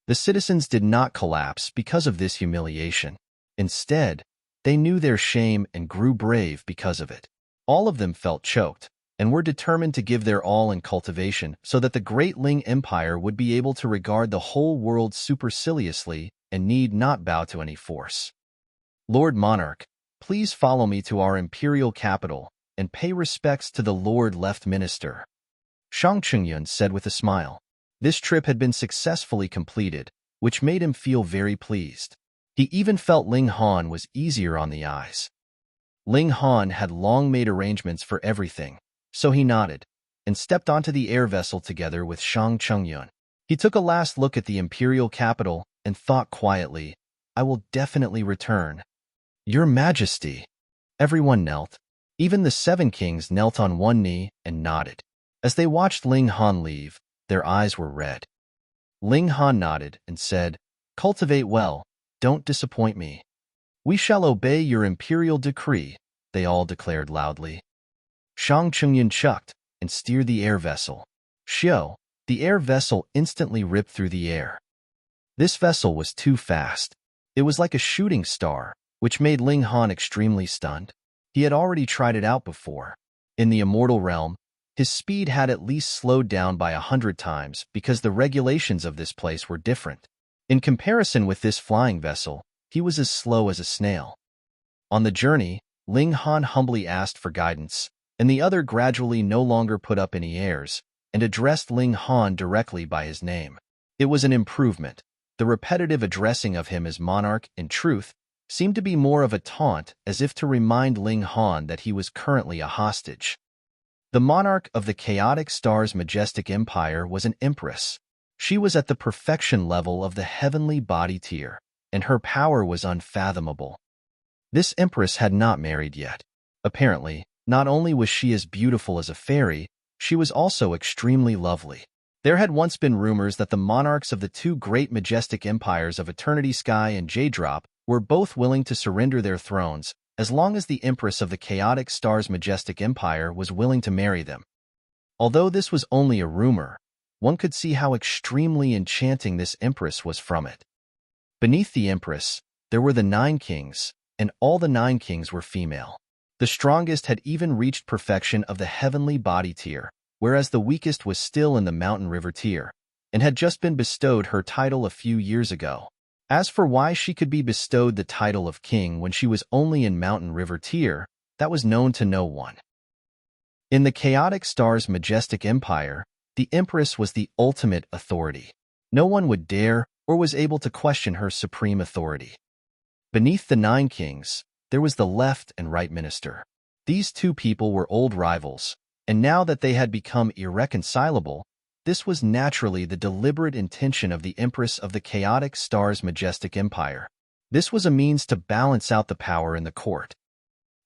The citizens did not collapse because of this humiliation. Instead, they knew their shame and grew brave because of it. All of them felt choked, and were determined to give their all in cultivation so that the great Ling Empire would be able to regard the whole world superciliously and need not bow to any force. Lord Monarch, please follow me to our imperial capital and pay respects to the Lord Left Minister, Shang Qingyun said with a smile. This trip had been successfully completed, which made him feel very pleased. He even felt Ling Han was easier on the eyes. Ling Han had long made arrangements for everything, so he nodded and stepped onto the air vessel together with Shang Qingyun. He took a last look at the imperial capital and thought quietly, I will definitely return. Your Majesty. Everyone knelt. Even the 7 kings knelt on one knee and nodded. As they watched Ling Han leave, their eyes were red. Ling Han nodded and said, Cultivate well, don't disappoint me. We shall obey your imperial decree, they all declared loudly. Shang Qingyun chucked and steered the air vessel. Xiao, the air vessel instantly ripped through the air. This vessel was too fast. It was like a shooting star, which made Ling Han extremely stunned. He had already tried it out before. In the Immortal realm, his speed had at least slowed down by 100 times because the regulations of this place were different. In comparison with this flying vessel, he was as slow as a snail. On the journey, Ling Han humbly asked for guidance, and the other gradually no longer put up any airs and addressed Ling Han directly by his name. It was an improvement. The repetitive addressing of him as monarch, in truth, seemed to be more of a taunt, as if to remind Ling Han that he was currently a hostage. The monarch of the chaotic star's majestic empire was an empress. She was at the perfection level of the heavenly body tier, and her power was unfathomable. This empress had not married yet. Apparently, not only was she as beautiful as a fairy, she was also extremely lovely. There had once been rumors that the monarchs of the 2 great majestic empires of Eternity Sky and J-Drop were both willing to surrender their thrones, as long as the Empress of the Chaotic Star's majestic empire was willing to marry them. Although this was only a rumor, one could see how extremely enchanting this Empress was from it. Beneath the Empress, there were the 9 kings, and all the 9 kings were female. The strongest had even reached perfection of the heavenly body tier, whereas the weakest was still in the mountain river tier, and had just been bestowed her title a few years ago. As for why she could be bestowed the title of king when she was only in mountain river tier, that was known to no one. In the chaotic star's majestic empire, the Empress was the ultimate authority. No one would dare or was able to question her supreme authority. Beneath the 9 kings, there was the left and right minister. These 2 people were old rivals, and now that they had become irreconcilable, this was naturally the deliberate intention of the Empress of the Chaotic Star's majestic empire. This was a means to balance out the power in the court.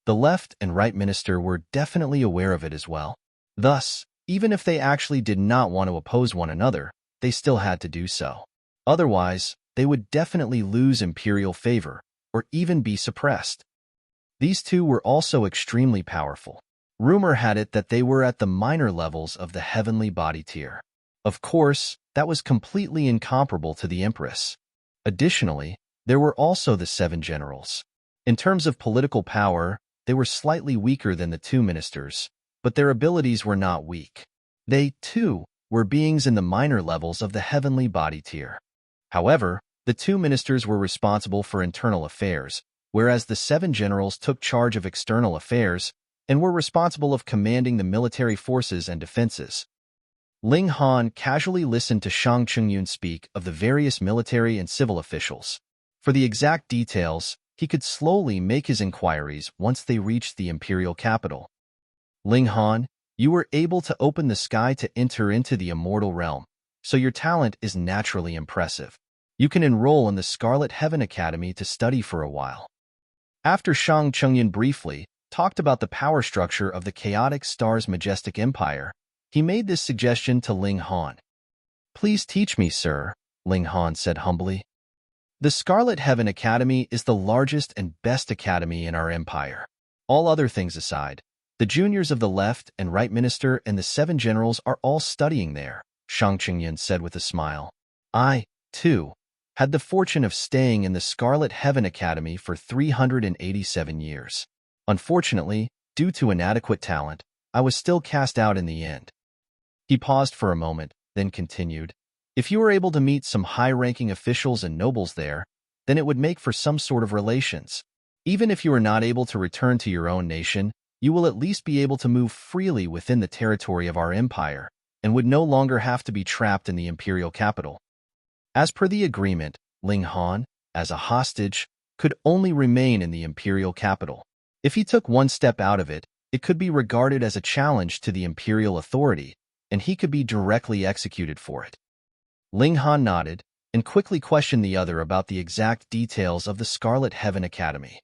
The left and right minister were definitely aware of it as well. Thus, even if they actually did not want to oppose one another, they still had to do so. Otherwise, they would definitely lose imperial favor, or even be suppressed. These 2 were also extremely powerful. Rumor had it that they were at the minor levels of the heavenly body tier. Of course, that was completely incomparable to the Empress. Additionally, there were also the 7 generals. In terms of political power, they were slightly weaker than the 2 ministers, but their abilities were not weak. They, too, were beings in the minor levels of the heavenly body tier. However, the 2 ministers were responsible for internal affairs, whereas the 7 generals took charge of external affairs and were responsible of commanding the military forces and defenses. Ling Han casually listened to Shang Qingyun speak of the various military and civil officials. For the exact details, he could slowly make his inquiries once they reached the imperial capital. Ling Han, you were able to open the sky to enter into the immortal realm, so your talent is naturally impressive. You can enroll in the Scarlet Heaven Academy to study for a while. After Shang Qingyun briefly talked about the power structure of the chaotic star's majestic empire, he made this suggestion to Ling Han. Please teach me, sir, Ling Han said humbly. The Scarlet Heaven Academy is the largest and best academy in our empire. All other things aside, the juniors of the left and right minister and the 7 generals are all studying there, Shang Qingyun said with a smile. I, too, had the fortune of staying in the Scarlet Heaven Academy for 387 years. Unfortunately, due to inadequate talent, I was still cast out in the end. He paused for a moment, then continued, if you were able to meet some high-ranking officials and nobles there, then it would make for some sort of relations. Even if you are not able to return to your own nation, you will at least be able to move freely within the territory of our empire, and would no longer have to be trapped in the imperial capital. As per the agreement, Ling Han, as a hostage, could only remain in the imperial capital. If he took one step out of it, it could be regarded as a challenge to the imperial authority, and he could be directly executed for it. Ling Han nodded, and quickly questioned the other about the exact details of the Scarlet Heaven Academy.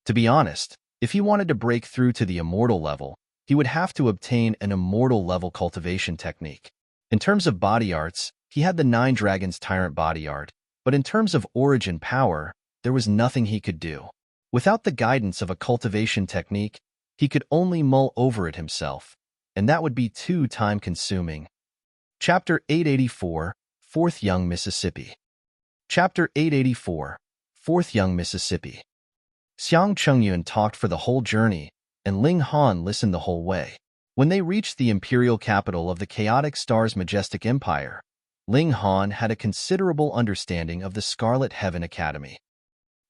To be honest, if he wanted to break through to the Immortal level, he would have to obtain an Immortal level cultivation technique. In terms of body arts, he had the 9 Dragons Tyrant body art, but in terms of origin power, there was nothing he could do. Without the guidance of a cultivation technique, he could only mull over it himself, and that would be too time-consuming. Chapter 884, 4th Young Mississippi. Chapter 884, 4th Young Mississippi. Xiang Chengyun talked for the whole journey, and Ling Han listened the whole way. When they reached the imperial capital of the Chaotic Star's Majestic Empire, Ling Han had a considerable understanding of the Scarlet Heaven Academy.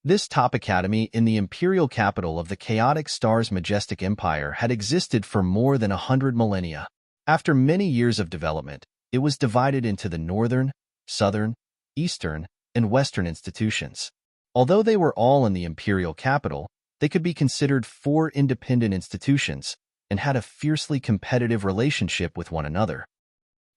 This top academy in the imperial capital of the Chaotic Star's Majestic Empire had existed for more than 100 millennia. After many years of development, it was divided into the Northern, Southern, Eastern, and Western institutions. Although they were all in the imperial capital, they could be considered 4 independent institutions and had a fiercely competitive relationship with one another.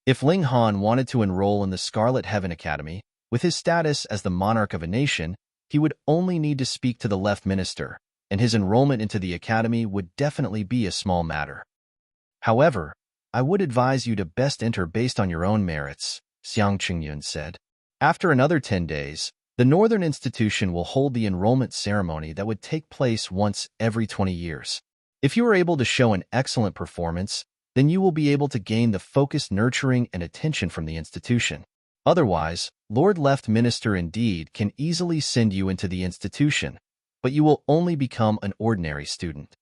If Ling Han wanted to enroll in the Scarlet Heaven Academy, with his status as the monarch of a nation, he would only need to speak to the left minister, and his enrollment into the academy would definitely be a small matter. However, I would advise you to best enter based on your own merits, Xiang Chengyun said. After another 10 days, the Northern Institution will hold the enrollment ceremony that would take place once every 20 years. If you are able to show an excellent performance, then you will be able to gain the focused nurturing and attention from the institution. Otherwise, Lord Left Minister indeed can easily send you into the institution, but you will only become an ordinary student.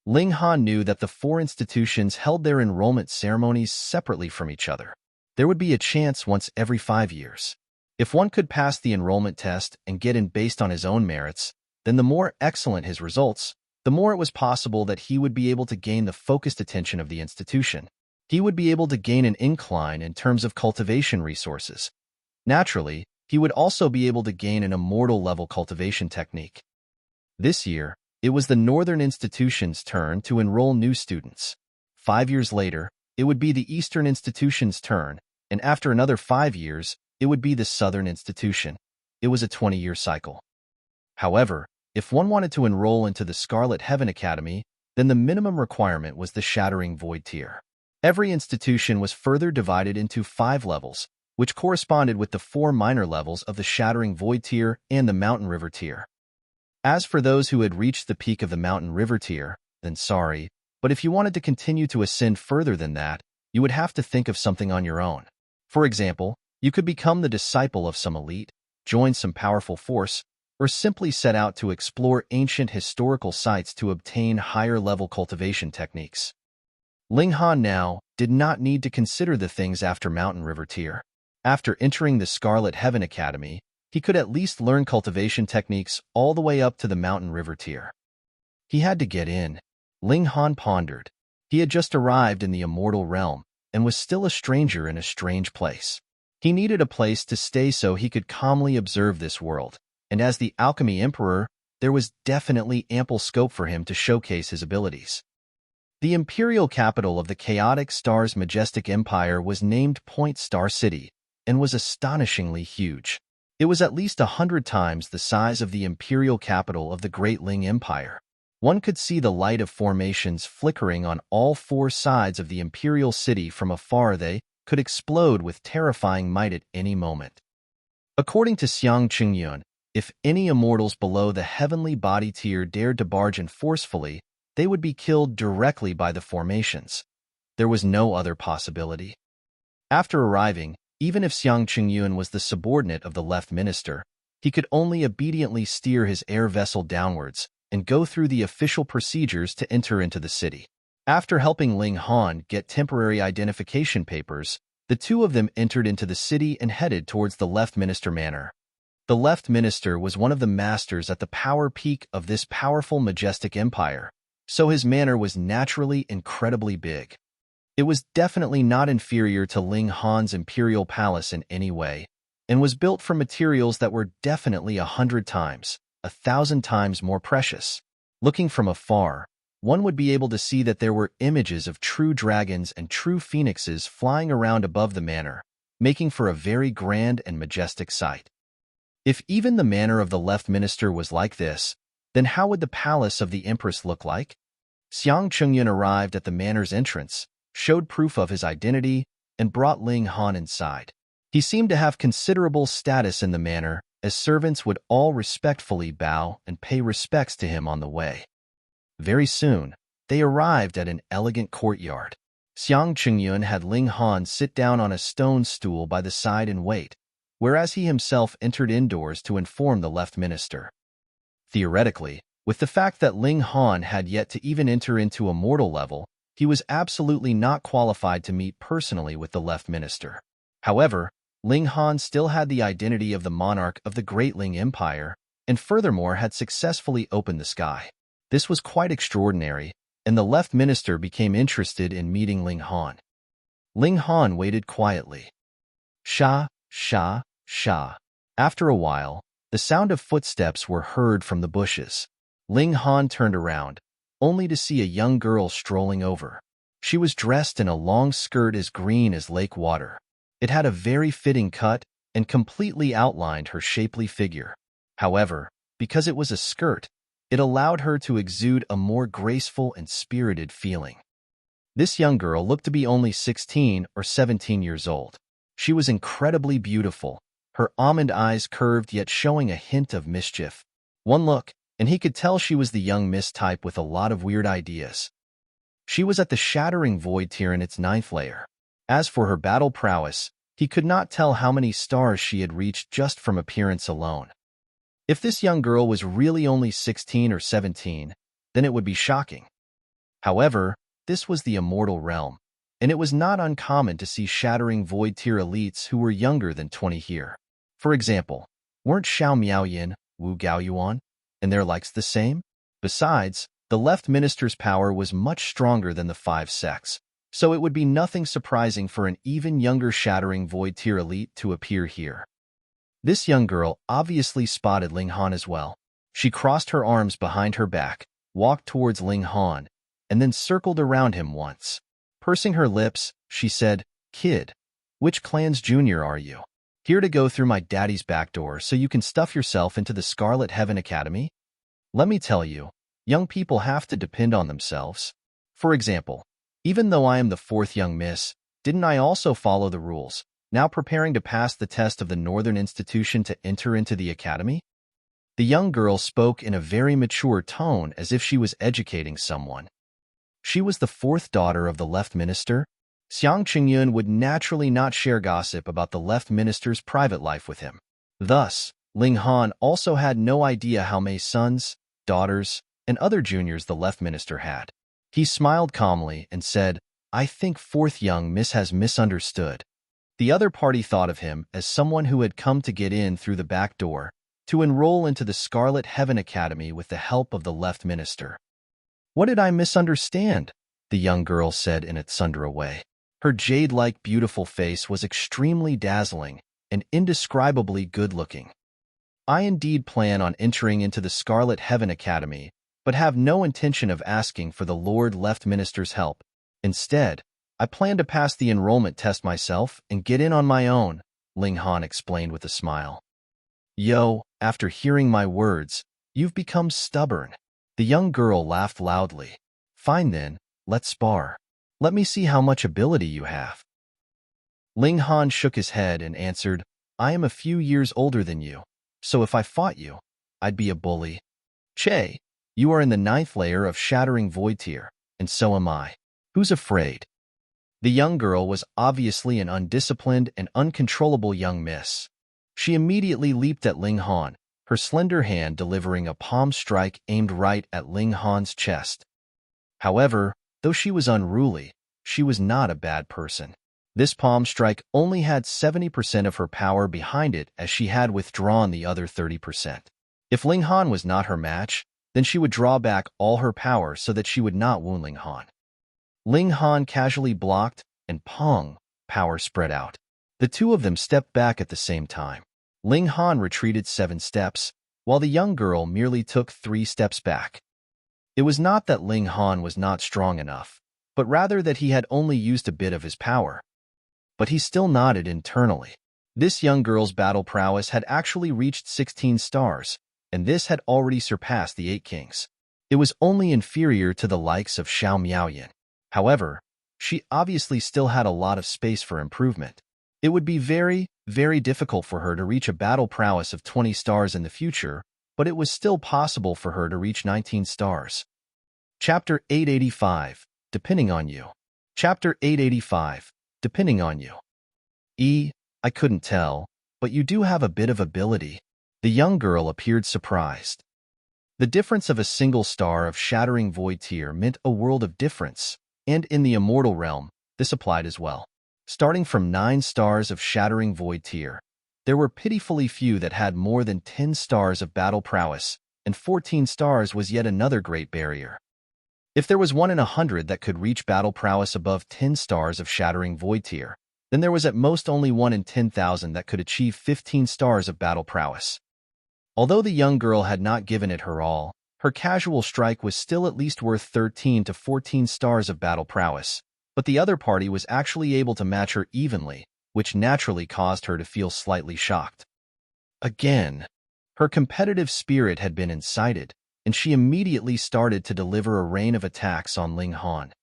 Ling Han knew that the 4 institutions held their enrollment ceremonies separately from each other. There would be a chance once every 5 years. If one could pass the enrollment test and get in based on his own merits, then the more excellent his results, the more it was possible that he would be able to gain the focused attention of the institution. He would be able to gain an incline in terms of cultivation resources. Naturally, he would also be able to gain an Immortal level cultivation technique. This year, it was the Northern Institution's turn to enroll new students. 5 years later, it would be the Eastern Institution's turn, and after another 5 years, it would be the Southern Institution. It was a 20-year cycle. However, if one wanted to enroll into the Scarlet Heaven Academy, then the minimum requirement was the Shattering Void tier. Every institution was further divided into 5 levels, which corresponded with the 4 minor levels of the Shattering Void tier and the Mountain River tier. As for those who had reached the peak of the Mountain River tier, then sorry, but if you wanted to continue to ascend further than that, you would have to think of something on your own. For example, you could become the disciple of some elite, join some powerful force, or simply set out to explore ancient historical sites to obtain higher-level cultivation techniques. Ling Han now did not need to consider the things after Mountain River tier. After entering the Scarlet Heaven Academy, he could at least learn cultivation techniques all the way up to the Mountain River tier. He had to get in. Ling Han pondered. He had just arrived in the Immortal realm and was still a stranger in a strange place. He needed a place to stay so he could calmly observe this world, and as the Alchemy Emperor, there was definitely ample scope for him to showcase his abilities. The imperial capital of the Chaotic Star's Majestic Empire was named Point Star City and was astonishingly huge. It was at least 100 times the size of the imperial capital of the Great Ling Empire. One could see the light of formations flickering on all 4 sides of the imperial city from afar. They could explode with terrifying might at any moment. According to Xiang Chengyun, if any immortals below the heavenly body tier dared to barge in forcefully, they would be killed directly by the formations. There was no other possibility. After arriving, even if Xiang Chengyun was the subordinate of the left minister, he could only obediently steer his air vessel downwards and go through the official procedures to enter into the city. After helping Ling Han get temporary identification papers, the two of them entered into the city and headed towards the Left Minister Manor. The Left Minister was one of the masters at the power peak of this powerful Majestic empire, so his manor was naturally incredibly big. It was definitely not inferior to Ling Han's imperial palace in any way, and was built from materials that were definitely 100 times, 1,000 times more precious. Looking from afar, one would be able to see that there were images of true dragons and true phoenixes flying around above the manor, making for a very grand and majestic sight. If even the manor of the Left Minister was like this, then how would the palace of the Empress look like? Xiang Chungyun arrived at the manor's entrance, showed proof of his identity, and brought Ling Han inside. He seemed to have considerable status in the manor, as servants would all respectfully bow and pay respects to him on the way. Very soon, they arrived at an elegant courtyard. Xiang Chungyun had Ling Han sit down on a stone stool by the side and wait, whereas he himself entered indoors to inform the Left Minister. Theoretically, with the fact that Ling Han had yet to even enter into Immortal level, he was absolutely not qualified to meet personally with the Left Minister. However, Ling Han still had the identity of the monarch of the Great Ling Empire, and furthermore had successfully opened the sky. This was quite extraordinary, and the Left Minister became interested in meeting Ling Han. Ling Han waited quietly. Sha, sha, sha. After a while, the sound of footsteps were heard from the bushes. Ling Han turned around, only to see a young girl strolling over. She was dressed in a long skirt as green as lake water. It had a very fitting cut and completely outlined her shapely figure. However, because it was a skirt, it allowed her to exude a more graceful and spirited feeling. This young girl looked to be only 16 or 17 years old. She was incredibly beautiful, her almond eyes curved yet showing a hint of mischief. One look, and he could tell she was the young Miss type with a lot of weird ideas. She was at the Shattering Void tier in its 9th layer. As for her battle prowess, he could not tell how many stars she had reached just from appearance alone. If this young girl was really only 16 or 17, then it would be shocking. However, this was the Immortal realm, and it was not uncommon to see Shattering Void tier elites who were younger than 20 here. For example, weren't Xiao Miaoyan, Wu Gaoyuan, and their likes the same? Besides, the Left Minister's power was much stronger than the 5 sects, so it would be nothing surprising for an even younger Shattering Void tier elite to appear here. This young girl obviously spotted Ling Han as well. She crossed her arms behind her back, walked towards Ling Han, and then circled around him once. Pursing her lips, she said, "Kid, which clan's junior are you? Here to go through my daddy's back door so you can stuff yourself into the Scarlet Heaven Academy? Let me tell you, young people have to depend on themselves. For example, even though I am the 4th young miss, didn't I also follow the rules, now preparing to pass the test of the Northern Institution to enter into the academy?" The young girl spoke in a very mature tone as if she was educating someone. She was the 4th daughter of the Left Minister. Xiang Qingyun would naturally not share gossip about the Left Minister's private life with him. Thus, Ling Han also had no idea how many sons, daughters, and other juniors the Left Minister had. He smiled calmly and said, "I think 4th young miss has misunderstood." The other party thought of him as someone who had come to get in through the back door, to enroll into the Scarlet Heaven Academy with the help of the Left Minister. "What did I misunderstand?" the young girl said in a tsundere way. Her jade-like beautiful face was extremely dazzling and indescribably good-looking. "I indeed plan on entering into the Scarlet Heaven Academy, but have no intention of asking for the Lord Left Minister's help. Instead, I plan to pass the enrollment test myself and get in on my own," Ling Han explained with a smile. "Yo, after hearing my words, you've become stubborn." The young girl laughed loudly. "Fine then, let's spar. Let me see how much ability you have." Ling Han shook his head and answered, "I am a few years older than you, so if I fought you, I'd be a bully. Che, you are in the 9th layer of Shattering Void tier, and so am I. Who's afraid?" The young girl was obviously an undisciplined and uncontrollable young miss. She immediately leaped at Ling Han, her slender hand delivering a palm strike aimed right at Ling Han's chest. However, Though she was unruly, she was not a bad person. This palm strike only had 70% of her power behind it, as she had withdrawn the other 30%. If Ling Han was not her match, then she would draw back all her power so that she would not wound Ling Han. Ling Han casually blocked, and pong, power spread out. The two of them stepped back at the same time. Ling Han retreated 7 steps, while the young girl merely took 3 steps back. It was not that Ling Han was not strong enough, but rather that he had only used a bit of his power. But he still nodded internally. This young girl's battle prowess had actually reached 16 stars, and this had already surpassed the 8 kings. It was only inferior to the likes of Xiao Miaoyan. However, she obviously still had a lot of space for improvement. It would be very, very difficult for her to reach a battle prowess of 20 stars in the future, but it was still possible for her to reach 19 stars. Chapter 885, Depending on You. Chapter 885, Depending on You. I couldn't tell, but you do have a bit of ability. The young girl appeared surprised. The difference of a single star of shattering void tier meant a world of difference, and in the immortal realm, this applied as well. Starting from 9 stars of shattering void tier, there were pitifully few that had more than 10 stars of battle prowess, and 14 stars was yet another great barrier. If there was 1 in 100 that could reach battle prowess above 10 stars of shattering void tier, then there was at most only 1 in 10,000 that could achieve 15 stars of battle prowess. Although the young girl had not given it her all, her casual strike was still at least worth 13 to 14 stars of battle prowess, but the other party was actually able to match her evenly, which naturally caused her to feel slightly shocked. Again, her competitive spirit had been incited, and she immediately started to deliver a rain of attacks on Ling Han.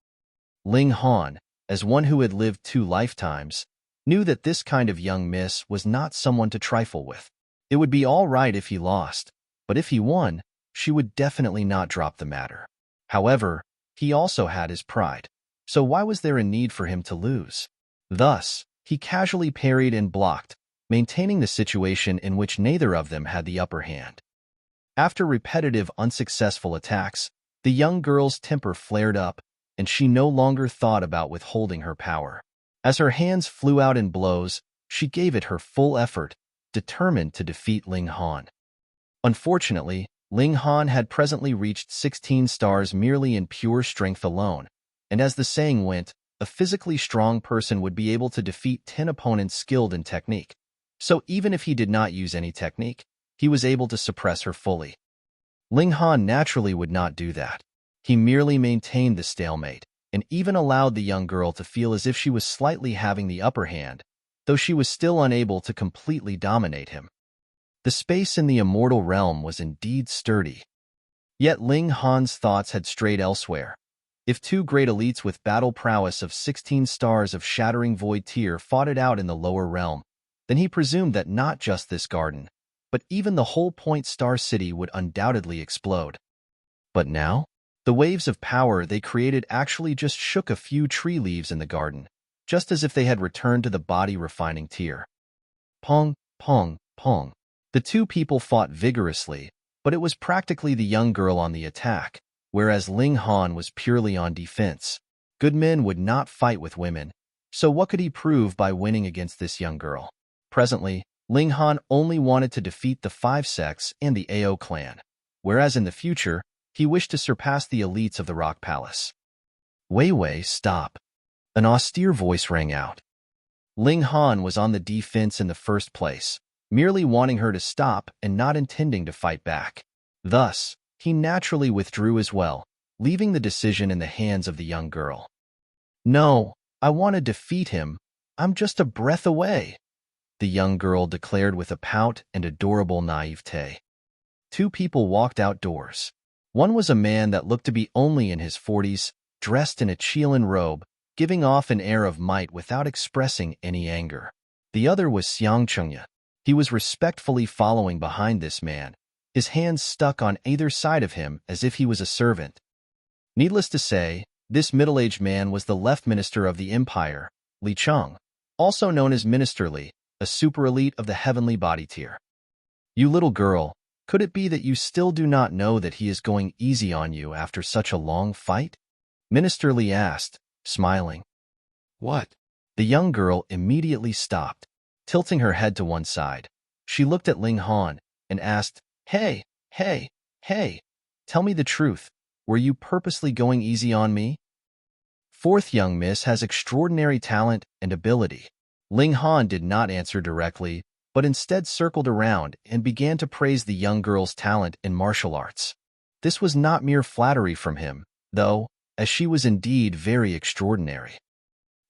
Ling Han, as one who had lived 2 lifetimes, knew that this kind of young miss was not someone to trifle with. It would be all right if he lost, but if he won, she would definitely not drop the matter. However, he also had his pride, so why was there a need for him to lose? Thus, he casually parried and blocked, maintaining the situation in which neither of them had the upper hand. After repetitive unsuccessful attacks, the young girl's temper flared up, and she no longer thought about withholding her power. As her hands flew out in blows, she gave it her full effort, determined to defeat Ling Han. Unfortunately, Ling Han had presently reached 16 stars merely in pure strength alone, and as the saying went, a physically strong person would be able to defeat 10 opponents skilled in technique. So even if he did not use any technique, he was able to suppress her fully. Ling Han naturally would not do that. He merely maintained the stalemate, and even allowed the young girl to feel as if she was slightly having the upper hand, though she was still unable to completely dominate him. The space in the immortal realm was indeed sturdy. Yet Ling Han's thoughts had strayed elsewhere. If 2 great elites with battle prowess of 16 stars of shattering void tier fought it out in the lower realm, then he presumed that not just this garden, but even the whole Point Star City would undoubtedly explode. But now, the waves of power they created actually just shook a few tree leaves in the garden, just as if they had returned to the body-refining tier. Pong, pong, pong. The 2 people fought vigorously, but it was practically the young girl on the attack, whereas Ling Han was purely on defense. Good men would not fight with women, so what could he prove by winning against this young girl? Presently, Ling Han only wanted to defeat the 5 sects and the Ao clan, whereas in the future, he wished to surpass the elites of the Rock Palace. Wei Wei, stop. An austere voice rang out. Ling Han was on the defense in the first place, merely wanting her to stop and not intending to fight back. Thus, he naturally withdrew as well, leaving the decision in the hands of the young girl. No, I want to defeat him. I'm just a breath away, the young girl declared with a pout and adorable naivete. 2 people walked outdoors. One was a man that looked to be only in his 40s, dressed in a Qilin robe, giving off an air of might without expressing any anger. The other was Xiang Chengya. He was respectfully following behind this man, his hands stuck on either side of him as if he was a servant. Needless to say, this middle-aged man was the left minister of the empire, Li Cheng, also known as Minister Li, a super elite of the heavenly body tier. You little girl, could it be that you still do not know that he is going easy on you after such a long fight? Minister Lie asked, smiling. What? The young girl immediately stopped, tilting her head to one side. She looked at Ling Han and asked, Hey, tell me the truth. Were you purposely going easy on me? Fourth young miss has extraordinary talent and ability. Ling Han did not answer directly, but instead circled around and began to praise the young girl's talent in martial arts. This was not mere flattery from him, though, as she was indeed very extraordinary.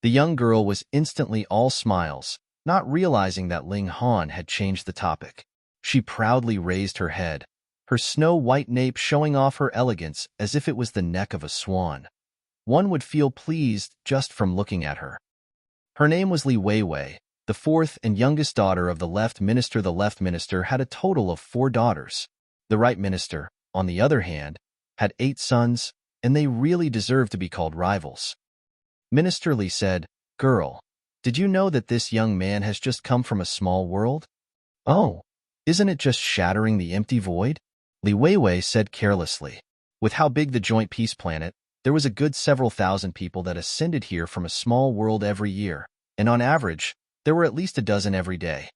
The young girl was instantly all smiles, not realizing that Ling Han had changed the topic. She proudly raised her head, her snow-white nape showing off her elegance as if it was the neck of a swan. One would feel pleased just from looking at her. Her name was Li Weiwei, the fourth and youngest daughter of the left minister. The left minister had a total of 4 daughters. The right minister, on the other hand, had 8 sons, and they really deserved to be called rivals. Minister Li said, Girl, did you know that this young man has just come from a small world? Oh, isn't it just shattering the empty void? Li Weiwei said carelessly. With how big the joint peace planet, there was a good several thousand people that ascended here from a small world every year, and on average, there were at least a dozen every day.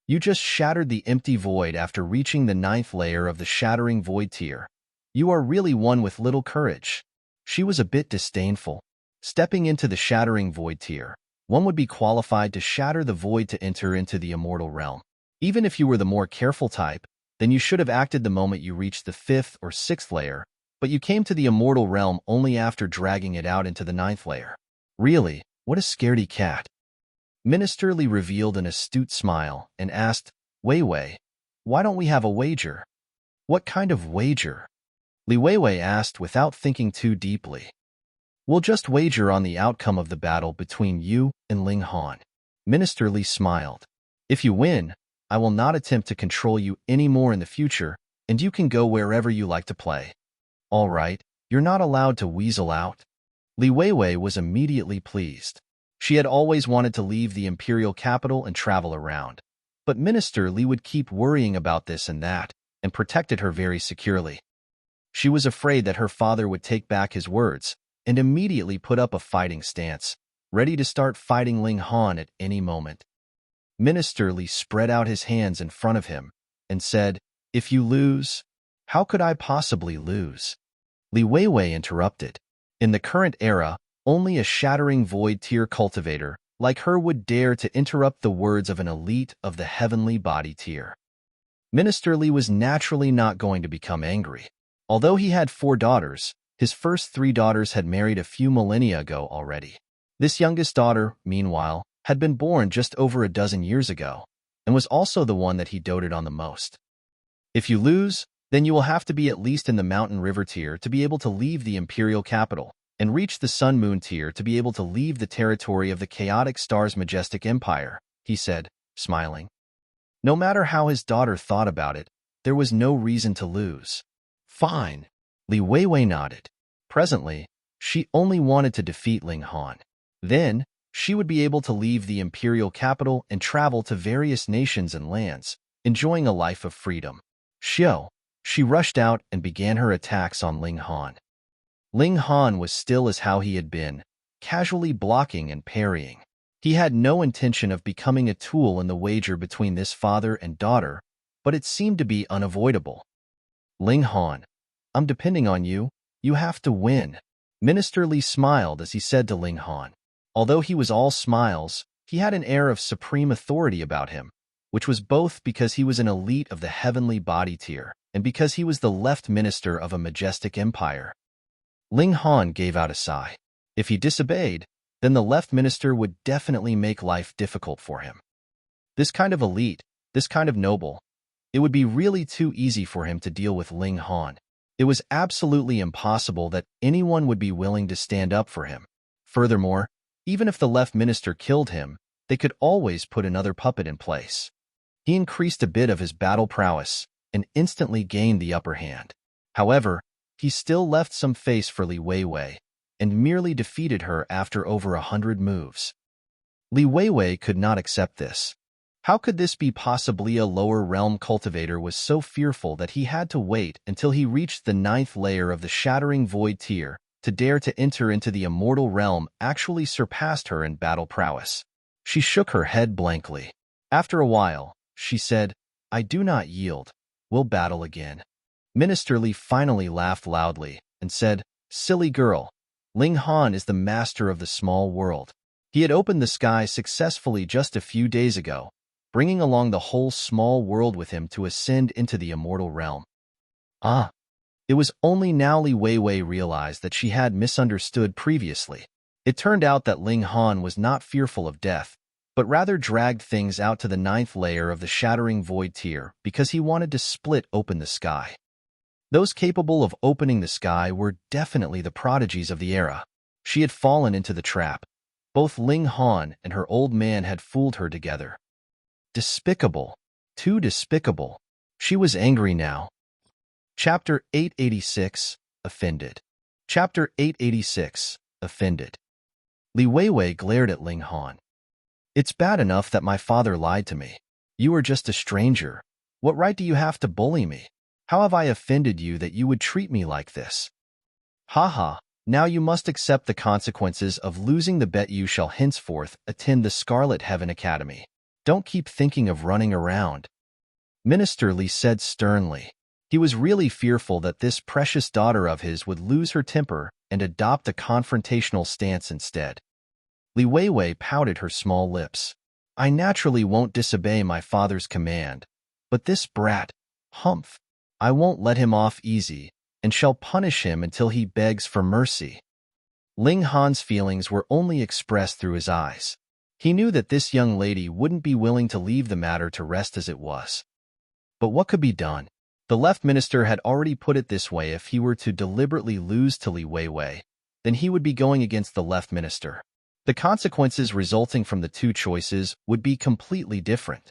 You just shattered the empty void after reaching the 9th layer of the shattering void tier. You are really one with little courage. She was a bit disdainful. Stepping into the shattering void tier, one would be qualified to shatter the void to enter into the immortal realm. Even if you were the more careful type, then you should have acted the moment you reached the 5th or 6th layer, but you came to the immortal realm only after dragging it out into the 9th layer. Really, what a scaredy cat. Minister Li revealed an astute smile and asked, Weiwei, why don't we have a wager? What kind of wager? Li Weiwei asked without thinking too deeply. We'll just wager on the outcome of the battle between you and Ling Han. Minister Li smiled. If you win, I will not attempt to control you anymore in the future, and you can go wherever you like to play. All right, you're not allowed to weasel out. Li Weiwei was immediately pleased. She had always wanted to leave the imperial capital and travel around, but Minister Li would keep worrying about this and that, and protected her very securely. She was afraid that her father would take back his words and immediately put up a fighting stance, ready to start fighting Ling Han at any moment. Minister Li spread out his hands in front of him and said, If you lose, how could I possibly lose? Li Weiwei interrupted. In the current era, only a shattering void tier cultivator like her would dare to interrupt the words of an elite of the heavenly body tier. Minister Li was naturally not going to become angry. Although he had 4 daughters, his first 3 daughters had married a few millennia ago already. This youngest daughter, meanwhile, had been born just over a dozen years ago, and was also the one that he doted on the most. If you lose, then you will have to be at least in the Mountain River tier to be able to leave the Imperial capital, and reach the Sun Moon tier to be able to leave the territory of the Chaotic Star's Majestic Empire, he said, smiling. No matter how his daughter thought about it, there was no reason to lose. Fine. Li Weiwei nodded. Presently, she only wanted to defeat Ling Han. Then, she would be able to leave the imperial capital and travel to various nations and lands, enjoying a life of freedom. She rushed out and began her attacks on Ling Han. Ling Han was still as how he had been, casually blocking and parrying. He had no intention of becoming a tool in the wager between this father and daughter, but it seemed to be unavoidable. Ling Han, I'm depending on you. You have to win. Minister Li smiled as he said to Ling Han. Although he was all smiles, he had an air of supreme authority about him, which was both because he was an elite of the heavenly body tier and because he was the left minister of a majestic empire. Ling Han gave out a sigh. If he disobeyed, then the left minister would definitely make life difficult for him. This kind of elite, this kind of noble, it would be really too easy for him to deal with Ling Han. It was absolutely impossible that anyone would be willing to stand up for him. Furthermore, even if the left minister killed him, they could always put another puppet in place. He increased a bit of his battle prowess and instantly gained the upper hand. However, he still left some face for Li Weiwei and merely defeated her after over 100 moves. Li Weiwei could not accept this. How could this be possibly? A lower realm cultivator was so fearful that he had to wait until he reached the 9th layer of the shattering void tier to dare to enter into the immortal realm actually surpassed her in battle prowess. She shook her head blankly. After a while, she said, "I do not yield. We'll battle again." Minister Lie finally laughed loudly and said, "Silly girl, Ling Han is the master of the small world. He had opened the sky successfully just a few days ago, bringing along the whole small world with him to ascend into the immortal realm." Ah! It was only now Li Weiwei realized that she had misunderstood previously. It turned out that Ling Han was not fearful of death, but rather dragged things out to the 9th layer of the shattering void tier because he wanted to split open the sky. Those capable of opening the sky were definitely the prodigies of the era. She had fallen into the trap. Both Ling Han and her old man had fooled her together. Despicable. Too despicable. She was angry now. Chapter 886, Offended. Chapter 886, Offended. Li Weiwei glared at Ling Han. "It's bad enough that my father lied to me. You are just a stranger. What right do you have to bully me? How have I offended you that you would treat me like this? Haha, now you must accept the consequences of losing the bet. You shall henceforth attend the Scarlet Heaven Academy. Don't keep thinking of running around." Minister Lie said sternly. He was really fearful that this precious daughter of his would lose her temper and adopt a confrontational stance instead. Li Weiwei pouted her small lips. "I naturally won't disobey my father's command, but this brat, Humph, I won't let him off easy and shall punish him until he begs for mercy." Ling Han's feelings were only expressed through his eyes. He knew that this young lady wouldn't be willing to leave the matter to rest as it was. But what could be done? The left minister had already put it this way: if he were to deliberately lose to Li Weiwei, then he would be going against the left minister. The consequences resulting from the two choices would be completely different.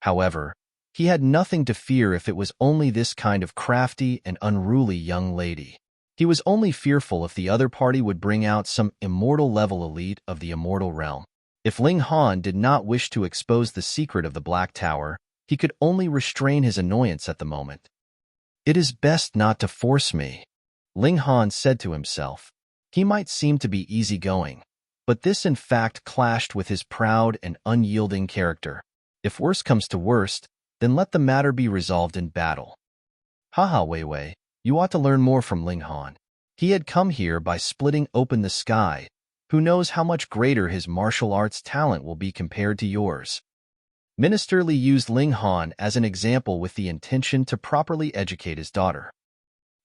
However, he had nothing to fear if it was only this kind of crafty and unruly young lady. He was only fearful if the other party would bring out some immortal-level elite of the immortal realm. If Ling Han did not wish to expose the secret of the Black Tower, he could only restrain his annoyance at the moment. "It is best not to force me," Ling Han said to himself. He might seem to be easygoing, but this in fact clashed with his proud and unyielding character. If worse comes to worst, then let the matter be resolved in battle. Haha, Weiwei, you ought to learn more from Ling Han. He had come here by splitting open the sky. Who knows how much greater his martial arts talent will be compared to yours. Minister Lie used Ling Han as an example with the intention to properly educate his daughter.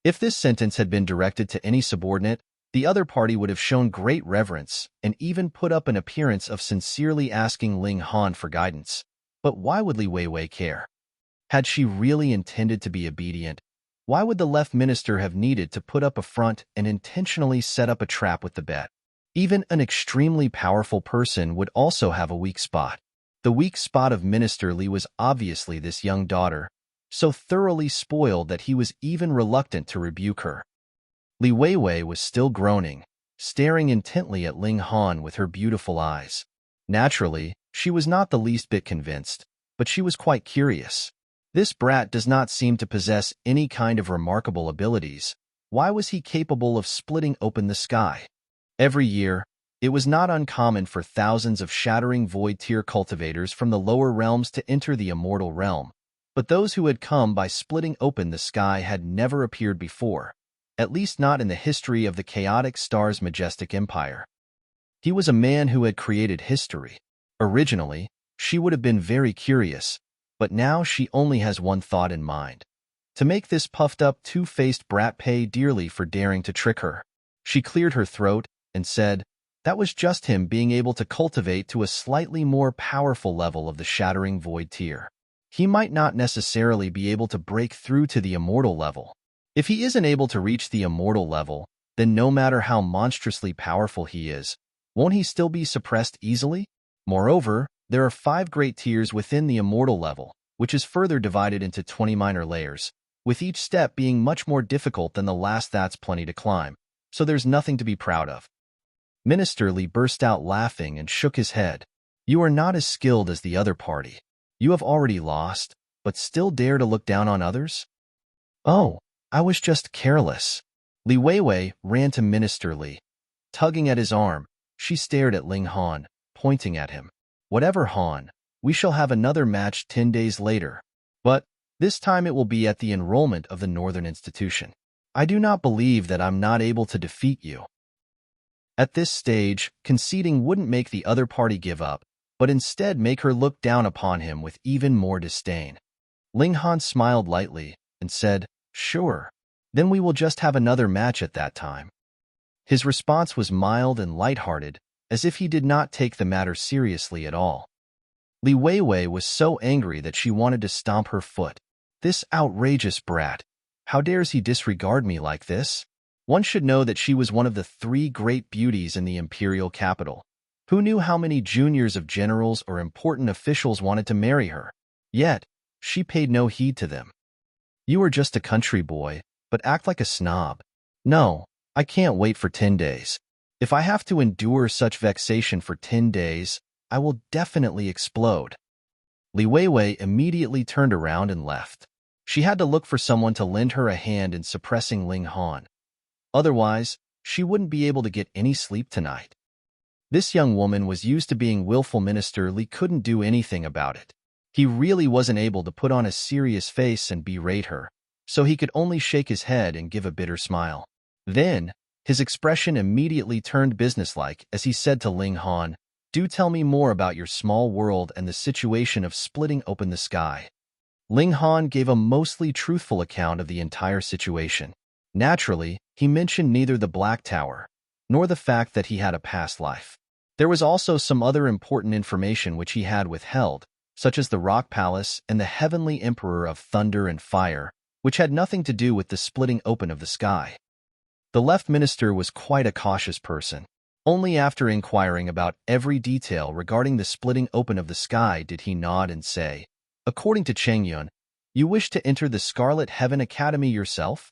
If this sentence had been directed to any subordinate, the other party would have shown great reverence and even put up an appearance of sincerely asking Ling Han for guidance. But why would Li Weiwei care? Had she really intended to be obedient, why would the left minister have needed to put up a front and intentionally set up a trap with the bet? Even an extremely powerful person would also have a weak spot. The weak spot of Minister Lie was obviously this young daughter, so thoroughly spoiled that he was even reluctant to rebuke her. Li Weiwei was still groaning, staring intently at Ling Han with her beautiful eyes. Naturally, she was not the least bit convinced, but she was quite curious. This brat does not seem to possess any kind of remarkable abilities. Why was he capable of splitting open the sky? Every year, it was not uncommon for thousands of shattering void tier cultivators from the lower realms to enter the immortal realm, but those who had come by splitting open the sky had never appeared before, at least not in the history of the chaotic star's Majestic empire. He was a man who had created history. Originally, she would have been very curious, but now she only has one thought in mind: to make this puffed-up, two-faced brat pay dearly for daring to trick her. She cleared her throat and said, "That was just him being able to cultivate to a slightly more powerful level of the shattering void tier. He might not necessarily be able to break through to the immortal level. If he isn't able to reach the immortal level, then no matter how monstrously powerful he is, won't he still be suppressed easily? Moreover, there are 5 great tiers within the immortal level, which is further divided into 20 minor layers, with each step being much more difficult than the last. That's plenty to climb, so there's nothing to be proud of." Minister Lie burst out laughing and shook his head. "You are not as skilled as the other party. You have already lost, but still dare to look down on others?" "Oh, I was just careless." Li Weiwei ran to Minister Li. Tugging at his arm, she stared at Ling Han, pointing at him. Whatever, Han, we shall have another match 10 days later. But this time it will be at the enrollment of the Northern Institution. I do not believe that I'm not able to defeat you. At this stage, conceding wouldn't make the other party give up, but instead make her look down upon him with even more disdain. Ling Han smiled lightly and said, "Sure. Then we will just have another match at that time." His response was mild and lighthearted, as if he did not take the matter seriously at all. Li Weiwei was so angry that she wanted to stomp her foot. This outrageous brat! How dares he disregard me like this? One should know that she was one of the 3 great beauties in the imperial capital. Who knew how many juniors of generals or important officials wanted to marry her? Yet, she paid no heed to them. You are just a country boy, but act like a snob. No, I can't wait for 10 days. If I have to endure such vexation for 10 days, I will definitely explode. Li Weiwei immediately turned around and left. She had to look for someone to lend her a hand in suppressing Ling Han. Otherwise, she wouldn't be able to get any sleep tonight. This young woman was used to being willful. Minister Li couldn't do anything about it. He really wasn't able to put on a serious face and berate her, so he could only shake his head and give a bitter smile. Then, his expression immediately turned businesslike as he said to Ling Han, "Do tell me more about your small world and the situation of splitting open the sky." Ling Han gave a mostly truthful account of the entire situation. Naturally, he mentioned neither the Black Tower, nor the fact that he had a past life. There was also some other important information which he had withheld, such as the Rock Palace and the Heavenly Emperor of Thunder and Fire, which had nothing to do with the splitting open of the sky. The left minister was quite a cautious person. Only after inquiring about every detail regarding the splitting open of the sky did he nod and say, "According to Cheng Yun, you wish to enter the Scarlet Heaven Academy yourself?"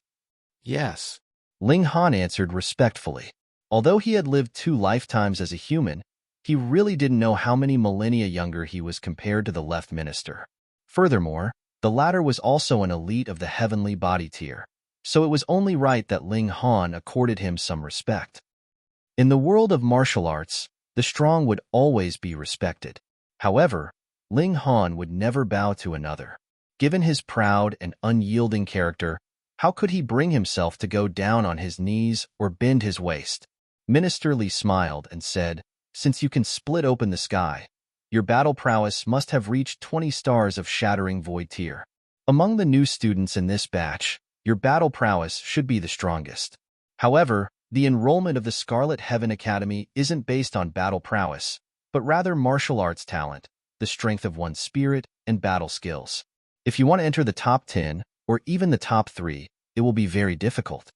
"Yes," Ling Han answered respectfully. Although he had lived 2 lifetimes as a human, he really didn't know how many millennia younger he was compared to the left minister. Furthermore, the latter was also an elite of the heavenly body tier, so it was only right that Ling Han accorded him some respect. In the world of martial arts, the strong would always be respected. However, Ling Han would never bow to another. Given his proud and unyielding character, how could he bring himself to go down on his knees or bend his waist? Minister Li smiled and said, "Since you can split open the sky, your battle prowess must have reached 20 stars of shattering void tier. Among the new students in this batch, your battle prowess should be the strongest. However, the enrollment of the Scarlet Heaven Academy isn't based on battle prowess, but rather martial arts talent, the strength of one's spirit, and battle skills. If you want to enter the top 10, or even the top 3, it will be very difficult."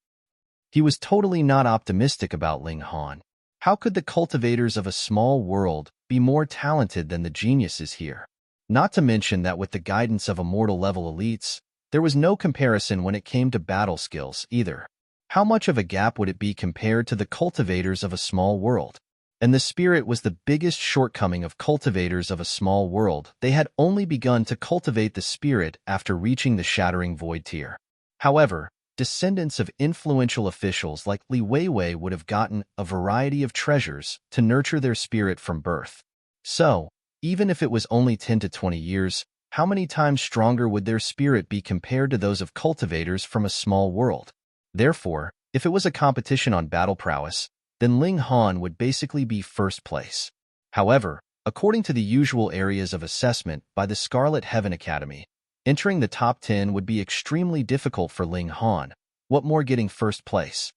He was totally not optimistic about Ling Han. How could the cultivators of a small world be more talented than the geniuses here? Not to mention that with the guidance of Immortal level elites, there was no comparison when it came to battle skills either. How much of a gap would it be compared to the cultivators of a small world? And the spirit was the biggest shortcoming of cultivators of a small world. They had only begun to cultivate the spirit after reaching the shattering void tier. However, descendants of influential officials like Li Weiwei would have gotten a variety of treasures to nurture their spirit from birth. So, even if it was only 10 to 20 years, how many times stronger would their spirit be compared to those of cultivators from a small world? Therefore, if it was a competition on battle prowess, then Ling Han would basically be first place. However, according to the usual areas of assessment by the Scarlet Heaven Academy, entering the top 10 would be extremely difficult for Ling Han, what more getting first place.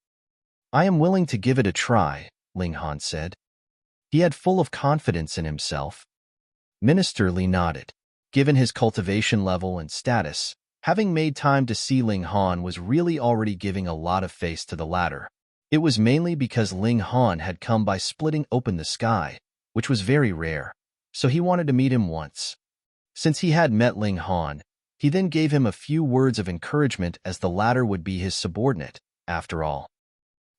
"I am willing to give it a try," Ling Han said. He had full of confidence in himself. Minister Li nodded. Given his cultivation level and status, having made time to see Ling Han was really already giving a lot of face to the latter. It was mainly because Ling Han had come by splitting open the sky, which was very rare, so he wanted to meet him once. Since he had met Ling Han, he then gave him a few words of encouragement as the latter would be his subordinate, after all.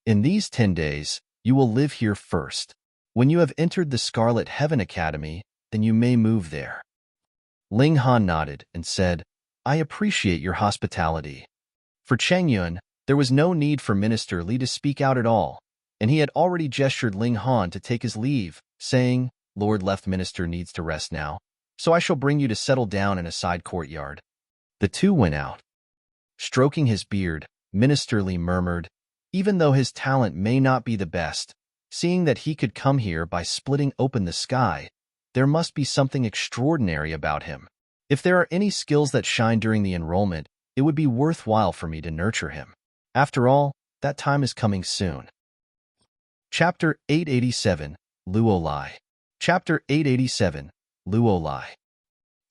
"In these 10 days, you will live here first. When you have entered the Scarlet Heaven Academy, then you may move there." Ling Han nodded and said, "I appreciate your hospitality." For Cheng Yun, There was no need for Minister Li to speak out at all, and he had already gestured Ling Han to take his leave, saying, "Lord Left Minister needs to rest now, so I shall bring you to settle down in a side courtyard." The two went out. Stroking his beard, Minister Li murmured, "Even though his talent may not be the best, seeing that he could come here by splitting open the sky, there must be something extraordinary about him. If there are any skills that shine during the enrollment, it would be worthwhile for me to nurture him. After all, that time is coming soon." Chapter 887, Luo Lie. Chapter 887, Luo Lie.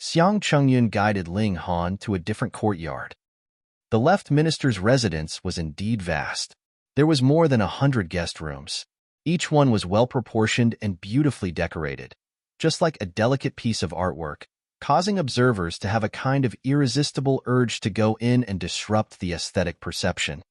Xiang Chengyun guided Ling Han to a different courtyard. The left minister's residence was indeed vast. There was more than 100 guest rooms. Each one was well-proportioned and beautifully decorated, just like a delicate piece of artwork, causing observers to have a kind of irresistible urge to go in and disrupt the aesthetic perception.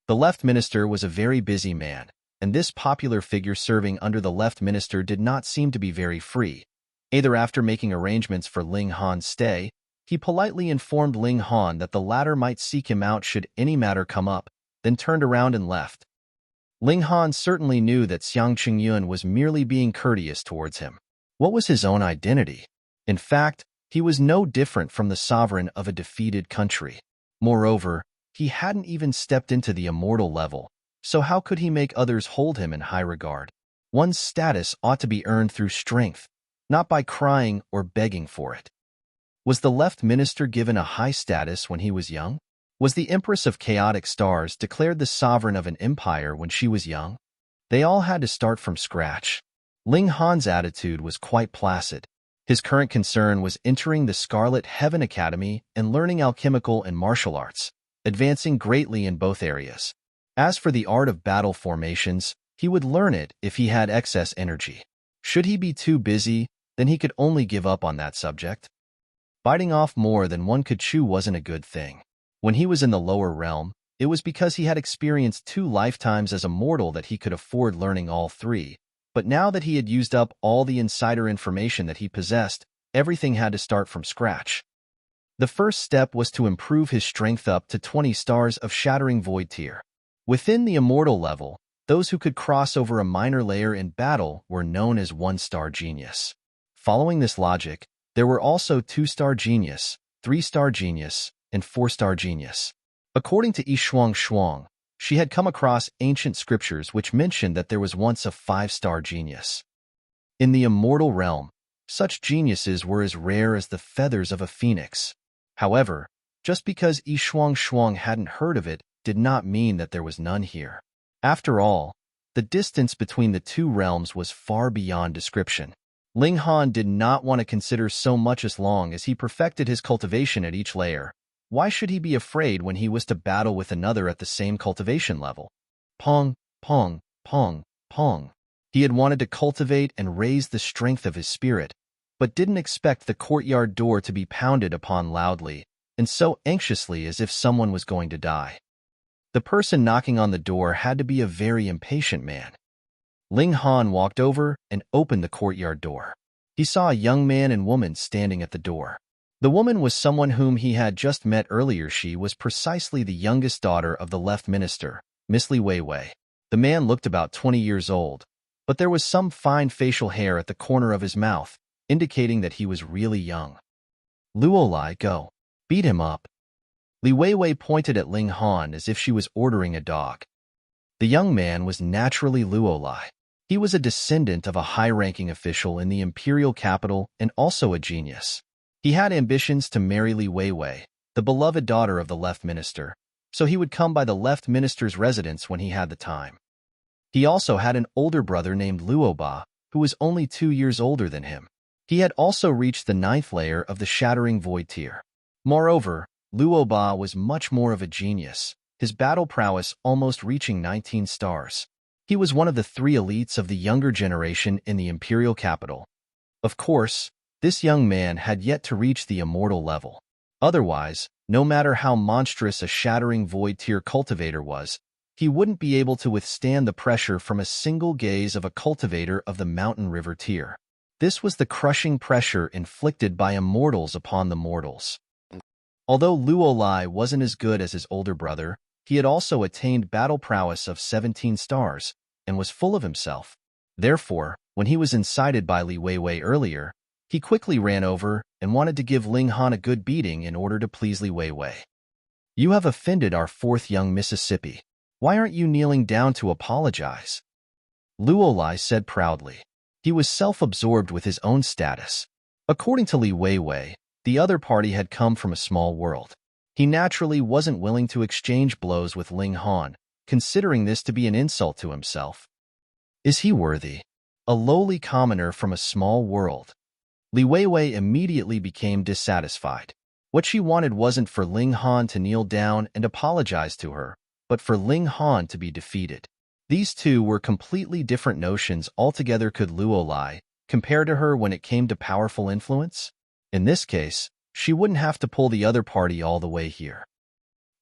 The left minister was a very busy man, and this popular figure serving under the left minister did not seem to be very free. Either after making arrangements for Ling Han's stay, he politely informed Ling Han that the latter might seek him out should any matter come up, then turned around and left. Ling Han certainly knew that Xiang Chengyun was merely being courteous towards him. What was his own identity? In fact, he was no different from the sovereign of a defeated country. Moreover, he hadn't even stepped into the immortal level, so how could he make others hold him in high regard? One's status ought to be earned through strength, not by crying or begging for it. Was the left minister given a high status when he was young? Was the Empress of Chaotic Stars declared the sovereign of an empire when she was young? They all had to start from scratch. Ling Han's attitude was quite placid. His current concern was entering the Scarlet Heaven Academy and learning alchemical and martial arts, advancing greatly in both areas. As for the art of battle formations, he would learn it if he had excess energy. Should he be too busy, then he could only give up on that subject. Biting off more than one could chew wasn't a good thing. When he was in the lower realm, it was because he had experienced 2 lifetimes as a mortal that he could afford learning all 3. But now that he had used up all the insider information that he possessed, everything had to start from scratch. The first step was to improve his strength up to 20 stars of Shattering Void tier. Within the Immortal level, those who could cross over a minor layer in battle were known as 1-star genius. Following this logic, there were also 2-star genius, 3-star genius, and 4-star genius. According to Yishuang Shuang, she had come across ancient scriptures which mentioned that there was once a 5-star genius. In the immortal realm, such geniuses were as rare as the feathers of a phoenix. However, just because Yishuang Shuang hadn't heard of it did not mean that there was none here. After all, the distance between the 2 realms was far beyond description. Ling Han did not want to consider so much as long as he perfected his cultivation at each layer. Why should he be afraid when he was to battle with another at the same cultivation level? Pong, pong, pong, pong. He had wanted to cultivate and raise the strength of his spirit, but didn't expect the courtyard door to be pounded upon loudly, and so anxiously as if someone was going to die. The person knocking on the door had to be a very impatient man. Ling Han walked over and opened the courtyard door. He saw a young man and woman standing at the door. The woman was someone whom he had just met earlier. She was precisely the youngest daughter of the left minister, Miss Li Weiwei. The man looked about 20 years old, but there was some fine facial hair at the corner of his mouth, indicating that he was really young. "Luo Lie, go. Beat him up." Li Weiwei pointed at Ling Han as if she was ordering a dog. The young man was naturally Luo Lie. He was a descendant of a high-ranking official in the imperial capital and also a genius. He had ambitions to marry Li Weiwei, the beloved daughter of the left minister, so he would come by the left minister's residence when he had the time. He also had an older brother named Luo Ba, who was only 2 years older than him. He had also reached the 9th layer of the Shattering Void tier. Moreover, Luo Ba was much more of a genius, his battle prowess almost reaching 19 stars. He was one of the 3 elites of the younger generation in the imperial capital. Of course, this young man had yet to reach the immortal level. Otherwise, no matter how monstrous a Shattering Void tier cultivator was, he wouldn't be able to withstand the pressure from a single gaze of a cultivator of the Mountain River tier. This was the crushing pressure inflicted by immortals upon the mortals. Although Luo Lie wasn't as good as his older brother, He had also attained battle prowess of 17 stars and was full of himself. Therefore, when he was incited by Li Weiwei earlier, he quickly ran over and wanted to give Ling Han a good beating in order to please Li Weiwei. You have offended our fourth young Mississippi. Why aren't you kneeling down to apologize? Luo Lie said proudly. He was self-absorbed with his own status. According to Li Weiwei, the other party had come from a small world. He naturally wasn't willing to exchange blows with Ling Han, considering this to be an insult to himself. Is he worthy? A lowly commoner from a small world. Li Weiwei immediately became dissatisfied. What she wanted wasn't for Ling Han to kneel down and apologize to her, but for Ling Han to be defeated. These two were completely different notions altogether. Could Luo Lie compare to her when it came to powerful influence? In this case, she wouldn't have to pull the other party all the way here.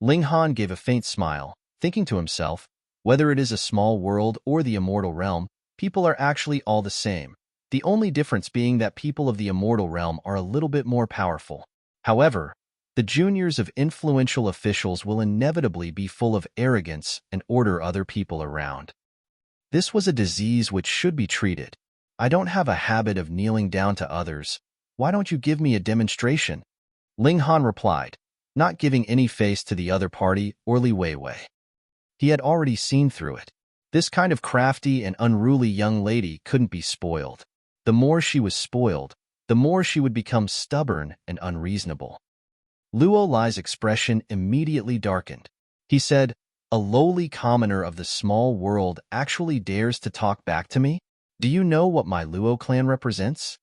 Ling Han gave a faint smile, thinking to himself, whether it is a small world or the immortal realm, people are actually all the same, the only difference being that people of the immortal realm are a little bit more powerful. However, the juniors of influential officials will inevitably be full of arrogance and order other people around. This was a disease which should be treated. I don't have a habit of kneeling down to others. Why don't you give me a demonstration? Ling Han replied, not giving any face to the other party or Li Weiwei. He had already seen through it. This kind of crafty and unruly young lady couldn't be spoiled. The more she was spoiled, the more she would become stubborn and unreasonable. Luo Lie's expression immediately darkened. He said, a lowly commoner of the small world actually dares to talk back to me? Do you know what my Luo clan represents?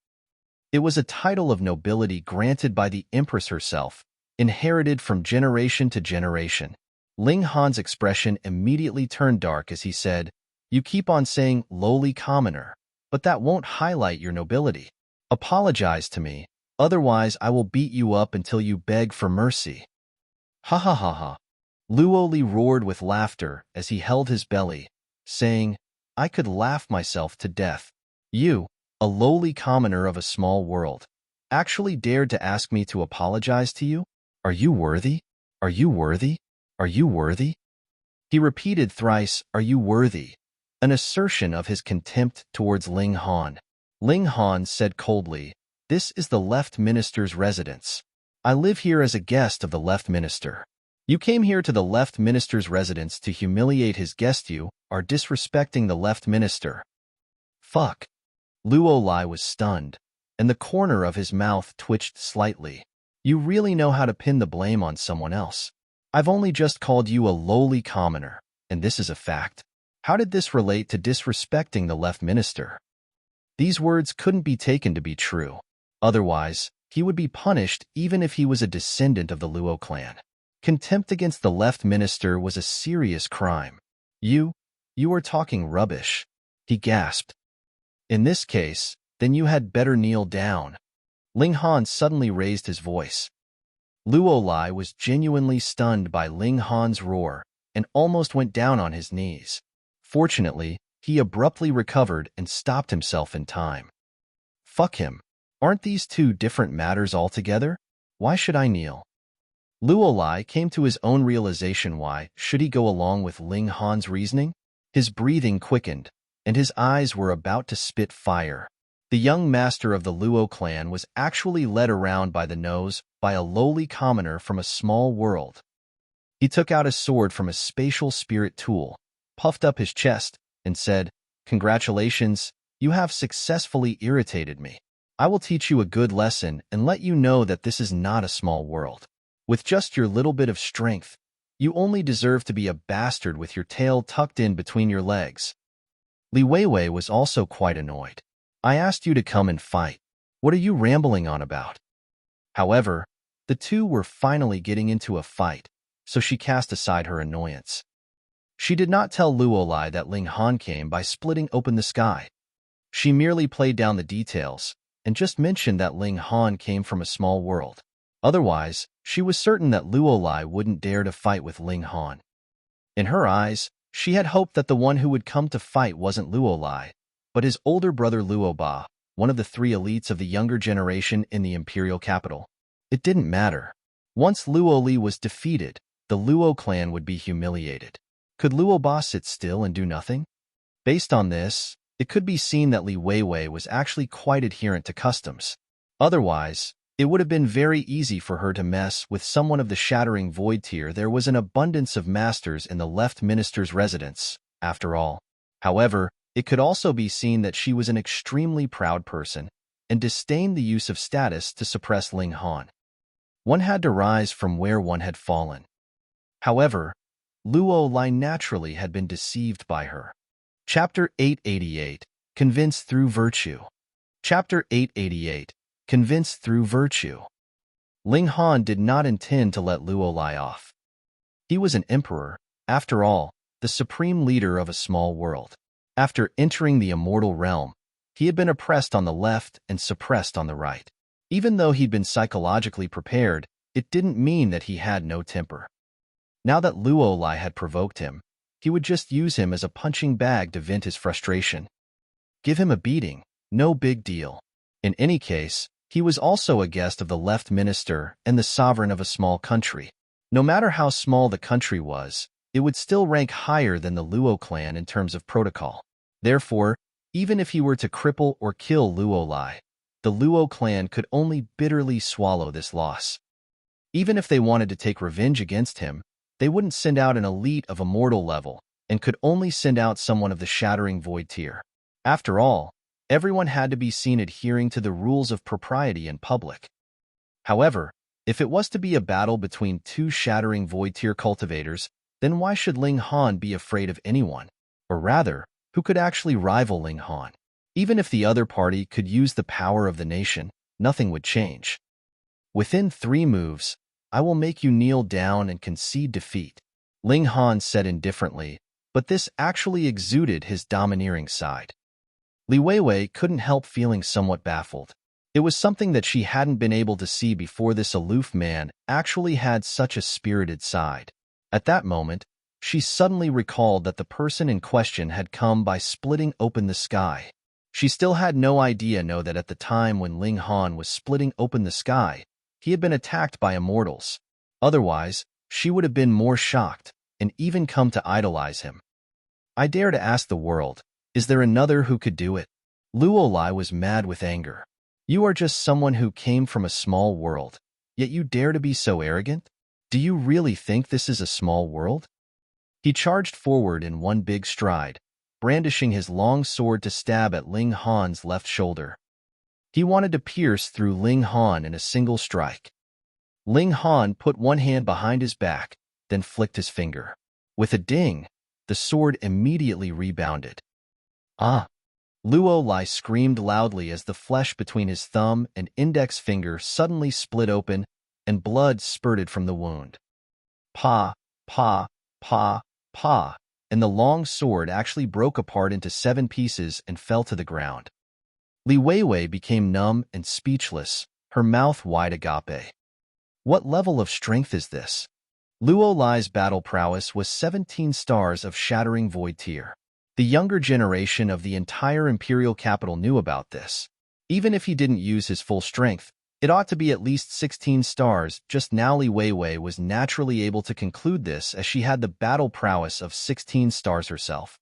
It was a title of nobility granted by the Empress herself, inherited from generation to generation. Ling Han's expression immediately turned dark as he said, you keep on saying lowly commoner, but that won't highlight your nobility. Apologize to me, otherwise I will beat you up until you beg for mercy. Ha ha ha ha. Luo Lie roared with laughter as he held his belly, saying, I could laugh myself to death. You, a lowly commoner of a small world, actually dared to ask me to apologize to you? Are you worthy? Are you worthy? Are you worthy? He repeated thrice, are you worthy? An assertion of his contempt towards Ling Han. Ling Han said coldly, this is the left minister's residence. I live here as a guest of the left minister. You came here to the left minister's residence to humiliate his guest. You are disrespecting the left minister. Fuck. Luo Lie was stunned, and the corner of his mouth twitched slightly. You really know how to pin the blame on someone else. I've only just called you a lowly commoner, and this is a fact. How did this relate to disrespecting the left minister? These words couldn't be taken to be true. Otherwise, he would be punished even if he was a descendant of the Luo clan. Contempt against the left minister was a serious crime. You are talking rubbish, he gasped. In this case, then you had better kneel down. Ling Han suddenly raised his voice. Luo Lie was genuinely stunned by Ling Han's roar and almost went down on his knees. Fortunately, he abruptly recovered and stopped himself in time. Fuck him. Aren't these two different matters altogether? Why should I kneel? Luo Lie came to his own realization. Why should he go along with Ling Han's reasoning? His breathing quickened, and his eyes were about to spit fire. The young master of the Luo clan was actually led around by the nose by a lowly commoner from a small world. He took out a sword from a spatial spirit tool, puffed up his chest, and said, Congratulations, you have successfully irritated me. I will teach you a good lesson and let you know that this is not a small world. With just your little bit of strength, you only deserve to be a bastard with your tail tucked in between your legs. Li Weiwei was also quite annoyed. I asked you to come and fight. What are you rambling on about? However, the two were finally getting into a fight, so she cast aside her annoyance. She did not tell Luo Lie that Ling Han came by splitting open the sky. She merely played down the details and just mentioned that Ling Han came from a small world. Otherwise, she was certain that Luo Lie wouldn't dare to fight with Ling Han. In her eyes, she had hoped that the one who would come to fight wasn't Luo Lie, but his older brother Luo Ba, one of the three elites of the younger generation in the imperial capital. It didn't matter. Once Luo Lie was defeated, the Luo clan would be humiliated. Could Luo Ba sit still and do nothing? Based on this, it could be seen that Li Weiwei was actually quite adherent to customs. Otherwise, it would have been very easy for her to mess with someone of the Shattering Void tier. There was an abundance of masters in the left minister's residence, after all. However, it could also be seen that she was an extremely proud person and disdained the use of status to suppress Ling Han. One had to rise from where one had fallen. However, Luo Lie naturally had been deceived by her. Chapter 888, Convinced Through Virtue. Chapter 888, Convinced Through Virtue. Ling Han did not intend to let Luo Lie off. He was an emperor, after all, the supreme leader of a small world. After entering the immortal realm, he had been oppressed on the left and suppressed on the right. Even though he'd been psychologically prepared, it didn't mean that he had no temper. Now that Luo Lie had provoked him, he would just use him as a punching bag to vent his frustration. Give him a beating, no big deal. In any case, he was also a guest of the left minister and the sovereign of a small country. No matter how small the country was, it would still rank higher than the Luo clan in terms of protocol. Therefore, even if he were to cripple or kill Luo Lie, the Luo clan could only bitterly swallow this loss. Even if they wanted to take revenge against him, they wouldn't send out an elite of Immortal level and could only send out someone of the Shattering Void tier. After all, everyone had to be seen adhering to the rules of propriety in public. However, if it was to be a battle between two Shattering Void tier cultivators, then why should Ling Han be afraid of anyone? Or rather, who could actually rival Ling Han? Even if the other party could use the power of the nation, nothing would change. Within 3 moves, I will make you kneel down and concede defeat, Ling Han said indifferently, but this actually exuded his domineering side. Li Weiwei couldn't help feeling somewhat baffled. It was something that she hadn't been able to see before. This aloof man actually had such a spirited side. At that moment, she suddenly recalled that the person in question had come by splitting open the sky. She still had no idea that at the time when Ling Han was splitting open the sky, he had been attacked by immortals. Otherwise, she would have been more shocked and even come to idolize him. I dare to ask the world, is there another who could do it? Luo Lie was mad with anger. You are just someone who came from a small world, yet you dare to be so arrogant? Do you really think this is a small world? He charged forward in one big stride, brandishing his long sword to stab at Ling Han's left shoulder. He wanted to pierce through Ling Han in a single strike. Ling Han put one hand behind his back, then flicked his finger. With a ding, the sword immediately rebounded. Ah! Luo Lie screamed loudly as the flesh between his thumb and index finger suddenly split open and blood spurted from the wound. Pa, pa, pa, pa, and the long sword actually broke apart into 7 pieces and fell to the ground. Li Weiwei became numb and speechless, her mouth wide agape. What level of strength is this? Luo Lie's battle prowess was 17 stars of Shattering Void tier. The younger generation of the entire imperial capital knew about this. Even if he didn't use his full strength, it ought to be at least 16 stars. Just now Li Weiwei was naturally able to conclude this as she had the battle prowess of 16 stars herself.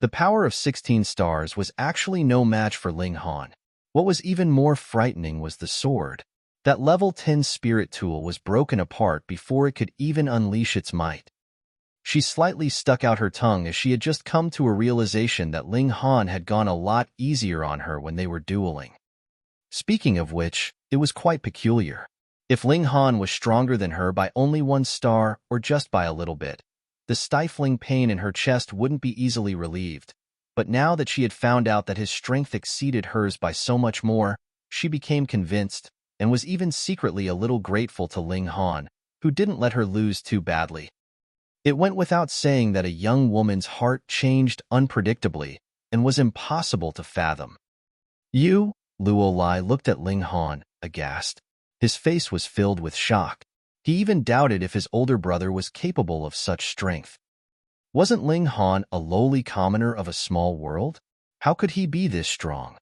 The power of 16 stars was actually no match for Ling Han. What was even more frightening was the sword. That level 10 spirit tool was broken apart before it could even unleash its might. She slightly stuck out her tongue as she had just come to a realization that Ling Han had gone a lot easier on her when they were dueling. Speaking of which, it was quite peculiar. If Ling Han was stronger than her by only 1 star or just by a little bit, the stifling pain in her chest wouldn't be easily relieved. But now that she had found out that his strength exceeded hers by so much more, she became convinced and was even secretly a little grateful to Ling Han, who didn't let her lose too badly. It went without saying that a young woman's heart changed unpredictably and was impossible to fathom. You? Luo Lie looked at Ling Han, aghast. His face was filled with shock. He even doubted if his older brother was capable of such strength. Wasn't Ling Han a lowly commoner of a small world? How could he be this strong?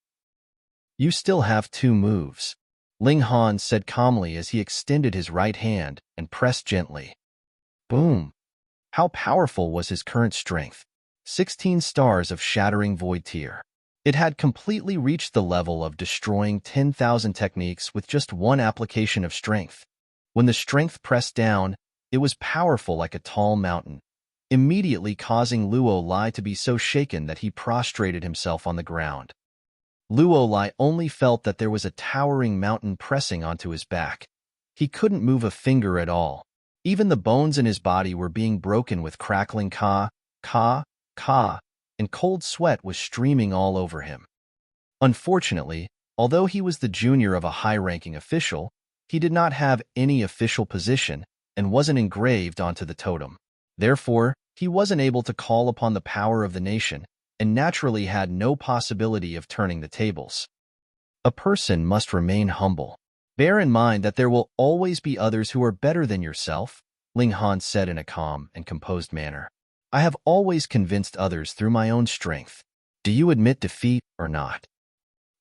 You still have 2 moves, Ling Han said calmly as he extended his right hand and pressed gently. Boom! How powerful was his current strength? 16 stars of shattering void tier. It had completely reached the level of destroying 10,000 techniques with just one application of strength. When the strength pressed down, it was powerful like a tall mountain, immediately causing Luo Lie to be so shaken that he prostrated himself on the ground. Luo Lie only felt that there was a towering mountain pressing onto his back. He couldn't move a finger at all. Even the bones in his body were being broken with crackling ka, and cold sweat was streaming all over him. Unfortunately, although he was the junior of a high-ranking official, he did not have any official position and wasn't engraved onto the totem. Therefore, he wasn't able to call upon the power of the nation and naturally had no possibility of turning the tables. A person must remain humble. Bear in mind that there will always be others who are better than yourself, Ling Han said in a calm and composed manner. I have always convinced others through my own strength. Do you admit defeat or not?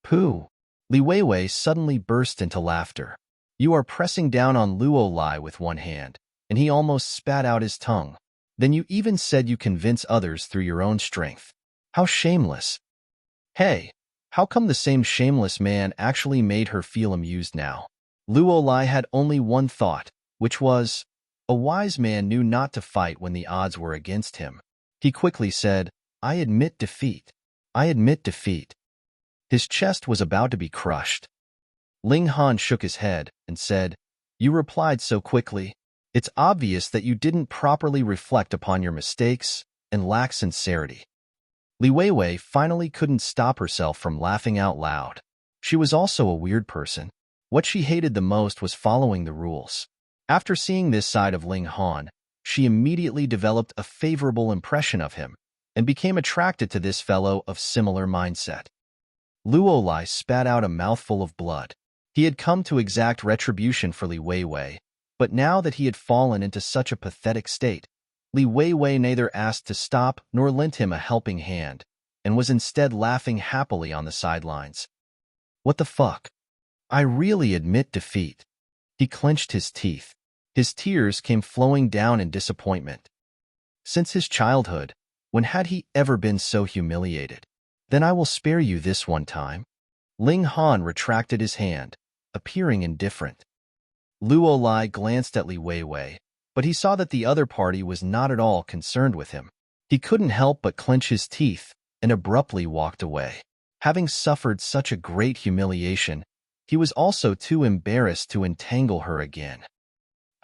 Pooh! Li Weiwei suddenly burst into laughter. You are pressing down on Luo Lie with one hand, and he almost spat out his tongue. Then you even said you convince others through your own strength. How shameless! Hey, how come the same shameless man actually made her feel amused now? Luo Lie had only one thought, which was, a wise man knew not to fight when the odds were against him. He quickly said, I admit defeat. I admit defeat. His chest was about to be crushed. Ling Han shook his head and said, You replied so quickly. It's obvious that you didn't properly reflect upon your mistakes and lack sincerity. Li Weiwei finally couldn't stop herself from laughing out loud. She was also a weird person. What she hated the most was following the rules. After seeing this side of Ling Han, she immediately developed a favorable impression of him and became attracted to this fellow of similar mindset. Luo Lie spat out a mouthful of blood. He had come to exact retribution for Li Weiwei, but now that he had fallen into such a pathetic state, Li Weiwei neither asked to stop nor lent him a helping hand, and was instead laughing happily on the sidelines. What the fuck? I really admit defeat. He clenched his teeth. His tears came flowing down in disappointment. Since his childhood, when had he ever been so humiliated? Then I will spare you this one time. Ling Han retracted his hand, appearing indifferent. Luo Lie glanced at Li Weiwei, but he saw that the other party was not at all concerned with him. He couldn't help but clench his teeth and abruptly walked away. Having suffered such a great humiliation, he was also too embarrassed to entangle her again.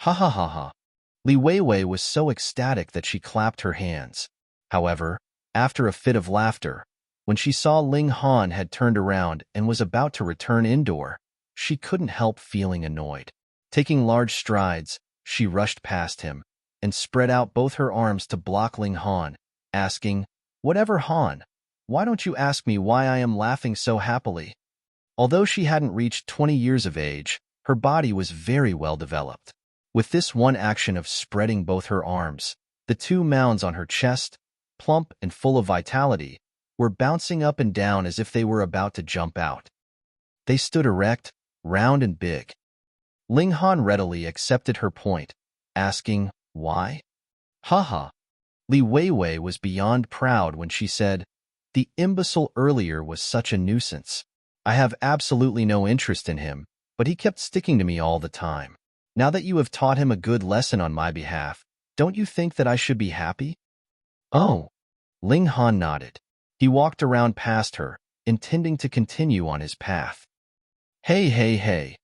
Ha ha ha ha. Li Weiwei was so ecstatic that she clapped her hands. However, after a fit of laughter, when she saw Ling Han had turned around and was about to return indoor, she couldn't help feeling annoyed. Taking large strides, she rushed past him and spread out both her arms to block Ling Han, asking, Whatever Han, why don't you ask me why I am laughing so happily? Although she hadn't reached 20 years of age, her body was very well developed. With this one action of spreading both her arms, the two mounds on her chest, plump and full of vitality, were bouncing up and down as if they were about to jump out. They stood erect, round and big. Ling Han readily accepted her point, asking, Why? Haha. Li Weiwei was beyond proud when she said, The imbecile earlier was such a nuisance. I have absolutely no interest in him, but he kept sticking to me all the time. Now that you have taught him a good lesson on my behalf, don't you think that I should be happy? Oh. Ling Han nodded. He walked around past her, intending to continue on his path. Hey.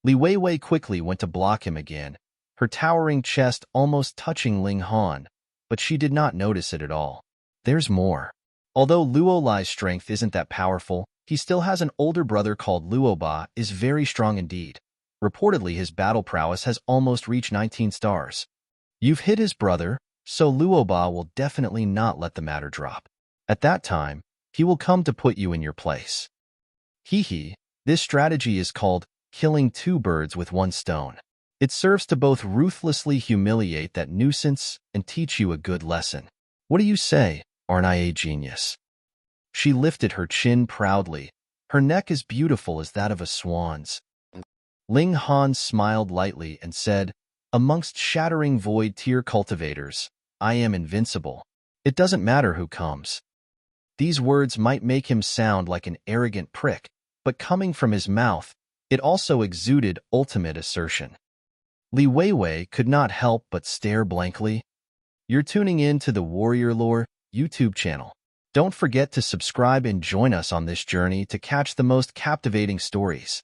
Li Weiwei quickly went to block him again, her towering chest almost touching Ling Han, but she did not notice it at all. There's more. Although Luo Lie's strength isn't that powerful, he still has an older brother called Luo Ba is very strong indeed. Reportedly, his battle prowess has almost reached 19 stars. You've hit his brother, so Luo Ba will definitely not let the matter drop. At that time, he will come to put you in your place. Hee. This strategy is called killing two birds with one stone. It serves to both ruthlessly humiliate that nuisance and teach you a good lesson. What do you say? Aren't I a genius? She lifted her chin proudly. Her neck as beautiful as that of a swan's. Ling Han smiled lightly and said, Amongst shattering void tier cultivators, I am invincible. It doesn't matter who comes. These words might make him sound like an arrogant prick, but coming from his mouth, it also exuded ultimate assertion. Li Weiwei could not help but stare blankly. You're tuning in to the Warrior Lore YouTube channel. Don't forget to subscribe and join us on this journey to catch the most captivating stories.